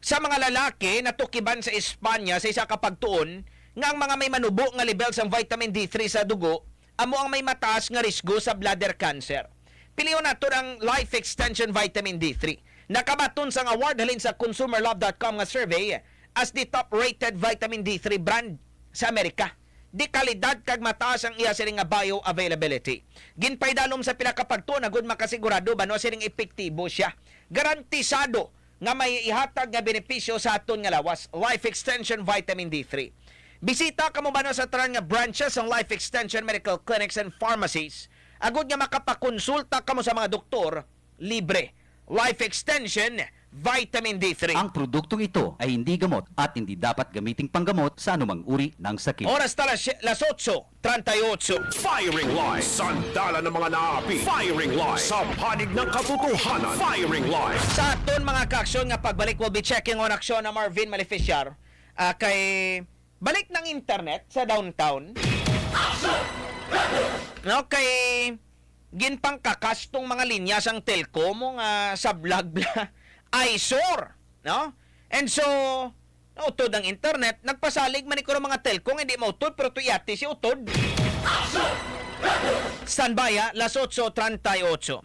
Sa mga lalaki na tukiban sa Espanya sa isa ka pagtuon nga ang mga may manubo nga levels ng vitamin D3 sa dugo amo ang may mataas nga risgo sa bladder cancer. Piliyon nato ang Life Extension Vitamin D3. Nakabaton sang award halin sa consumerlove.com nga survey as the top-rated vitamin D3 brand sa Amerika. Di kalidad kag mataas ang iya sining nga bioavailability. Ginpaydalom sa pila ka pagtuon agud makasigurado bano sining epektibo siya. Garantisado nga may ihatag nga benepisyo sa aton nga lawas. Life Extension Vitamin D3. Bisita kamo ba sa tanan nga branches ng Life Extension Medical Clinics and Pharmacies. Agud nga makapakonsulta kamo sa mga doktor, libre. Life Extension Vitamin D3. Ang produktong ito ay hindi gamot at hindi dapat gamiting panggamot sa anumang uri ng sakit. Oras talas las 8:38. Firing line. Sandala ng mga naapi. Firing line. Sa panig ng katotohanan. Firing line. Sa aton mga kaaksyon nga pagbalik, we'll be checking on aksyon na Marvin Maleficiar kay balik ng internet sa downtown. No, kay ginpang kakastong mga linya sang telco mo nga sa vlog eyesore, no? And so, nautod ang internet, nagpasalig man ikaw mga telco, hindi mautod, pero tuyati si utod. Standby, las 8:38.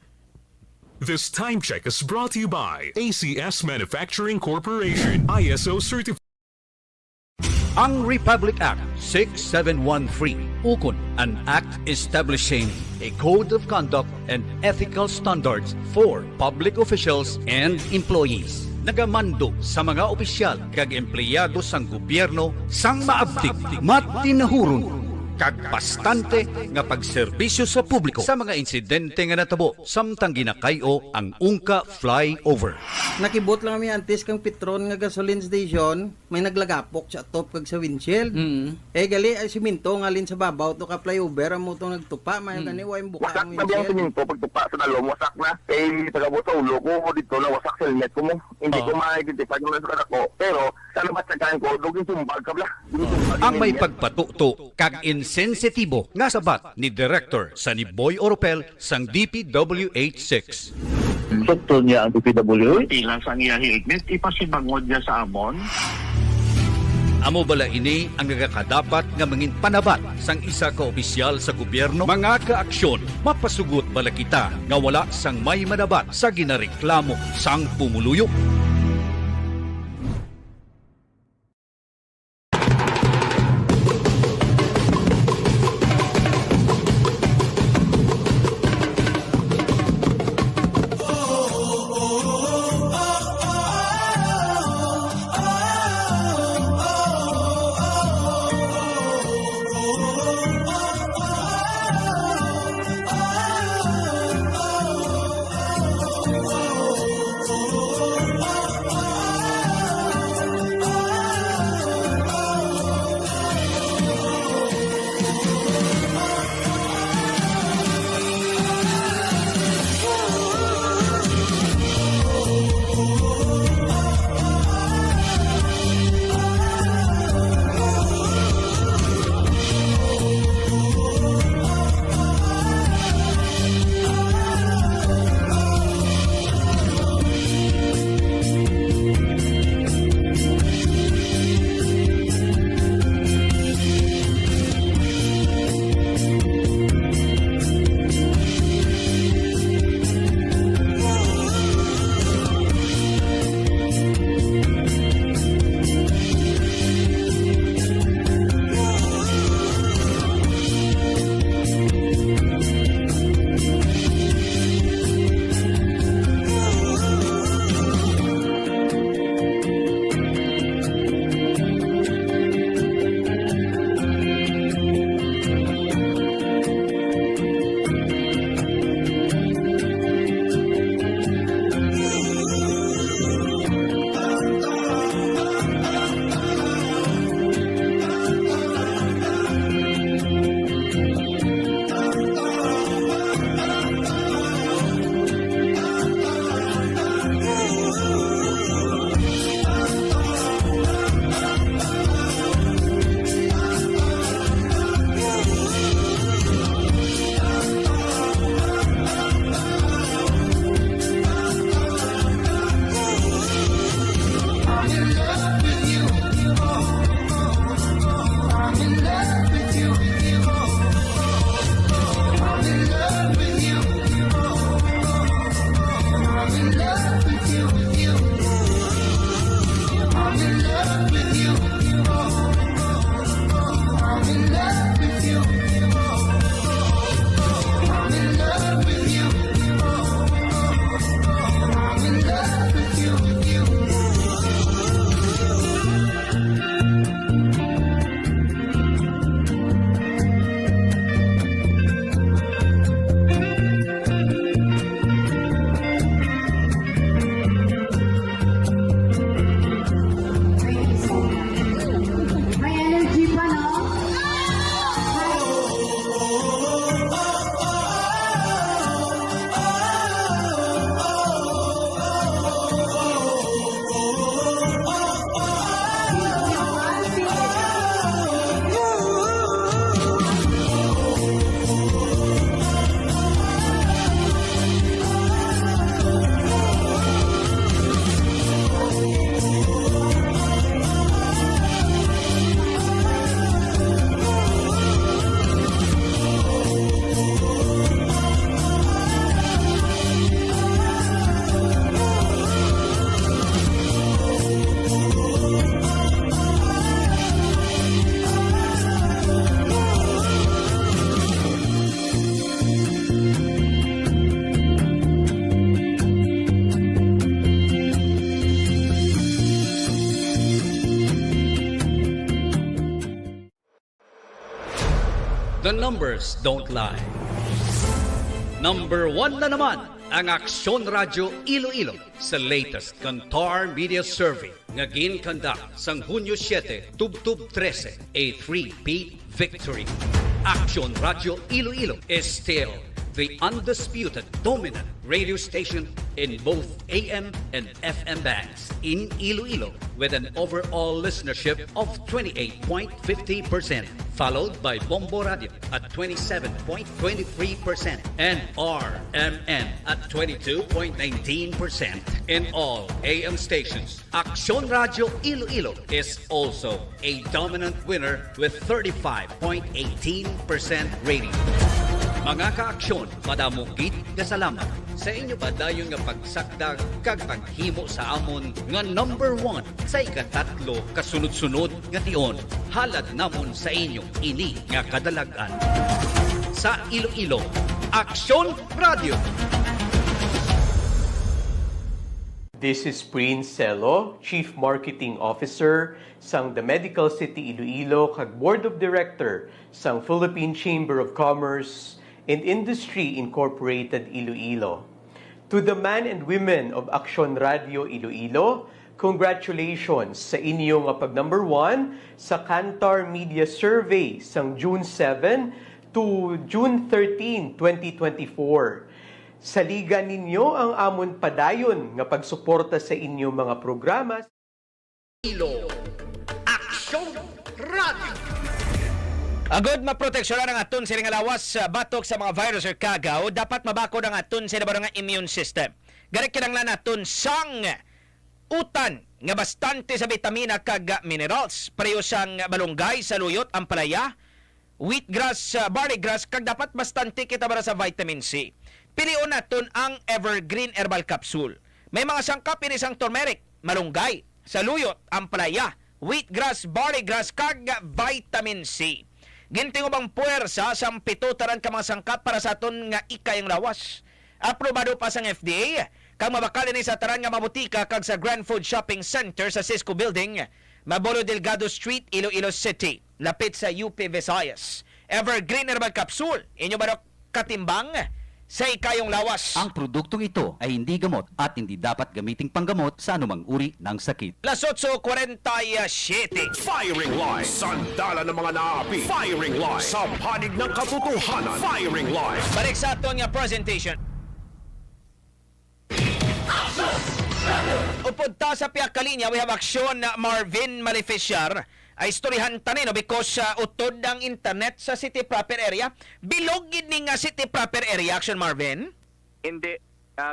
This time check is brought to you by ACS Manufacturing Corporation, ISO certified. Ang Republic Act 6713, ukon, an act establishing a code of conduct and ethical standards for public officials and employees. Nagamando sa mga opisyal kag empleyado sang gobyerno sang maabdik, matinahuron, kag bastante nga pagserbisyo sa publiko sa mga insidente nga natabo samtang ginakayo ang ungka flyover. Nakibot lang kami antes kang Petron nga gasoline station, may naglagapok sa top kag sa windshield. Gali ay siminto nga alin sa babaw to ka flyover amo to nagtupa may gani way buka Wasak ang na biyang windshield. siminto pagtupa sa dalom, wasak na. Tagabot sa ulo ko dito na wasak sa helmet ko mo. Hindi ko ma-identify yung nasa ko. Pero sa labas sa kain ko, dugin sumbag ka bla. Ang may pagpatuto kag insensitibo nga sabat ni Director sa ni Boy Oropel sang DPWH6. Doktor niya ang DPWH, ilang sa niya helmet, ipasibangod niya sa amon. Amo bala ini ang nagakadapat nga mangin panabat sang isa ka opisyal sa gobyerno. Mga kaaksyon, mapasugot bala kita nga wala sang may manabat sa ginareklamo sang pumuluyok. The numbers don't lie. Number 1 na naman ang Aksyon Radyo Iloilo sa latest Kantar Media Survey nga ginconduct sang Hunyo 7, Tubtub 13, a 3-peat victory. Aksyon Radyo Iloilo is still the undisputed dominant radio station in both AM and FM bands in Iloilo with an overall listenership of 28.50%, followed by Bombo Radio at 27.23% and RMN at 22.19% in all AM stations. Aksyon Radio Iloilo is also a dominant winner with 35.18% rating. Mga kaaksyon, madamugit nga salamat sa inyo ba dayon nga pagsakdag kag paghimo sa amon nga number 1 sa ikatatlo kasunod-sunod nga tion. Halad namon sa inyo ini nga kadalagan. Sa Iloilo, Aksyon Radio. This is Prince Celo, Chief Marketing Officer sang The Medical City Iloilo kag Board of Director sang Philippine Chamber of Commerce and Industry Incorporated Iloilo. To the men and women of Aksyon Radio Iloilo, congratulations sa inyong pag number 1 sa Kantar Media Survey sang June 7 to June 13, 2024. Saligan ninyo ang amon padayon nga pagsuporta sa inyong mga programa. Aksyon Radio. Agod maproteksyonan ang aton sila nga lawas sa batok sa mga virus or kagaw, dapat mabakod ang aton sila ba nga immune system. Garik kinanglan naton sang utan nga bastante sa vitamina kag minerals, pareho sang malunggay sa luyot, ang palaya, wheatgrass, barley grass, kag dapat bastante kita bara sa vitamin C. Pilion naton ang Evergreen Herbal Capsule. May mga sangkap ini sang turmeric, malunggay, sa luyot, ang palaya, wheatgrass, barley grass, kag vitamin C. Ginting ubang puwersa sa 7 taran ka mga sangkap para sa aton nga ikayang lawas. Aprobado pa sang FDA, kang mabakal ni sa taran nga mabutika kag sa Grand Food Shopping Center sa Cisco Building, Mabolo Delgado Street, Iloilo City, lapit sa UP Visayas. Evergreen Herbal Capsule, inyo ba katimbang sa ikayong lawas? Ang produktong ito ay hindi gamot at hindi dapat gamiting panggamot sa anumang uri ng sakit. Las 8:47. Firing Line, sandala ng mga naapi. Firing Line, sa panig ng katotohanan. Firing Line. Balik sa aton nga presentation. Upod ta sa piyak kalinya, we have Aksyon Marvin Maleficiar. Ay istoryahan tanino because utod ang internet sa city proper area. Bilogid ni nga city proper area, Aksyon Marvin? Hindi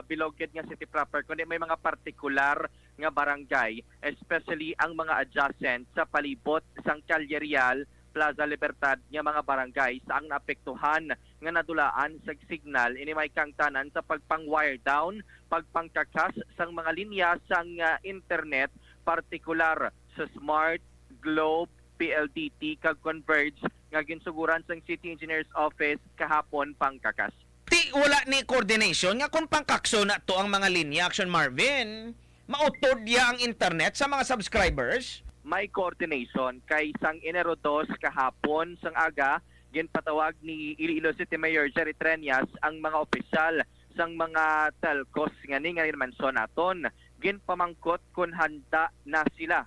bilogid nga city proper, kundi may mga partikular nga barangay, especially ang mga adjacent sa palibot sang Calle Real, Plaza Libertad nga mga barangay sa ang naapektuhan nga nadulaan sa signal ini may kang tanan sa pagpang-wire down, pagpangkakas sang mga linya sang internet, partikular sa Smart, Globe, PLDT, kag Converge nga ginsuguran sang City Engineers Office kahapon pangkakas. Ti wala ni coordination nga kung pangkakso na to ang mga linya, Aksyon Marvin. Mautod ya ang internet sa mga subscribers. May coordination kay sang Enero 2 kahapon sang aga ginpatawag ni Iloilo City Mayor Jerry Treñas ang mga opisyal sang mga telcos nga ni nga mention naton. Ginpamangkot kun handa na sila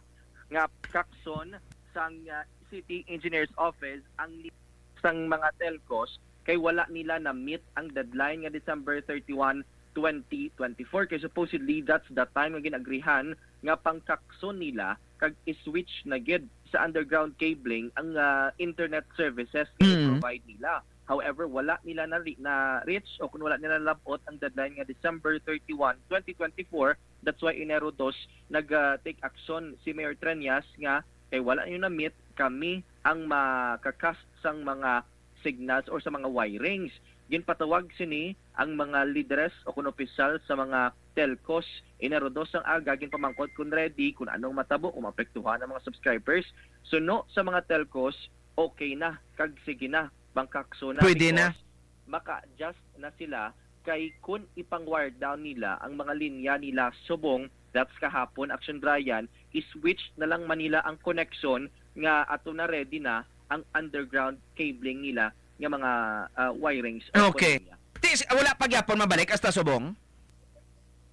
nga kakson sang City Engineers Office ang sang mga telcos kay wala nila na meet ang deadline nga December 31, 2024. Kay supposedly that's the time nga ginagrihan nga pangkakson nila kag i-switch na gid sa underground cabling ang internet services na provide nila. However, wala nila na reach o kung wala nila labot ang deadline nga December 31, 2024. That's why Enero 2 nag-take action si Mayor Treñas nga kay wala nyo na meet kami ang makakast sang mga signals or sa mga wirings. Ginpatawag sini ang mga leaders o kung opisyal sa mga telcos. Enero 2 ang aga, ginpamangkot kung ready, kung anong matabo, kung mapektuhan ng mga subscribers. So no, sa mga telcos, okay na, kag sige na, bangkakso na. Pwede na. Maka-adjust na sila kay kung ipang-wire down nila ang mga linya nila subong, that's kahapon, Action Brian, i-switch na lang Manila ang connection nga ato na ready na ang underground cabling nila nga mga wirings. Okay. Wala pa gyapon mabalik hasta subong?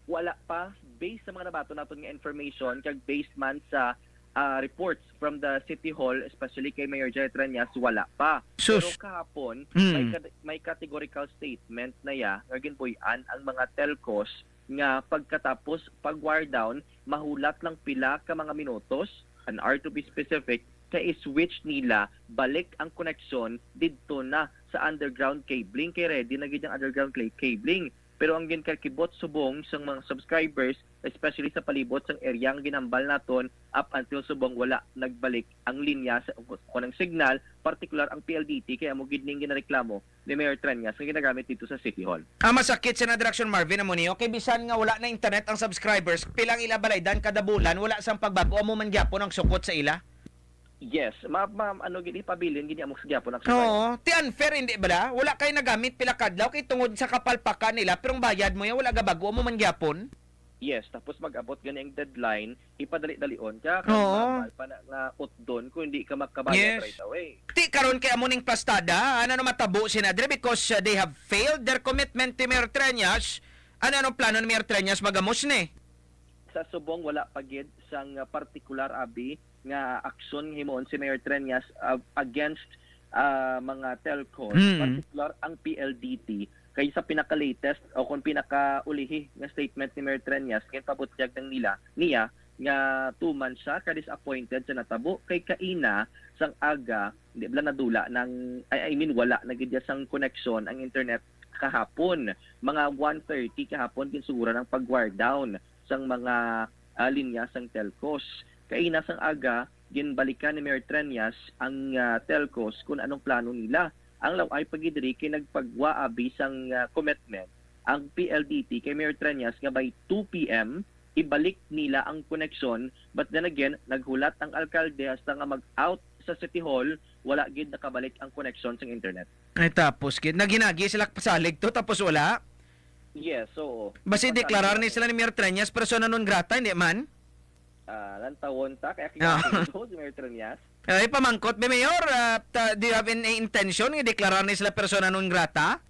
Wala pa, based sa mga nabato naton nga information kag based man sa reports from the City Hall, especially kay Mayor Jerry Treñas, wala pa. Pero kahapon, may categorical statement na nga ginbuy-an ang mga telcos nga pagkatapos pag-wire down, mahulat lang pila ka mga minutos, an hour to be specific, kay switch nila balik ang koneksyon didto na sa underground cabling, kay ready na gid ang underground cabling. Pero ang ginkalkibot subong sa mga subscribers, especially sa palibot sang area ang ginambal naton, up until subong wala nagbalik ang linya sa kunang signal, particular ang PLDT, kaya mo gid ning ginareklamo ni Mayor Treñas nga ginagamit dito sa City Hall. Masakit sa Direction Marvin amo niyo kay bisan nga wala na internet ang subscribers, pilang ila balaydan kada bulan, wala sang pagbago amo man gyapon ang sukot sa ila. Yes, ano gini pabilin gini among gyapon ang Oo, ti unfair hindi ba? Wala kay nagamit pila kadlaw kay tungod sa kapalpakan nila, pero ang bayad mo ya wala gabago mo man gyapon. Yes, tapos mag-abot gani ang deadline, ipadali-dalion ka pa na utdon kung hindi ka makabayad right away. Ti karon kay amo ning plastada, ano matabo si Nadre because they have failed their commitment to Mayor Treñas. Ano plano ni Mayor Treñas magamos ni? Sa subong wala pagid sang particular abi nga aksyon himon si Mayor Treñas against mga telcos, particular ang PLDT, kay sa pinaka-latest o kung pinaka-ulihi nga statement ni Mayor Treñas kay pabutyag ng niya nga 2 months siya ka-disappointed sa natabo kay kaina sang aga hindi bala nadula ng wala nagidya sang connection ang internet kahapon mga 1:30 kahapon ginsugura ng pag-wire down sang mga linya sang telcos. Kaina sang aga, ginbalikan ni Mayor Treñas ang telcos kung anong plano nila. Ang law ay pagidiri kay nagpagwa bisang commitment ang PLDT kay Mayor Treñas nga by 2 p.m. ibalik nila ang koneksyon, but then again naghulat ang alkalde hasta nga mag-out sa City Hall, wala gid nakabalik ang koneksyon sa internet. Ay tapos gid naginagi sila pasalig to tapos wala. Yes, so basi deklarar ni sila ni Mayor Treñas persona non grata hindi man? Lantawon ta kaya si Mayor Treñas. Ay pamangkot be Mayor, do you have any intention nga deklarar ni sila persona non grata?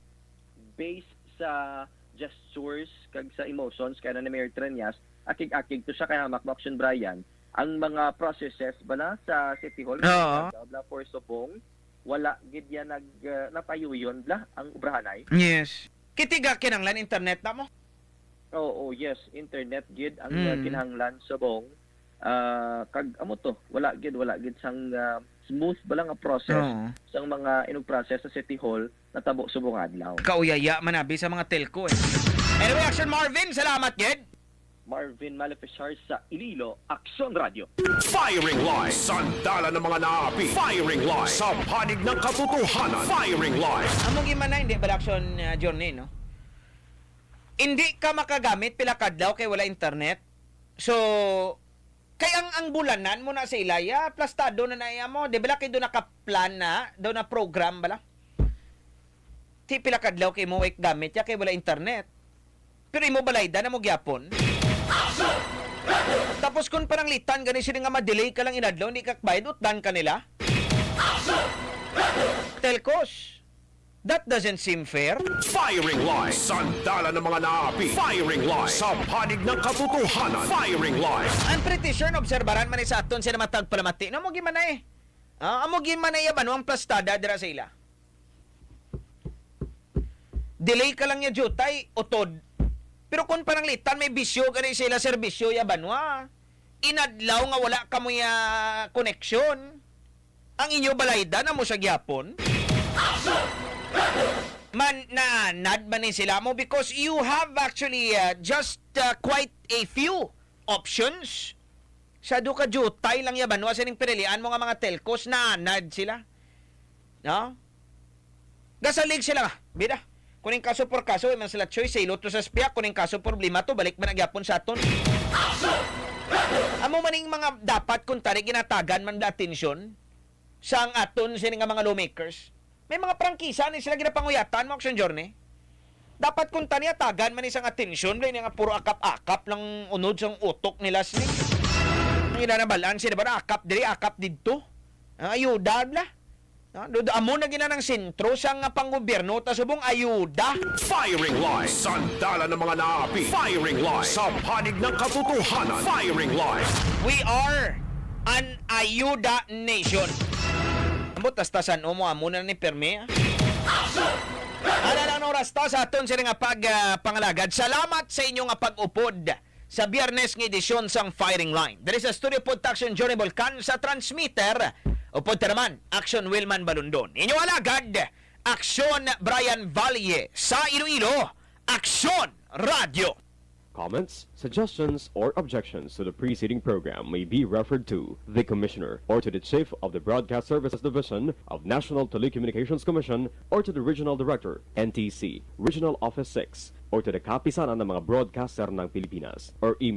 Based sa gestures kag sa emotions kaya ni Mayor Treñas, akig-akig to siya kay Hamak Action Brian, ang mga processes bala sa City Hall bla for subong wala gid yan napayuyon bla ang ubrahanay. Yes. Kitiga kinanglan internet na mo? Oo, yes, internet gid ang kinahanglan subong. Kag amo to wala gid sang smooth ba lang ang process sang mga inog process sa City Hall natabo subong adlaw. Kauyaya manabi sa mga telco eh. Anyway, Action Marvin, salamat gid. Marvin Maleficar sa Iloilo, Aksyon Radio. Firing Line, sandala ng mga naapi. Firing Line, sa panig ng katotohanan. Firing Line. Among gimanay hindi ba Action journey no? Hindi ka makagamit pila kadlaw kay wala internet. So kay ang bulanan mo na sa ilaya, plastado na naiya mo. Di ba kay do naka-plan na, do na program bala? Ti pila kadlaw kay mo gamit ya kay wala internet. Pero imo balayda na mo gyapon. Tapos kung parang litan gani sila nga ma-delay ka lang inadlaw, hindi ka bayad utdan ka nila. Telcos. That doesn't seem fair. Firing Line, sandala ng mga naapi. Firing Line, sa panig ng katotohanan. Firing Line. I'm pretty sure na obserbaran man sa aton sila matagpalamati. No, mo gimanay. Amo gimanay yaban ang plastada dira sa ila. Delay ka lang ya jutay utod. Pero kung parang litan may bisyo gani sila serbisyo yaban wa. Inadlaw nga wala ka mo ya connection. Ang inyo balayda na mo sa gyapon. Man na nad man sila mo because you have actually just quite a few options. Sa duka jutay lang yaban wa sining pinilian mo nga mga telcos na nad sila. No? Gasalig sila bida. Kuning kaso por kaso man sila choice ilot to sa spiak kuning kaso problema to balik man gyapon sa aton. Amo maning mga dapat kun tani ginatagan man da atensyon sang aton sining nga mga lawmakers. May mga prangkisa ni sila ginapanguyatan mo Action Journey. Dapat kung taniya tagan man isang atensyon, may nga puro akap-akap lang unod sang utok nila sila. Ang inanabalaan sila ba na akap diri, akap dito? Ang ayuda bla. Amo na gina ng sentro sa nga panggobyerno ta subong ayuda. Firing Line, sandala ng mga naapi. Firing Line, sa panig ng katotohanan. Firing Line. We are an ayuda nation. Amo tastasan mo muna ni perme. Ala ng oras ta sa aton sila nga pangalagad. Salamat sa inyong nga pag-upod sa biyernes ng edisyon sang Firing Line. There is a studio pod Action Johnny Volcan sa transmitter. Upod naman, Action Wilman Balundon. Inyong alagad, Action Brian Valle sa Iloilo, Action Radio. Comments, suggestions, or objections to the preceding program may be referred to the Commissioner or to the Chief of the Broadcast Services Division of National Telecommunications Commission or to the Regional Director, NTC, Regional Office 6, or to the kapisanan ng mga broadcaster ng Pilipinas or email